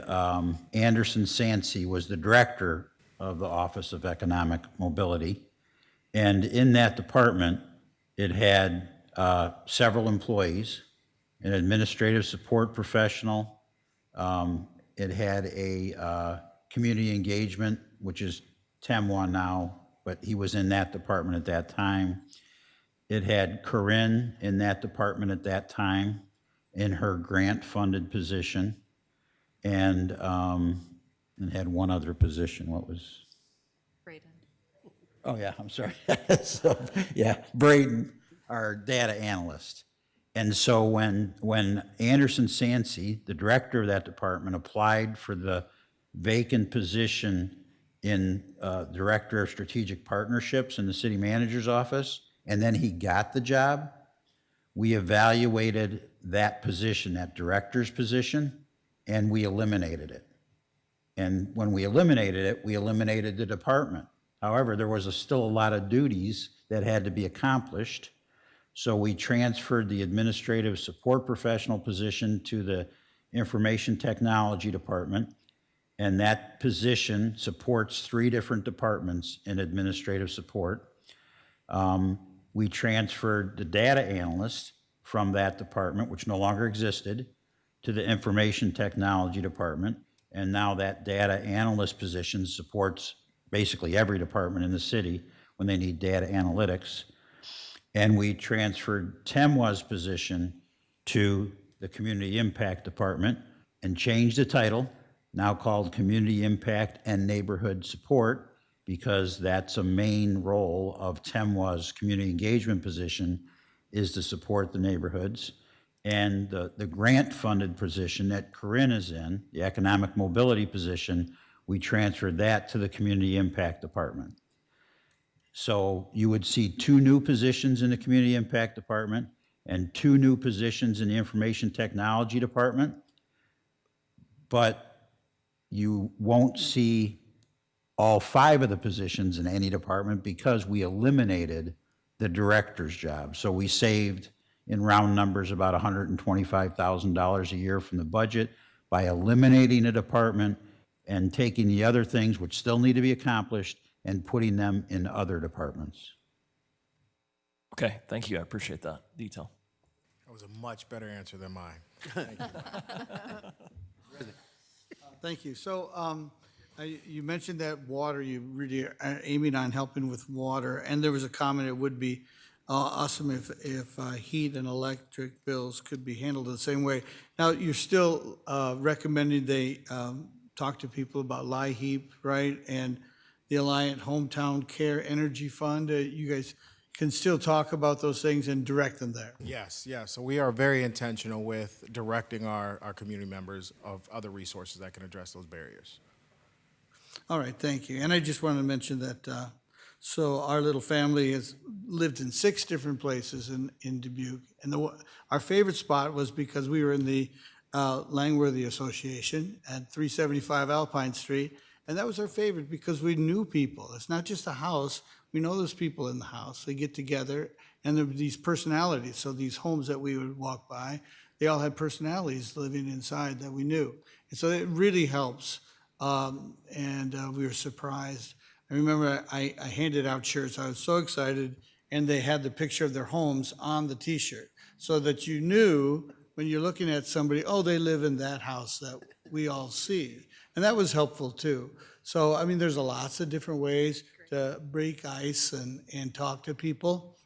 Anderson Sansey was the director of the Office of Economic Mobility. And in that department, it had several employees, an administrative support professional. It had a community engagement, which is TEMWA now, but he was in that department at that time. It had Corinne in that department at that time in her grant-funded position. And it had one other position. What was? Braden. Oh, yeah, I'm sorry. So, yeah, Braden, our data analyst. And so when Anderson Sansey, the director of that department, applied for the vacant position in Director of Strategic Partnerships in the city manager's office, and then he got the job, we evaluated that position, that director's position, and we eliminated it. And when we eliminated it, we eliminated the department. However, there was still a lot of duties that had to be accomplished. So we transferred the administrative support professional position to the information technology department. And that position supports 3 different departments in administrative support. We transferred the data analyst from that department, which no longer existed, to the information technology department. And now that data analyst position supports basically every department in the city when they need data analytics. And we transferred TEMWA's position to the Community Impact Department and changed the title, now called Community Impact and Neighborhood Support, because that's a main role of TEMWA's community engagement position, is to support the neighborhoods. And the grant-funded position that Corinne is in, the economic mobility position, we transferred that to the Community Impact Department. So you would see 2 new positions in the Community Impact Department and 2 new positions in the Information Technology Department, but you won't see all 5 of the positions in any department because we eliminated the director's job. So we saved, in round numbers, about $125,000 a year from the budget by eliminating a department and taking the other things which still need to be accomplished and putting them in other departments. Okay, thank you. I appreciate that detail. That was a much better answer than mine. Thank you. Thank you. So you mentioned that water, you really are aiming on helping with water, and there was a comment it would be awesome if heat and electric bills could be handled the same way. Now, you're still recommending they talk to people about LIHEAP, right? And the Alliant Hometown Care Energy Fund. You guys can still talk about those things and direct them there. Yes, yes. So we are very intentional with directing our community members of other resources that can address those barriers. All right, thank you. And I just wanted to mention that, so our little family has lived in 6 different places in Dubuque. And our favorite spot was because we were in the Langworthy Association at 375 Alpine Street. And that was our favorite because we knew people. It's not just a house. We know those people in the house. They get together and there were these personalities. So these homes that we would walk by, they all had personalities living inside that we knew. And so it really helps. We were surprised. I remember I handed out shirts. I was so excited, and they had the picture of their homes on the T-shirt, so that you knew when you're looking at somebody, oh, they live in that house that we all see, and that was helpful too. So I mean, there's lots of different ways to break ice and talk to people,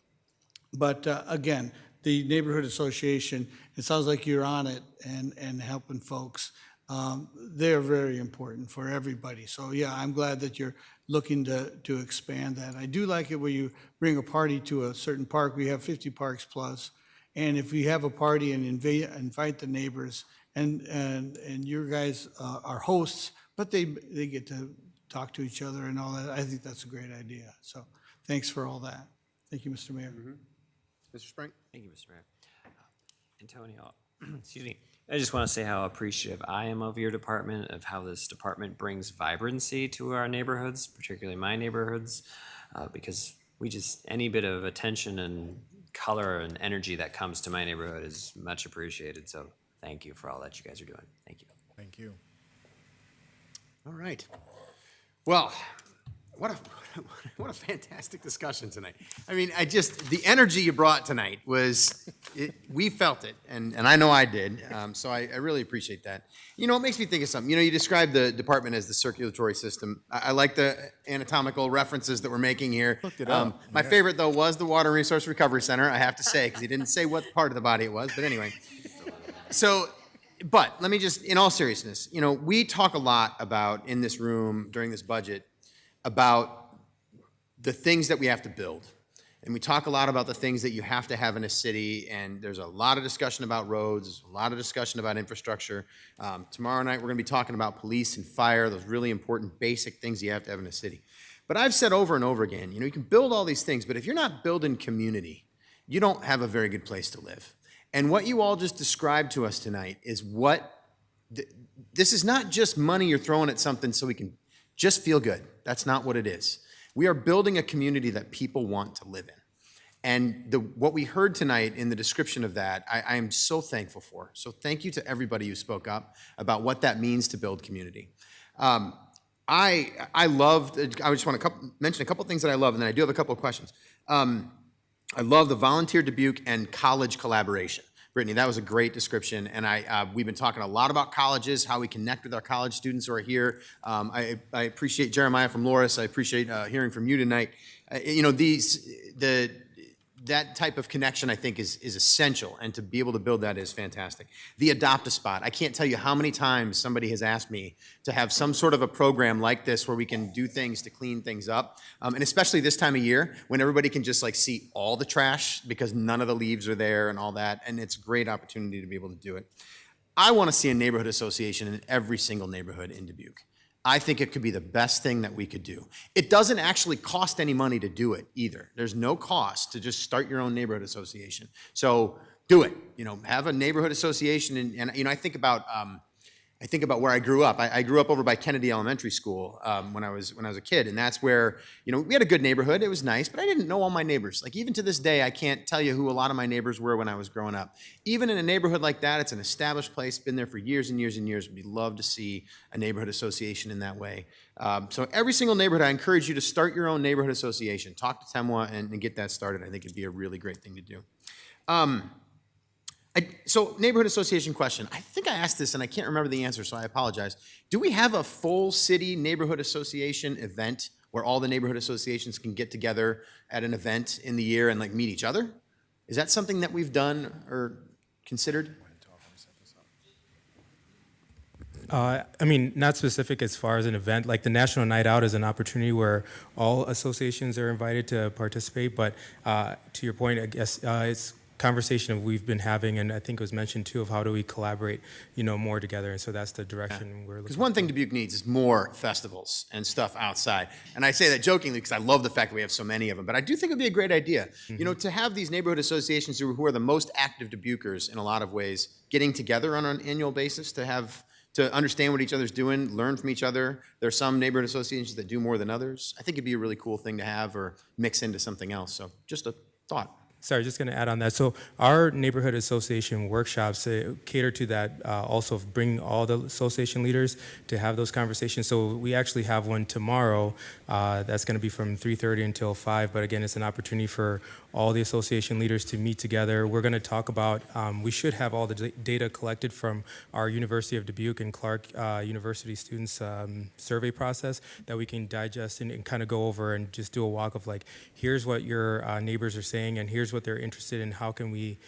but again, the neighborhood association, it sounds like you're on it and helping folks. They're very important for everybody. So yeah, I'm glad that you're looking to expand that. I do like it where you bring a party to a certain park. We have 50 parks plus. And if we have a party and invite the neighbors and your guys are hosts, but they get to talk to each other and all that, I think that's a great idea. So thanks for all that. Thank you, Mr. Mayor. Mr. Spring? Thank you, Mr. Mayor. Antonio, excuse me. I just want to say how appreciative I am of your department, of how this department brings vibrancy to our neighborhoods, particularly my neighborhoods, because any bit of attention and color and energy that comes to my neighborhood is much appreciated. So thank you for all that you guys are doing. Thank you. Thank you. All right. Well, what a fantastic discussion tonight. I mean, the energy you brought tonight was, we felt it, and I know I did, so I really appreciate that. You know, it makes me think of something. You know, you described the department as the circulatory system. I like the anatomical references that we're making here. Looked it up. My favorite, though, was the Water Resource Recovery Center, I have to say, because he didn't say what part of the body it was, but anyway. But let me just, in all seriousness, you know, we talk a lot about, in this room, during this budget, about the things that we have to build. And we talk a lot about the things that you have to have in a city, and there's a lot of discussion about roads, there's a lot of discussion about infrastructure. Tomorrow night, we're gonna be talking about police and fire, those really important basic things you have to have in a city. But I've said over and over again, you know, you can build all these things, but if you're not building community, you don't have a very good place to live. And what you all just described to us tonight is this is not just money you're throwing at something so we can just feel good. That's not what it is. We are building a community that people want to live in. And what we heard tonight in the description of that, I am so thankful for. So thank you to everybody who spoke up about what that means to build community. I just want to mention a couple things that I love, and then I do have a couple of questions. I love the Volunteer Dubuque and college collaboration. Brittany, that was a great description, and we've been talking a lot about colleges, how we connect with our college students who are here. I appreciate Jeremiah from Loris. I appreciate hearing from you tonight. You know, that type of connection, I think, is essential, and to be able to build that is fantastic. The Adopt-A-Spot. I can't tell you how many times somebody has asked me to have some sort of a program like this where we can do things to clean things up, and especially this time of year when everybody can just like see all the trash because none of the leaves are there and all that, and it's a great opportunity to be able to do it. I want to see a neighborhood association in every single neighborhood in Dubuque. I think it could be the best thing that we could do. It doesn't actually cost any money to do it either. There's no cost to just start your own neighborhood association. So do it. You know, have a neighborhood association, and you know, I think about where I grew up. I grew up over by Kennedy Elementary School when I was a kid, and that's where, you know, we had a good neighborhood. It was nice, but I didn't know all my neighbors. Like even to this day, I can't tell you who a lot of my neighbors were when I was growing up. Even in a neighborhood like that, it's an established place, been there for years and years and years. We'd love to see a neighborhood association in that way. So every single neighborhood, I encourage you to start your own neighborhood association. Talk to Temwa and get that started. I think it'd be a really great thing to do. So neighborhood association question. I think I asked this and I can't remember the answer, so I apologize. Do we have a full city neighborhood association event where all the neighborhood associations can get together at an event in the year and like meet each other? Is that something that we've done or considered? I mean, not specific as far as an event. Like the National Night Out is an opportunity where all associations are invited to participate. But to your point, I guess it's conversation we've been having, and I think it was mentioned too, of how do we collaborate, more together. And so that's the direction we're looking. Because one thing Dubuque needs is more festivals and stuff outside. And I say that jokingly because I love the fact that we have so many of them. But I do think it'd be a great idea, to have these neighborhood associations who are the most active Dubuquers in a lot of ways getting together on an annual basis to understand what each other's doing, learn from each other. There are some neighborhood associations that do more than others. I think it'd be a really cool thing to have or mix into something else. So just a thought. Sorry, just going to add on that. So our neighborhood association workshops cater to that, also bring all the association leaders to have those conversations. So we actually have one tomorrow that's going to be from 3:30 until 5. But again, it's an opportunity for all the association leaders to meet together. We're going to talk about, we should have all the data collected from our University of Dubuque and Clark University students survey process that we can digest and kind of go over and just do a walk of like, here's what your neighbors are saying and here's what they're interested in. How can we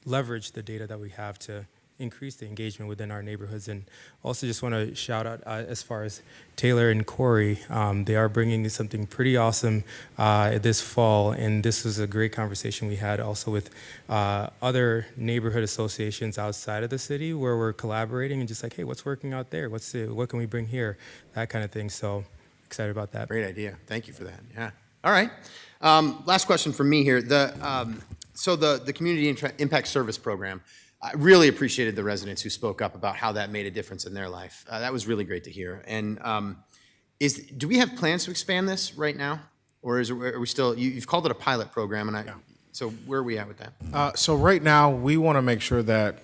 leverage the data that we have to increase the engagement within our neighborhoods? And also just want to shout out as far as Taylor and Corey, they are bringing something pretty awesome this fall, and this was a great conversation we had also with other neighborhood associations outside of the city where we're collaborating and just like, hey, what's working out there? What can we bring here? That kind of thing. So excited about that. Great idea. Thank you for that. Yeah. All right. Last question from me here. So the Community Impact Service Program, I really appreciated the residents who spoke up about how that made a difference in their life. That was really great to hear. And do we have plans to expand this right now? Or are we still, you've called it a pilot program, and so where are we at with that? So right now, we want to make sure that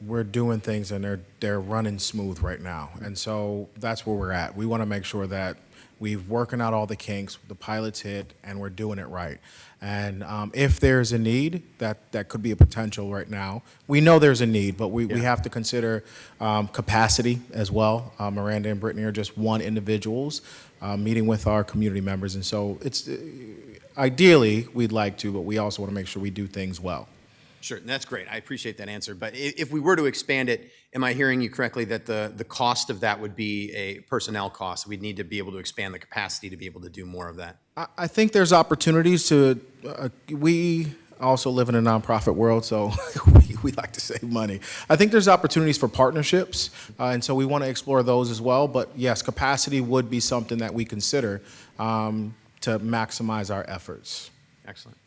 we're doing things and they're running smooth right now. And so that's where we're at. We want to make sure that we're working out all the kinks, the pilot's hit, and we're doing it right. And if there's a need, that could be a potential right now. We know there's a need, but we have to consider capacity as well. Miranda and Brittany are just one individuals meeting with our community members. And so it's ideally, we'd like to, but we also want to make sure we do things well. Sure, and that's great. I appreciate that answer. But if we were to expand it, am I hearing you correctly that the cost of that would be a personnel cost? We'd need to be able to expand the capacity to be able to do more of that. I think there's opportunities to, we also live in a nonprofit world, so we like to save money. I think there's opportunities for partnerships, and so we want to explore those as well. But yes, capacity would be something that we consider to maximize our efforts. Excellent.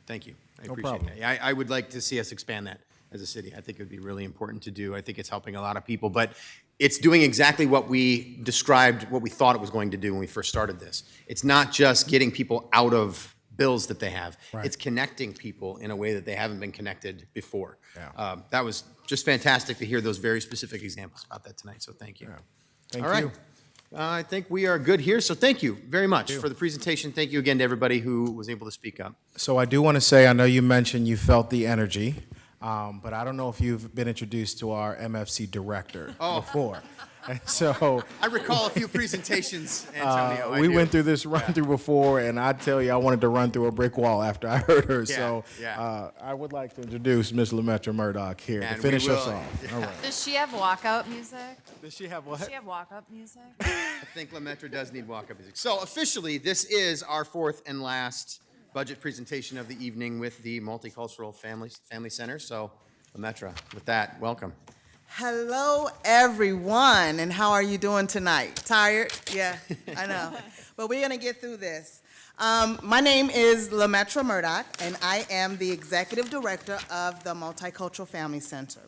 Thank you. I No appreciate problem. that. I would like to see us expand that as a city. I think it would be really important to do. I think it's helping a lot of people, but it's doing exactly what we described, what we thought it was going to do when we first started this. It's not just getting people out of bills that they have. Right. It's connecting people in a way that they haven't been connected before. Yeah. That was just fantastic to hear those very specific examples about that tonight, so thank you. Yeah. Thank All right. you. I think we are good here, so thank you very much for the presentation. Thank you again to everybody who was able to speak up. So I do want to say, I know you mentioned you felt the energy, but I don't know if you've been introduced to our MFC director before. And so I recall a few presentations, Antonio. I we do. went through this run-through before, and I tell you, I wanted to run through a brick wall after I heard her. I would like to introduce Ms. Lemaitre Murdoch here to And finish we us will. off. All right. Does she have walkout music? Does she have what? Does she have walk-up music? I think Lemaitre does need walk-up music. So officially, this is our fourth and last budget presentation of the evening with the Multicultural Family Center. So Lemaitre, with that, welcome. Hello, everyone, and how are you doing tonight? Tired? Yeah, I know. But we're going to get through this. My name is Lemaitre Murdoch, and I am the Executive Director of the Multicultural Family Center.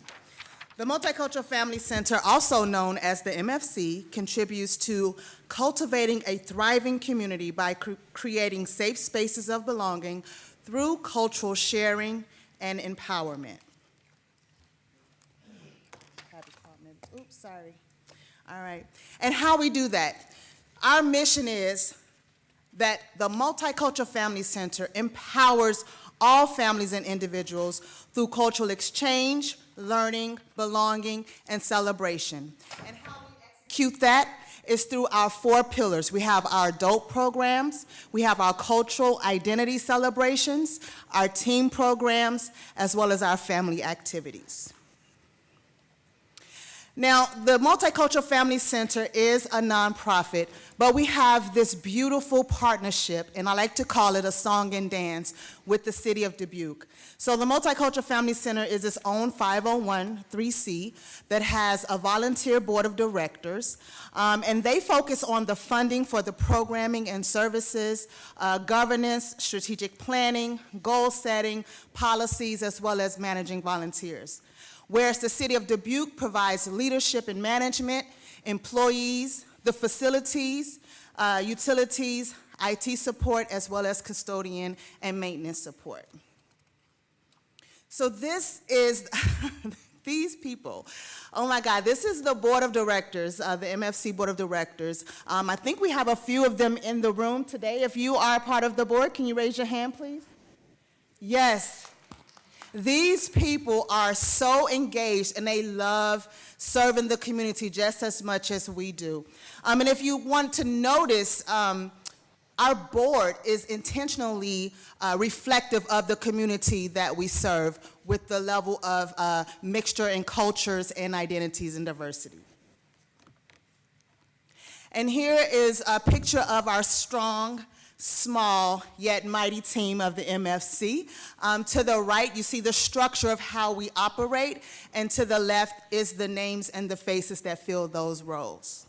The Multicultural Family Center, also known as the MFC, contributes to cultivating a thriving community by creating safe spaces of belonging through cultural sharing and empowerment. Oops, sorry. All right. And how we do that. Our mission is that the Multicultural Family Center empowers all families and individuals through cultural exchange, learning, belonging, and celebration. And how we execute that is through our 4 pillars. We have our adult programs, we have our cultural identity celebrations, our team programs, as well as our family activities. Now, the Multicultural Family Center is a nonprofit, but we have this beautiful partnership, and I like to call it a song and dance, with the city of Dubuque. So the Multicultural Family Center is its own 501(c) that has a volunteer board of directors, and they focus on the funding for the programming and services, governance, strategic planning, goal setting, policies, as well as managing volunteers. Whereas the city of Dubuque provides leadership and management, employees, the facilities, utilities, IT support, as well as custodian and maintenance support. So this is, these people, oh my God, this is the board of directors, the MFC board of directors. I think we have a few of them in the room today. If you are a part of the board, can you raise your hand, please? Yes. These people are so engaged and they love serving the community just as much as we do. And if you want to notice, our board is intentionally reflective of the community that we serve with the level of mixture in cultures and identities and diversity. And here is a picture of our strong, small yet mighty team of the MFC. To the right, you see the structure of how we operate, and to the left is the names and the faces that fill those roles.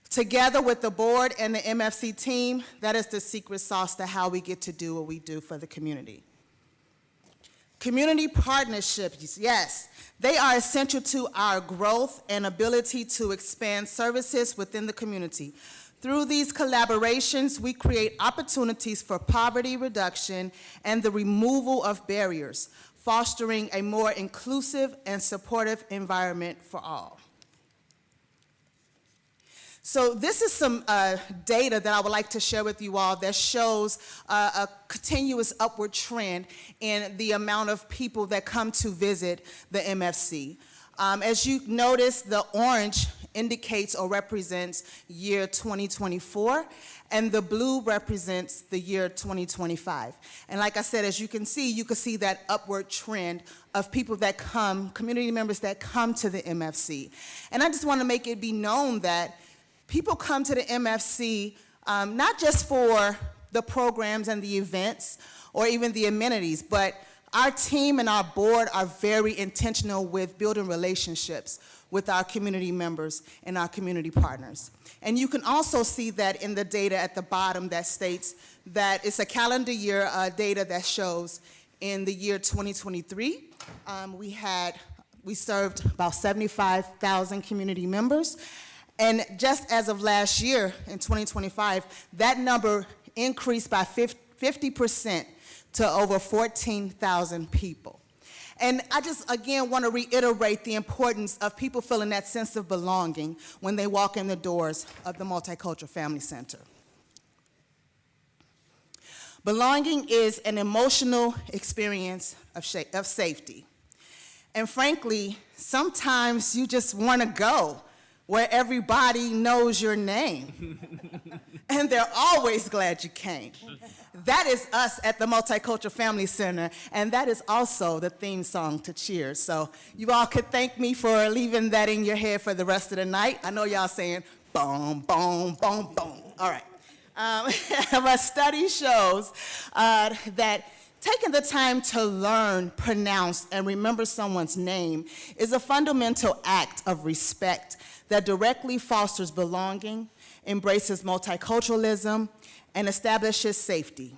Together with the board and the MFC team, that is the secret sauce to how we get to do what we do for the community. Community partnerships, yes, they are essential to our growth and ability to expand services within the community. Through these collaborations, we create opportunities for poverty reduction and the removal of barriers, fostering a more inclusive and supportive environment for all. So this is some data that I would like to share with you all that shows a continuous upward trend in the amount of people that come to visit the MFC. As you notice, the orange indicates or represents year 2024, and the blue represents the year 2025. And like I said, as you can see that upward trend of people that come, community members that come to the MFC. And I just want to make it be known that people come to the MFC not just for the programs and the events or even the amenities, but our team and our board are very intentional with building relationships with our community members and our community partners. And you can also see that in the data at the bottom that states that it's a calendar year data that shows in the year 2023, we served about 75,000 community members. And just as of last year, in 2025, that number increased by 50% to over 14,000 people. And I just, again, want to reiterate the importance of people feeling that sense of belonging when they walk in the doors of the Multicultural Family Center. Belonging is an emotional experience of safety. And frankly, sometimes you just want to go where everybody knows your name. And they're always glad you came. That is us at the Multicultural Family Center, and that is also the theme song to Cheers. So you all could thank me for leaving that in your head for the rest of the night. I know y'all saying, boom, boom, boom, boom. All right. A study shows that taking the time to learn, pronounce, and remember someone's name is a fundamental act of respect that directly fosters belonging, embraces multiculturalism, and establishes safety.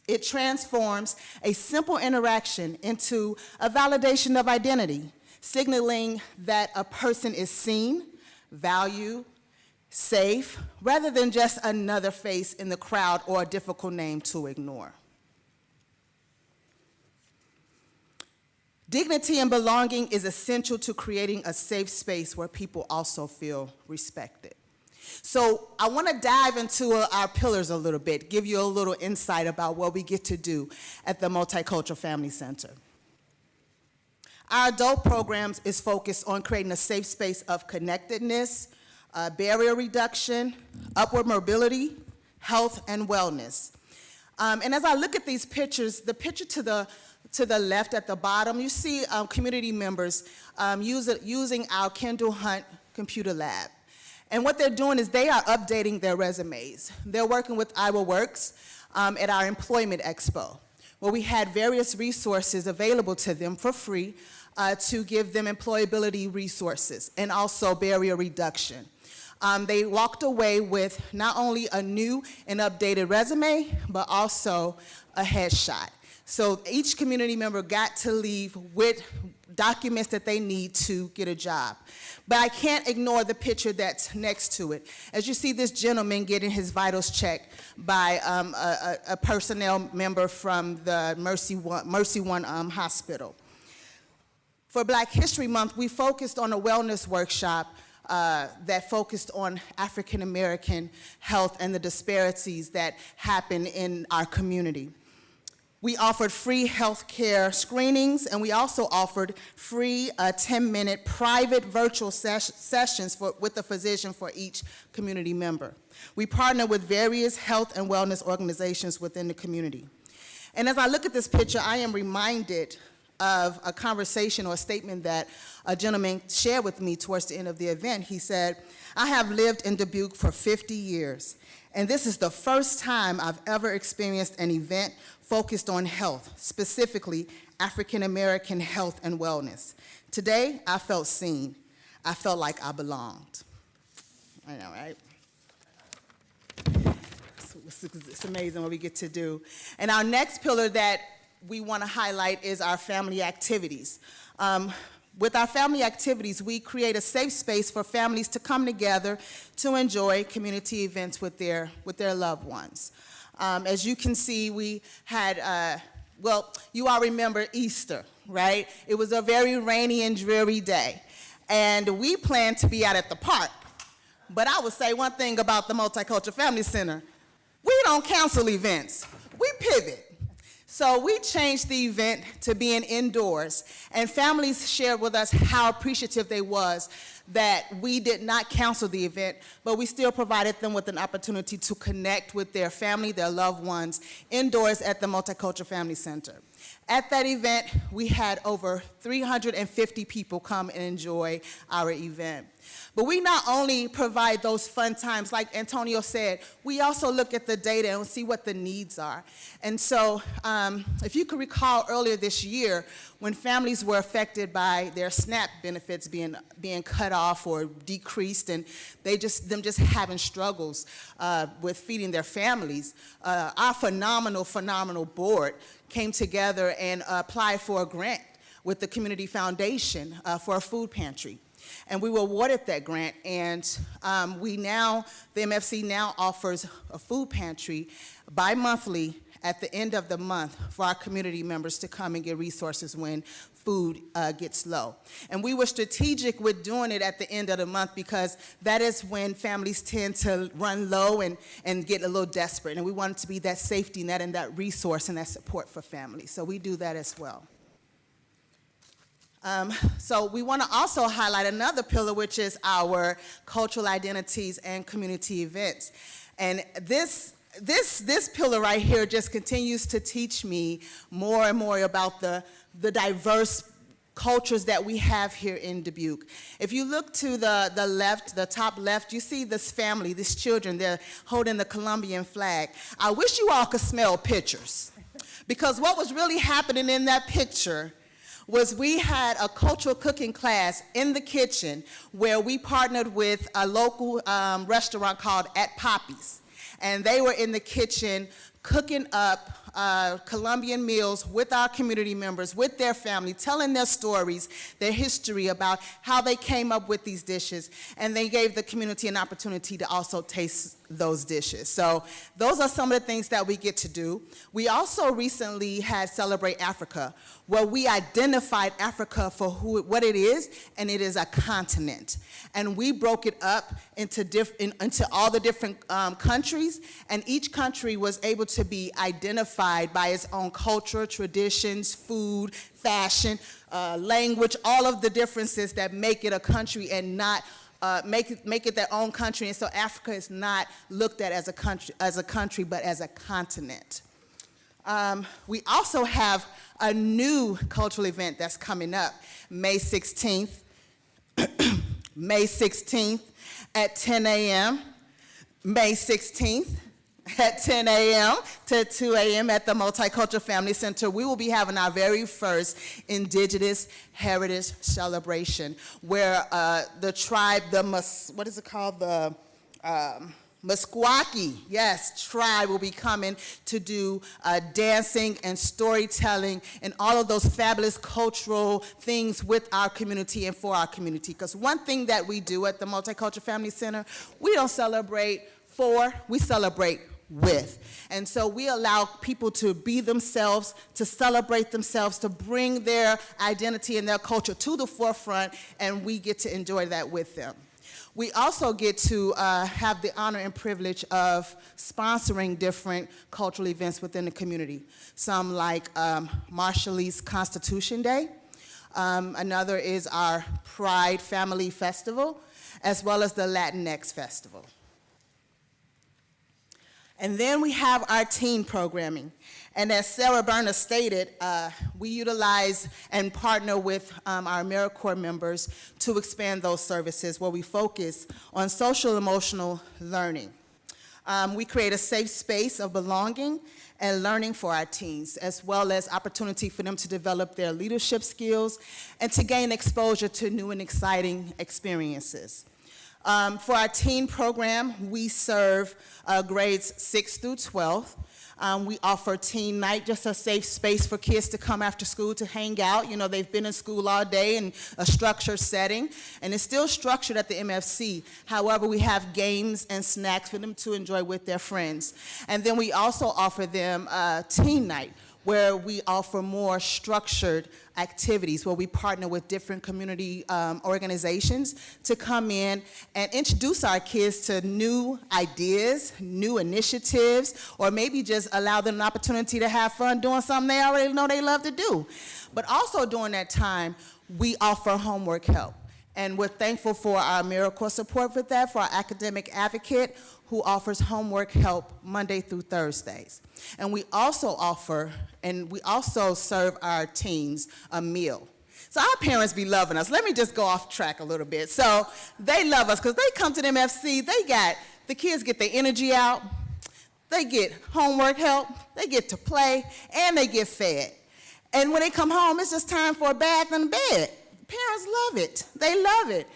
It transforms a simple interaction into a validation of identity, signaling that a person is seen, valued, safe, rather than just another face in the crowd or a difficult name to ignore. Dignity and belonging is essential to creating a safe space where people also feel respected. So I want to dive into our pillars a little bit, give you a little insight about what we get to do at the Multicultural Family Center. Our adult programs is focused on creating a safe space of connectedness, barrier reduction, upward mobility, health, and wellness. And as I look at these pictures, the picture to the to the left at the bottom, you see community members using our Kendall Hunt computer lab. And what they're doing is they are updating their resumes. They're working with Iowa Works at our employment expo, where we had various resources available to them for free to give them employability resources and also barrier reduction. They walked away with not only a new and updated resume, but also a headshot. So each community member got to leave with documents that they need to get a job. But I can't ignore the picture that's next to it. As you see this gentleman getting his vitals checked by a personnel member from the Mercy One Hospital. For Black History Month, we focused on a wellness workshop that focused on African American health and the disparities that happen in our community. We offered free health care screenings, and we also offered free 10-minute private virtual sessions with a physician for each community member. We partner with various health and wellness organizations within the community. And as I look at this picture, I am reminded of a conversation or a statement that a gentleman shared with me towards the end of the event. He said, "I have lived in Dubuque for 50 years, and this is the first time I've ever experienced an event focused on health, specifically African American health and wellness. Today, I felt seen. I felt like I belonged." I know, right? It's amazing what we get to do. And our next pillar that we want to highlight is our family activities. With our family activities, we create a safe space for families to come together to enjoy community events with their loved ones. As you can see, we had, well, you all remember Easter, right? It was a very rainy and dreary day. And we planned to be out at the park. But I would say one thing about the Multicultural Family Center: we don't cancel events, we pivot. So we changed the event to being indoors, and families shared with us how appreciative they was that we did not cancel the event, but we still provided them with an opportunity to connect with their family, their loved ones, indoors at the Multicultural Family Center. At that event, we had over 350 people come and enjoy our event. But we not only provide those fun times, like Antonio said, we also look at the data and see what the needs are. And so if you could recall earlier this year, when families were affected by their SNAP benefits being cut off or decreased, and them just having struggles with feeding their families, our phenomenal board came together and applied for a grant with the Community Foundation for a food pantry. And we were awarded that grant, and the MFC now offers a food pantry bi-monthly at the end of the month for our community members to come and get resources when food gets low. And we were strategic with doing it at the end of the month because that is when families tend to run low and get a little desperate. And we wanted to be that safety net and that resource and that support for families. So we do that as well. So we want to also highlight another pillar, which is our cultural identities and community events. And this pillar right here just continues to teach me more and more about the diverse cultures that we have here in Dubuque. If you look to the left, the top left, you see this family, these children, they're holding the Colombian flag. I wish you all could smell pictures, because what was really happening in that picture was we had a cultural cooking class in the kitchen where we partnered with a local restaurant called At Poppy's. And they were in the kitchen cooking up Colombian meals with our community members, with their family, telling their stories, their history about how they came up with these dishes, and they gave the community an opportunity to also taste those dishes. So those are some of the things that we get to do. We also recently had Celebrate Africa, where we identified Africa for what it is, and it is a continent. And we broke it up into all the different countries, and each country was able to be identified by its own culture, traditions, food, fashion, language, all of the differences that make it a country and not make it their own country. And so Africa is not looked at as a country, but as a continent. We also have a new cultural event that's coming up, May 16th, May 16th at 10 a.m., May 16th at 10 a.m. to 2 a.m. at the Multicultural Family Center. We will be having our very first Indigenous Heritage Celebration, where the tribe, what is it called? The Meskwaki, yes, tribe will be coming to do dancing and storytelling and all of those fabulous cultural things with our community and for our community. Because one thing that we do at the Multicultural Family Center, we don't celebrate for, we celebrate with. And so we allow people to be themselves, to celebrate themselves, to bring their identity and their culture to the forefront, and we get to enjoy that with them. We also get to have the honor and privilege of sponsoring different cultural events within the community. Some like Marshallese Constitution Day. Another is our Pride Family Festival, as well as the Latinx Festival. And then we have our teen programming. And as Sarah Berner stated, we utilize and partner with our AmeriCorps members to expand those services where we focus on social emotional learning. We create a safe space of belonging and learning for our teens, as well as opportunity for them to develop their leadership skills and to gain exposure to new and exciting experiences. For our teen program, we serve grades 6 through 12. We offer teen night, just a safe space for kids to come after school to hang out. You know, they've been in school all day in a structured setting, and it's still structured at the MFC. However, we have games and snacks for them to enjoy with their friends. And then we also offer them teen night, where we offer more structured activities, where we partner with different community organizations to come in and introduce our kids to new ideas, new initiatives, or maybe just allow them an opportunity to have fun doing something they already know they love to do. But also during that time, we offer homework help. And we're thankful for our AmeriCorps support with that, for our academic advocate who offers homework help Monday through Thursdays. And we also offer, and we also serve our teens a meal. So our parents be loving us. Let me just go off track a little bit. So they love us because they come to the MFC, the kids get their energy out, they get homework help, they get to play, and they get fed. And when they come home, it's just time for a bath and a bed. Parents love it. They love it.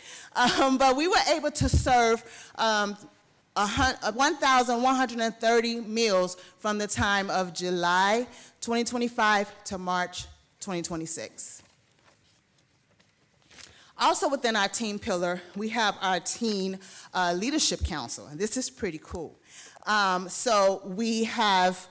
But we were able to serve 1,130 meals from the time of July 2025 to March 2026. Also within our teen pillar, we have our Teen Leadership Council, and this is pretty cool. So we have,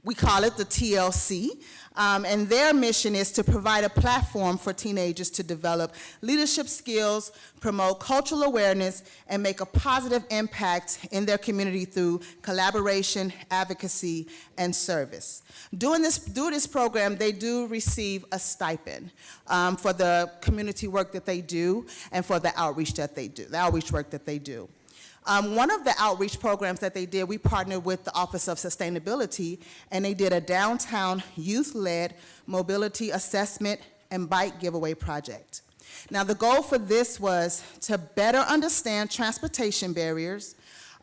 we call it the TLC, and their mission is to provide a platform for teenagers to develop leadership skills, promote cultural awareness, and make a positive impact in their community through collaboration, advocacy, and service. During this program, they do receive a stipend for the community work that they do and for the outreach that they do, the outreach work that they do. One of the outreach programs that they did, we partnered with the Office of Sustainability, and they did a downtown youth-led mobility assessment and bike giveaway project. Now, the goal for this was to better understand transportation barriers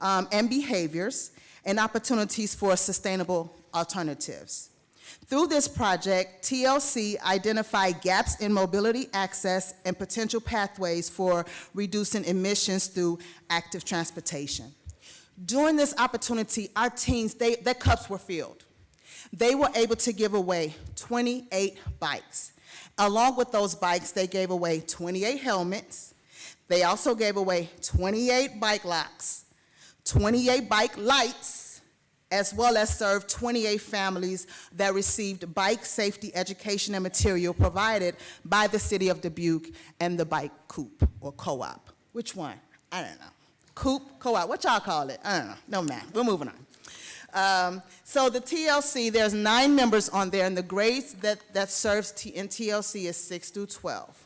and behaviors and opportunities for sustainable alternatives. Through this project, TLC identified gaps in mobility access and potential pathways for reducing emissions through active transportation. During this opportunity, our teens, their cups were filled. They were able to give away 28 bikes. Along with those bikes, they gave away 28 helmets. They also gave away 28 bike locks, 28 bike lights, as well as served 28 families that received bike safety education and material provided by the city of Dubuque and the bike coop or co-op. Which one? I don't know. Coop, co-op, what y'all call it? I don't know, no matter, we're moving on. So the TLC, there's 9 members on there, and the grades that serves in TLC is 6 through 12.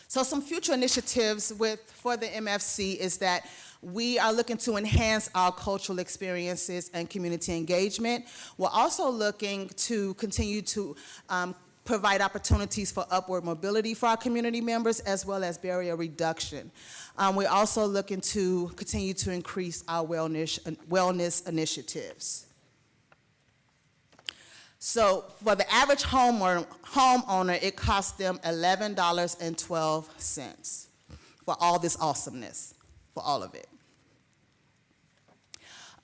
So some future initiatives for the MFC is that We are looking to enhance our cultural experiences and community engagement. We're also looking to continue to provide opportunities for upward mobility for our community members, as well as barrier reduction. We're also looking to continue to increase our wellness initiatives. So for the average homeowner, it costs them $11.12 for all this awesomeness, for all of it.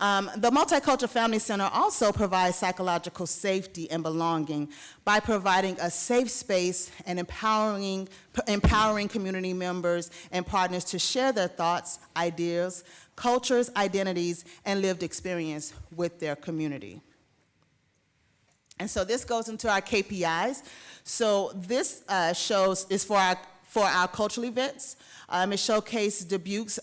The Multicultural Family Center also provides psychological safety and belonging by providing a safe space and empowering community members and partners to share their thoughts, ideas, cultures, identities, and lived experience with their community. And so this goes into our KPIs. So this is for our cultural events. It showcases Dubuque's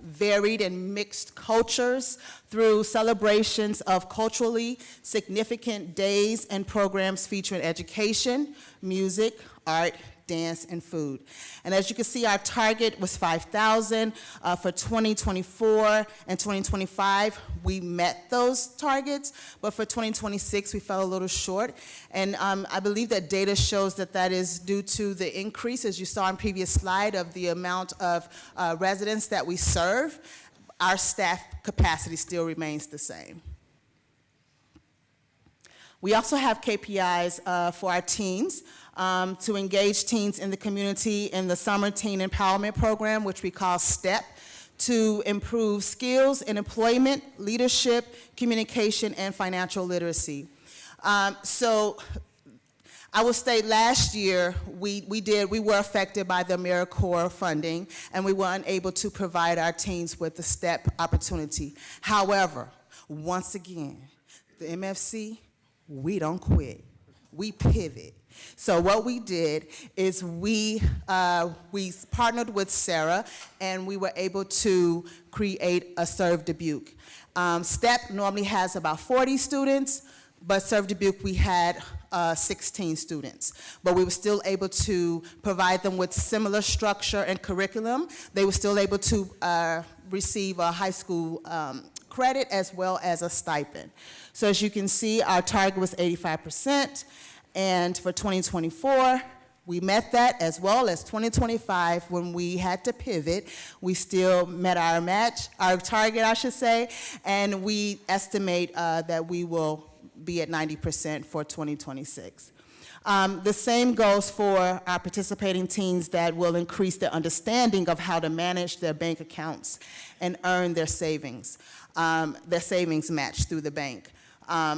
varied and mixed cultures through celebrations of culturally significant days and programs featuring education, music, art, dance, and food. And as you can see, our target was 5,000 for 2024 and 2025. We met those targets, but for 2026, we fell a little short. And I believe that data shows that that is due to the increase, as you saw in previous slide, of the amount of residents that we serve. Our staff capacity still remains the same. We also have KPIs for our teens. To engage teens in the community in the Summer Teen Empowerment Program, which we call STEP, to improve skills in employment, leadership, communication, and financial literacy. So I will state last year we were affected by the AmeriCorps funding, and we were unable to provide our teens with the STEP opportunity. However, once again, the MFC, we don't quit. We pivot. So what we did is we partnered with Sarah, and we were able to create a Serve Dubuque. STEP normally has about 40 students, but Serve Dubuque, we had 16 students. But we were still able to provide them with similar structure and curriculum. They were still able to receive a high school credit as well as a stipend. So as you can see, our target was 85%. And for 2024, we met that, as well as 2025, when we had to pivot. We still met our target, I should say, and we estimate that we will be at 90% for 2026. The same goes for our participating teens that will increase their understanding of how to manage their bank accounts and earn their savings match through the bank.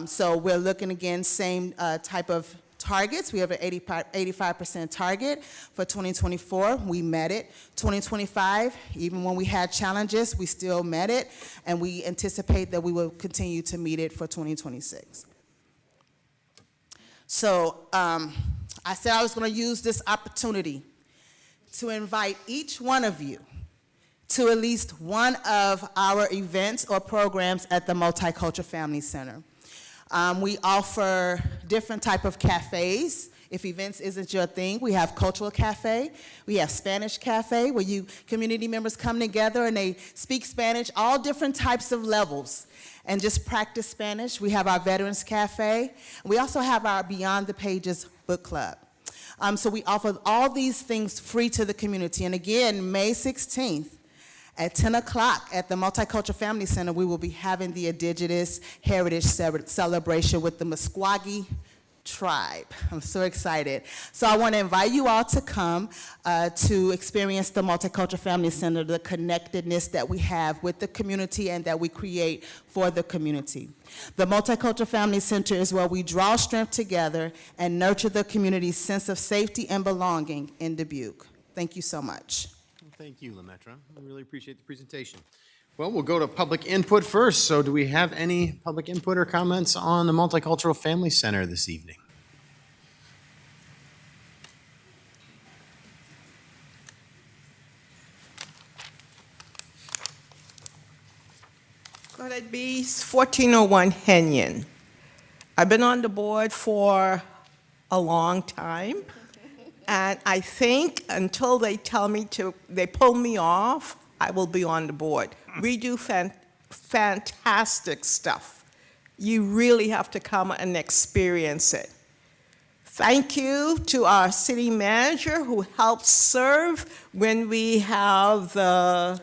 So we're looking again, same type of targets. We have an 85% target for 2024. We met it. 2025, even when we had challenges, we still met it, and we anticipate that we will continue to meet it for 2026. So I said I was going to use this opportunity to invite each one of you to at least one of our events or programs at the Multicultural Family Center. We offer different type of cafes. If events isn't your thing, we have cultural cafe. We have Spanish cafe, where community members come together and they speak Spanish, all different types of levels, and just practice Spanish. We have our Veterans Cafe. We also have our Beyond the Pages book club. So we offer all these things free to the community. And again, May 16th, at 10 o'clock at the Multicultural Family Center, we will be having the Indigenous Heritage Celebration with the Muscogee tribe. I'm so excited. So I want to invite you all to come to experience the Multicultural Family Center, the connectedness that we have with the community and that we create for the community. The Multicultural Family Center is where we draw strength together and nurture the community's sense of safety and belonging in Dubuque. Thank you so much. Thank you, Lemetra. I really appreciate the presentation. Well, we'll go to public input first. So do we have any public input or comments on the Multicultural Family Center this evening? Could it be 1401 Henyon? I've been on the board for a long time. And I think until they pull me off, I will be on the board. We do fantastic stuff. You really have to come and experience it. Thank you to our city manager who helps serve when we have the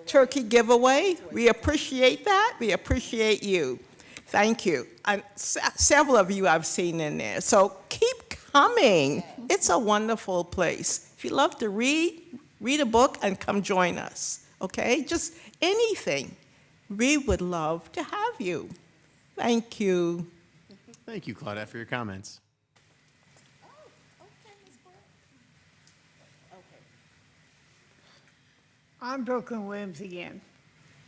turkey giveaway. We appreciate that. We appreciate you. Thank you. And several of you I've seen in there. So keep coming. It's a wonderful place. If you love to read a book and come join us, okay? Just anything. We would love to have you. Thank you. Thank you, Claudette, for your comments. I'm Brooklyn Williams again.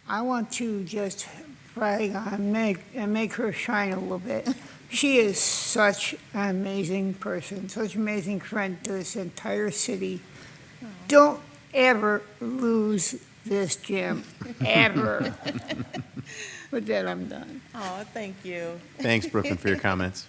I want to just brag on Meg and make her shine a little bit. She is such an amazing person, such an amazing friend to this entire city. Don't ever lose this gym, ever. With that, I'm done. Oh, thank you. Thanks, Brooklyn, for your comments.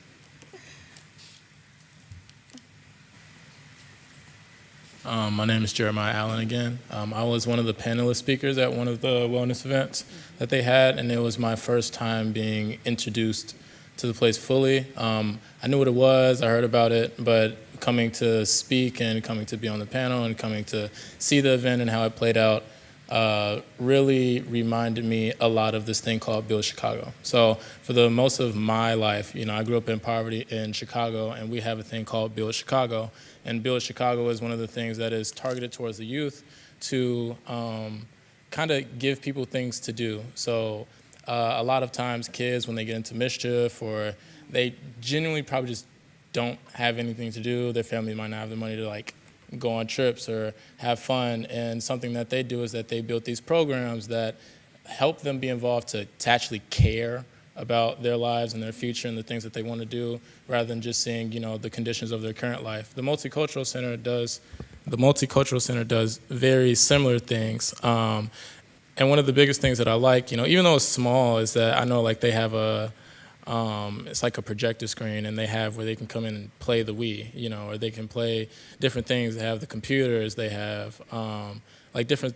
My name is Jeremiah Allen again. I was one of the panelist speakers at one of the wellness events that they had, and it was my first time being introduced to the place fully. I knew what it was, I heard about it, but coming to speak and coming to be on the panel and coming to see the event and how it played out really reminded me a lot of this thing called Build Chicago. So for the most of my life, I grew up in poverty in Chicago, and we have a thing called Build Chicago. And Build Chicago is one of the things that is targeted towards the youth to kind of give people things to do. So a lot of times kids, when they get into mischief or they genuinely probably just don't have anything to do, their family might not have the money to go on trips or have fun, and something that they do is that they build these programs that help them be involved to actually care about their lives and their future and the things that they want to do, rather than just seeing, the conditions of their current life. The Multicultural Center does very similar things. And one of the biggest things that I like, even though it's small, is that I know they have it's like a projector screen, and they have where they can come in and play the Wii, or they can play different things. They have the computers, they have different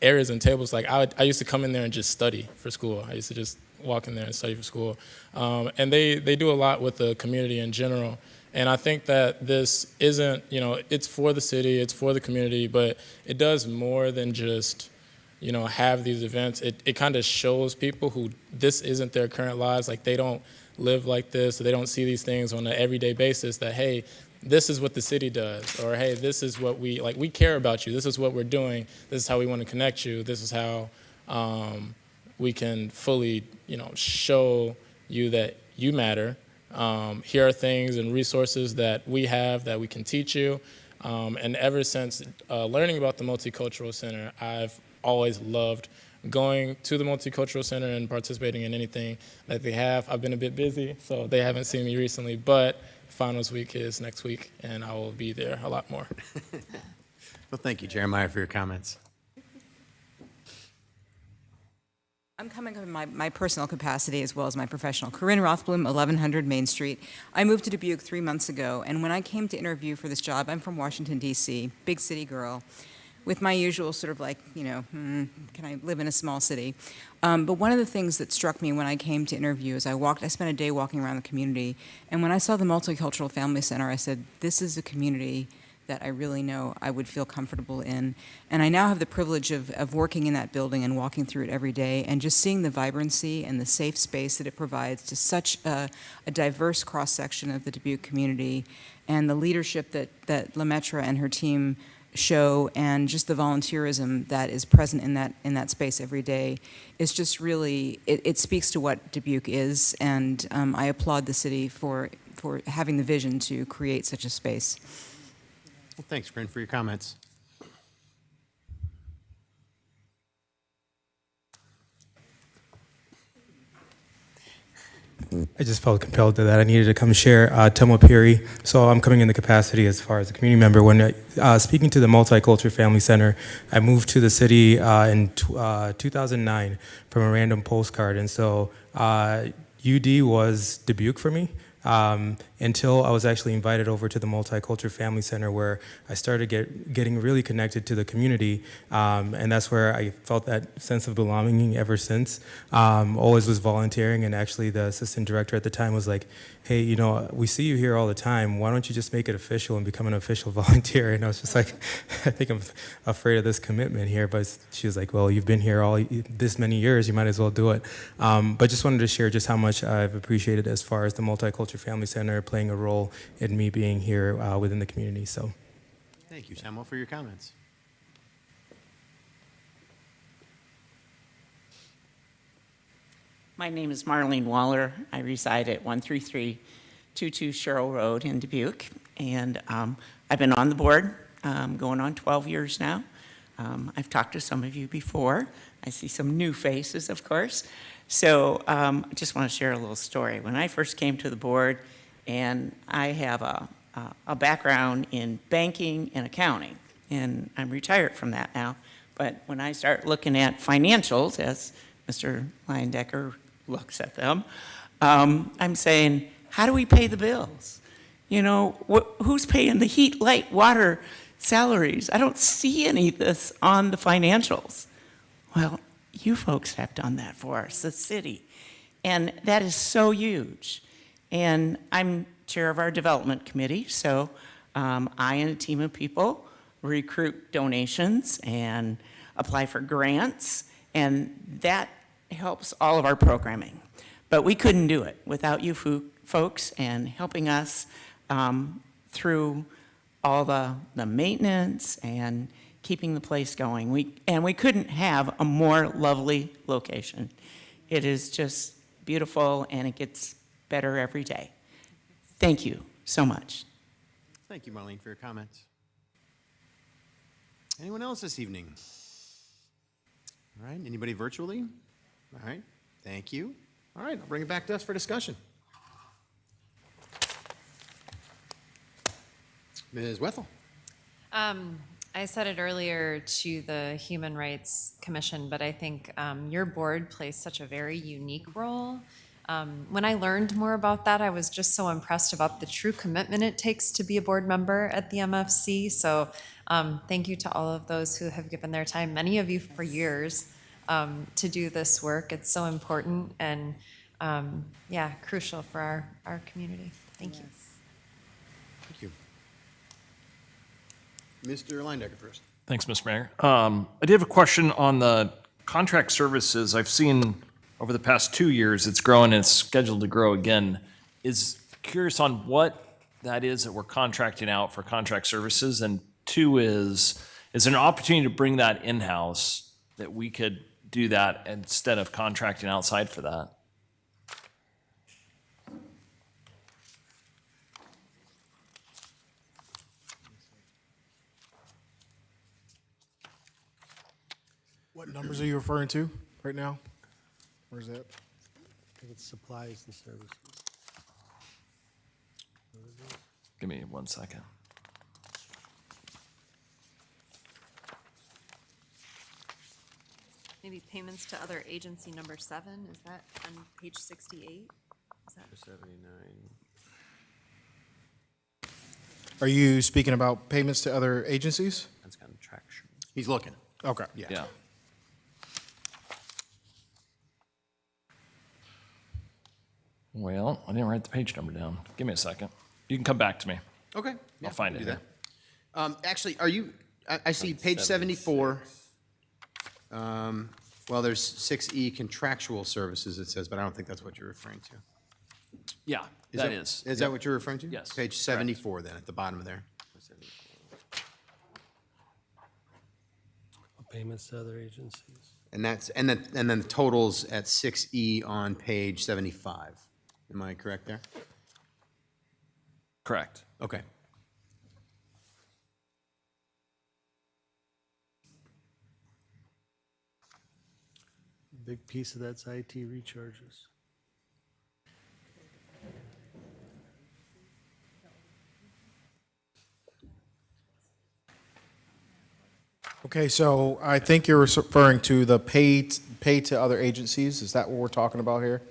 areas and tables. I used to come in there and just study for school. I used to just walk in there and study for school. And they do a lot with the community in general. And I think that this isn't, it's for the city, it's for the community, but it does more than just, have these events. It kind of shows people who this isn't their current lives, they don't live like this, or they don't see these things on an everyday basis, that, hey, this is what the city does, or hey, this is what we care about you, this is what we're doing, this is how we want to connect you, this is how we can fully, show you that you matter. Here are things and resources that we have that we can teach you. And ever since learning about the Multicultural Center, I've always loved going to the Multicultural Center and participating in anything that they have. I've been a bit busy, so they haven't seen me recently, but finals week is next week, and I will be there a lot more. Well, thank you, Jeremiah, for your comments. I'm coming from my personal capacity as well as my professional. Corinne Rothblum, 1100 Main Street. I moved to Dubuque 3 months ago, and when I came to interview for this job, I'm from Washington, D.C., big city girl, with my usual sort of can I live in a small city? But one of the things that struck me when I came to interview is I spent a day walking around the community, and when I saw the Multicultural Family Center, I said, this is a community that I really know I would feel comfortable in. And I now have the privilege of working in that building and walking through it every day, and just seeing the vibrancy and the safe space that it provides to such a diverse cross-section of the Dubuque community, and the leadership that Lemaitre and her team show, and just the volunteerism that is present in that space every day is just really, it speaks to what Dubuque is, and I applaud the city for having the vision to create such a space. Well, thanks, Corinne, for your comments. I just felt compelled to that. I needed to come share Tomo Piri. So I'm coming in the capacity as far as a community member. When speaking to the Multicultural Family Center, I moved to the city in 2009 from a random postcard. And so UD was Dubuque for me. until I was actually invited over to the Multicultural Family Center, where I started getting really connected to the community, and that's where I felt that sense of belonging ever since. Always was volunteering, and actually the assistant director at the time was like, hey, you know, we see you here all the time. Why don't you just make it official and become an official volunteer? And I was just like, I think I'm afraid of this commitment here. But she was like, well, you've been here all this many years. You might as well do it. But just wanted to share just how much I've appreciated as far as the Multicultural Family Center playing a role in me being here within the community. So, Thank you, Samuel, for your comments. My name is Marlene Waller. I reside at 13322 Sherrill Road in Dubuque, and I've been on the board going on 12 years now. I've talked to some of you before. I see some new faces, of course. So I just want to share a little story. When I first came to the board, and I have a background in banking and accounting, and I'm retired from that now. But when I start looking at financials, as Mr. Leyendecker looks at them, I'm saying, how do we pay the bills? You know, who's paying the heat, light, water, salaries? I don't see any of this on the financials. Well, you folks have done that for us, the city. And that is so huge. And I'm chair of our development committee, so I and a team of people recruit donations and apply for grants, and that helps all of our programming. But we couldn't do it without you folks and helping us through all the maintenance and keeping the place going. We couldn't have a more lovely location. It is just beautiful, and it gets better every day. Thank you so much. Thank you, Marlene, for your comments. Anyone else this evening? All right, anybody virtually? All right, thank you. All right, I'll bring it back to us for discussion. Ms. Wethel. I said it earlier to the Human Rights Commission, but I think your board plays such a very unique role. When I learned more about that, I was just so impressed about the true commitment it takes to be a board member at the MFC. So thank you to all of those who have given their time, many of you for years, to do this work. It's so important and yeah, crucial for our community. Thank you. Thank you. Mr. Leyendecker first. Thanks, Mr. Mayor. I did have a question on the contract services. I've seen over the past 2 years, it's grown and it's scheduled to grow again. Is curious on what that is that we're contracting out for contract services. And two is there an opportunity to bring that in-house that we could do that instead of contracting outside for that? What numbers are you referring to right now? Where's that? I think it's supplies and services. Give me 1 second. Maybe payments to other agency number 7, is that on page 68? Is that 79. Are you speaking about payments to other agencies? That's contraction. He's looking. Okay. Yeah. Well, I didn't write the page number down. Give me a second. You can come back to me. Okay. I'll find it do here. that. Actually, are you, I see page 74. Well, there's 6E contractual services, it says, but I don't think that's what you're referring to. Yeah, that is. Is that what you're referring to? Yes. Page 74 then, at the bottom of there. Payments to other agencies. And that's, and then the totals at 6E on page 75. Am I correct there? Correct. Okay. Big piece of that's IT recharges. Okay, so I think you're referring to the pay to other agencies. Is that what we're talking about here?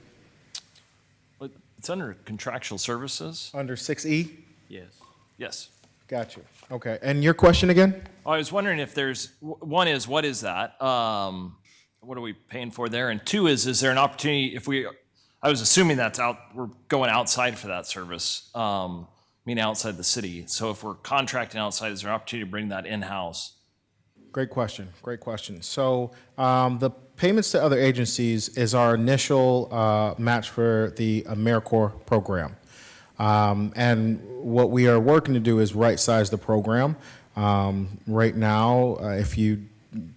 It's under contractual services. Under 6E? Yes. Yes. Got you. Okay, and your question again? I was wondering if there's, one is, what is that? What are we paying for there? And two is there an opportunity if I was assuming we're going outside for that service, meaning outside the city. So if we're contracting outside, is there an opportunity to bring that in-house? Great question. Great question. So the payments to other agencies is our initial match for the AmeriCorps program. And what we are working to do is right-size the program. Right now, if you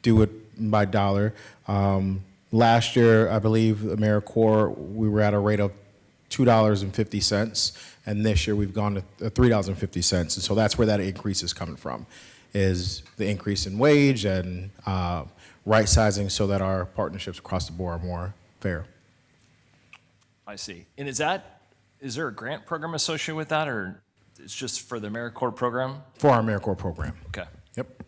do it by dollar, last year, I believe AmeriCorps, we were at a rate of $2.50, and this year we've gone to $3.50. And so that's where that increase is coming from, is the increase in wage and right-sizing so that our partnerships across the board are more fair. I see. And is there a grant program associated with that, or it's just for the AmeriCorps program? For our AmeriCorps program. Okay. Yep.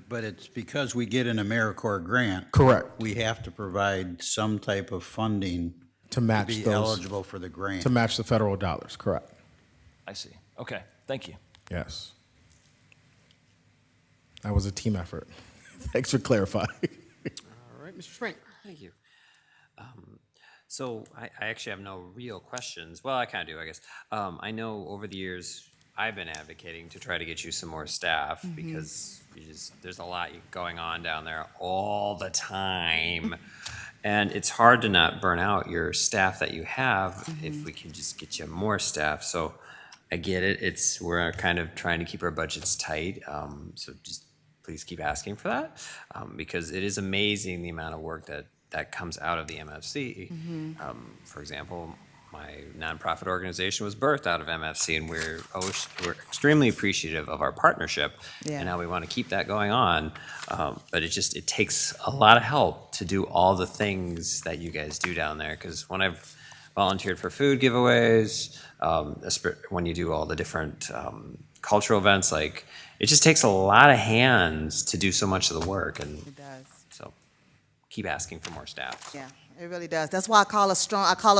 But it's because we get an AmeriCorps grant. Correct. We have to provide some type of funding To match be those, eligible for the grant. to match the federal dollars, correct. I see. Okay. Thank you. Yes. That was a team effort. Thanks for clarifying. All right, Mr. Frank. Thank you. So I actually have no real questions. Well, I kind of do, I guess. I know over the years, I've been advocating to try to get you some more staff because there's a lot going on down there all the time. And it's hard to not burn out your staff that you have if we can just get you more staff. So I get it. We're kind of trying to keep our budgets tight. So just please keep asking for that because it is amazing the amount of work that comes out of the MFC. For example, my nonprofit organization was birthed out of MFC, and we're extremely appreciative of our partnership, and how we want to keep that going on. But it takes a lot of help to do all the things that you guys do down there. Because when I've volunteered for food giveaways, when you do all the different cultural events, like it just takes a lot of hands to do so much of the work. And It does. so keep asking for more staff. Yeah, it really does. That's why I call us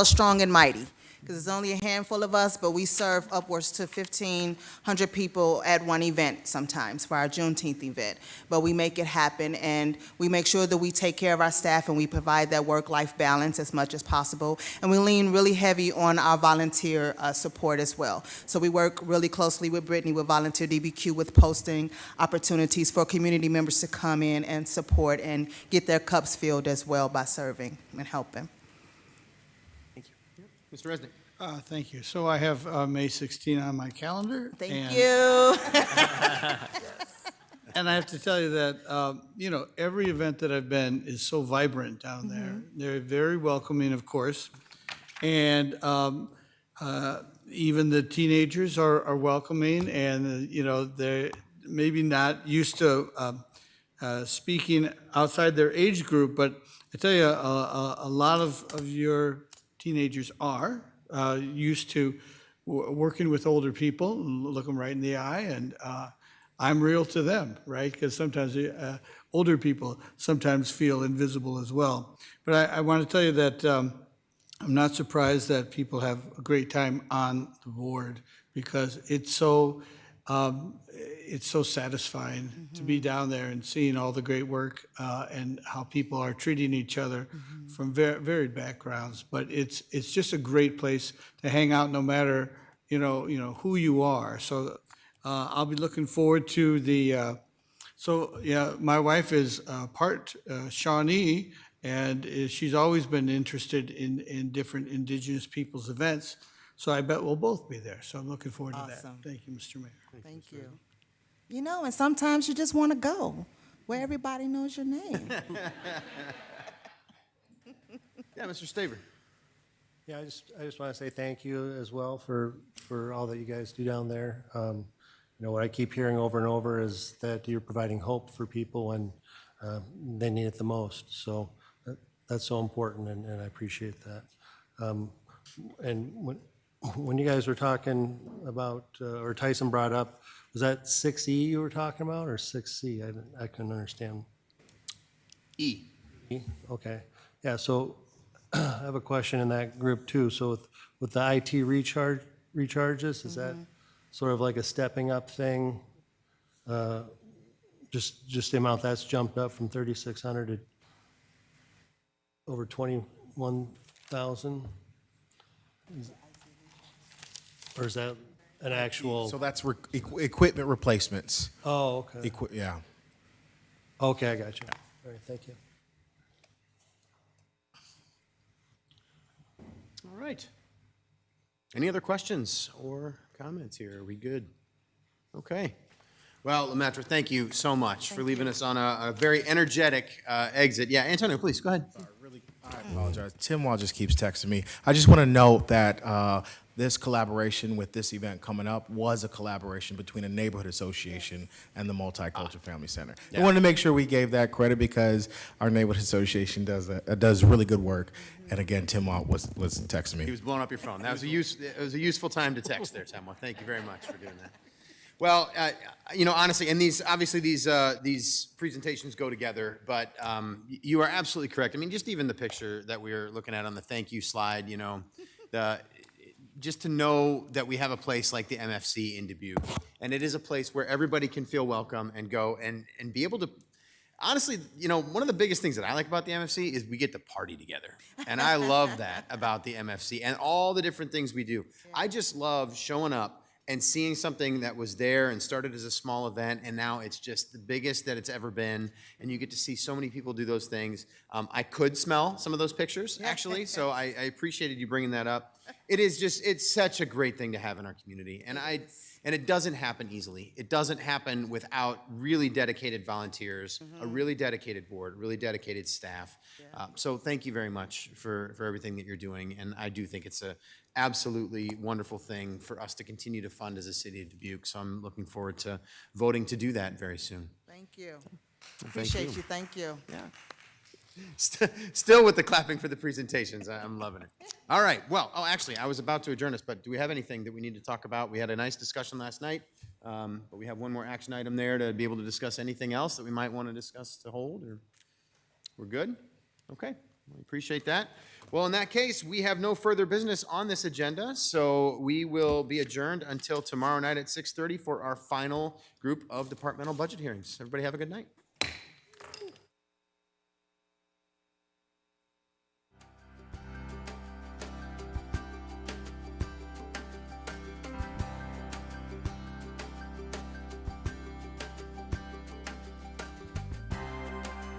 strong and mighty, because it's only a handful of us, but we serve upwards to 1,500 people at one event sometimes for our Juneteenth event. But we make it happen, and we make sure that we take care of our staff and we provide that work-life balance as much as possible. And we lean really heavy on our volunteer support as well. So we work really closely with Brittany with Volunteer DBQ with posting opportunities for community members to come in and support and get their cups filled as well by serving and helping. Mr. Resnick. Thank you. So I have May 16 on my calendar. Thank you. And I have to tell you that, every event that I've been is so vibrant down there. They're very welcoming, of course. And even the teenagers are welcoming, and, they're maybe not used to speaking outside their age group, but I tell you, a lot of your teenagers are used to working with older people, look them right in the eye, and I'm real to them, right? Because sometimes older people sometimes feel invisible as well. But I want to tell you that I'm not surprised that people have a great time on the board, because it's so satisfying to be down there and seeing all the great work and how people are treating each other from varied backgrounds. But it's just a great place to hang out, no matter who you are. So I'll be looking forward to the. My wife is part Shawnee, and she's always been interested in different Indigenous peoples' events. So I bet we'll both be there. So I'm looking forward to that. Awesome. Thank you, Mr. Mayor. Thank you. And sometimes you just want to go where everybody knows your name. Yeah, Mr. Staver. Yeah, I just want to say thank you as well for all that you guys do down there. What I keep hearing over and over is that you're providing hope for people when they need it the most. So that's so important, and I appreciate that. And when you guys were talking about, or Tyson brought up, was that 6E you were talking about, or 6C? I couldn't understand. E. Okay. Yeah, so I have a question in that group too. So with the IT recharges, is that sort of like a stepping up thing? Just the amount that's jumped up from 3,600 to over 21,000? Or is that an actual? So that's equipment replacements. Oh, okay. Yeah. Okay, I got you. All right, thank you. All right. Any other questions or comments here? Are we good? Okay. Well, Lemaitre, thank you so much for leaving us on a very energetic exit. Yeah, Antonio, please, go ahead. I apologize. Tim Wall just keeps texting me. I just want to note that this collaboration with this event coming up was a collaboration between a neighborhood association and the Multicultural Family Center. Yeah. I wanted to make sure we gave that credit because our neighborhood association does really good work. And again, Tim Wall was texting me. He was blowing up your phone. That was it was a useful time to text there, Tim Wall. Thank you very much for doing that. Well, honestly, and these presentations go together, but you are absolutely correct. I mean, just even the picture that we were looking at on the thank you slide, just to know that we have a place like the MFC in Dubuque, and it is a place where everybody can feel welcome and go and be able to. Honestly, one of the biggest things that I like about the MFC is we get to party together. And I love that about the MFC and all the different things we do. I just love showing up and seeing something that was there and started as a small event, and now it's just the biggest that it's ever been, and you get to see so many people do those things. I could smell some of those pictures, actually, so I appreciated you bringing that up. It's such a great thing to have in our community, and it doesn't happen easily. It doesn't happen without really dedicated volunteers, a really dedicated board, really dedicated staff. So thank you very much for everything that you're doing, and I do think it's a absolutely wonderful thing for us to continue to fund as a city of Dubuque. So I'm looking forward to voting to do that very soon. Thank you. Thank Appreciate you. Thank you. Yeah. Still with the clapping for the presentations. I'm loving it. All right. Well, actually, I was about to adjourn us, but do we have anything that we need to talk about? We had a nice discussion last night, but we have one more action item there to be able to discuss anything else that we might want to discuss to hold. Or we're good? Okay. We appreciate that. Well, in that case, we have no further business on this agenda, so we will be adjourned until tomorrow night at 6:30 for our final group of departmental budget hearings. Everybody have a good night.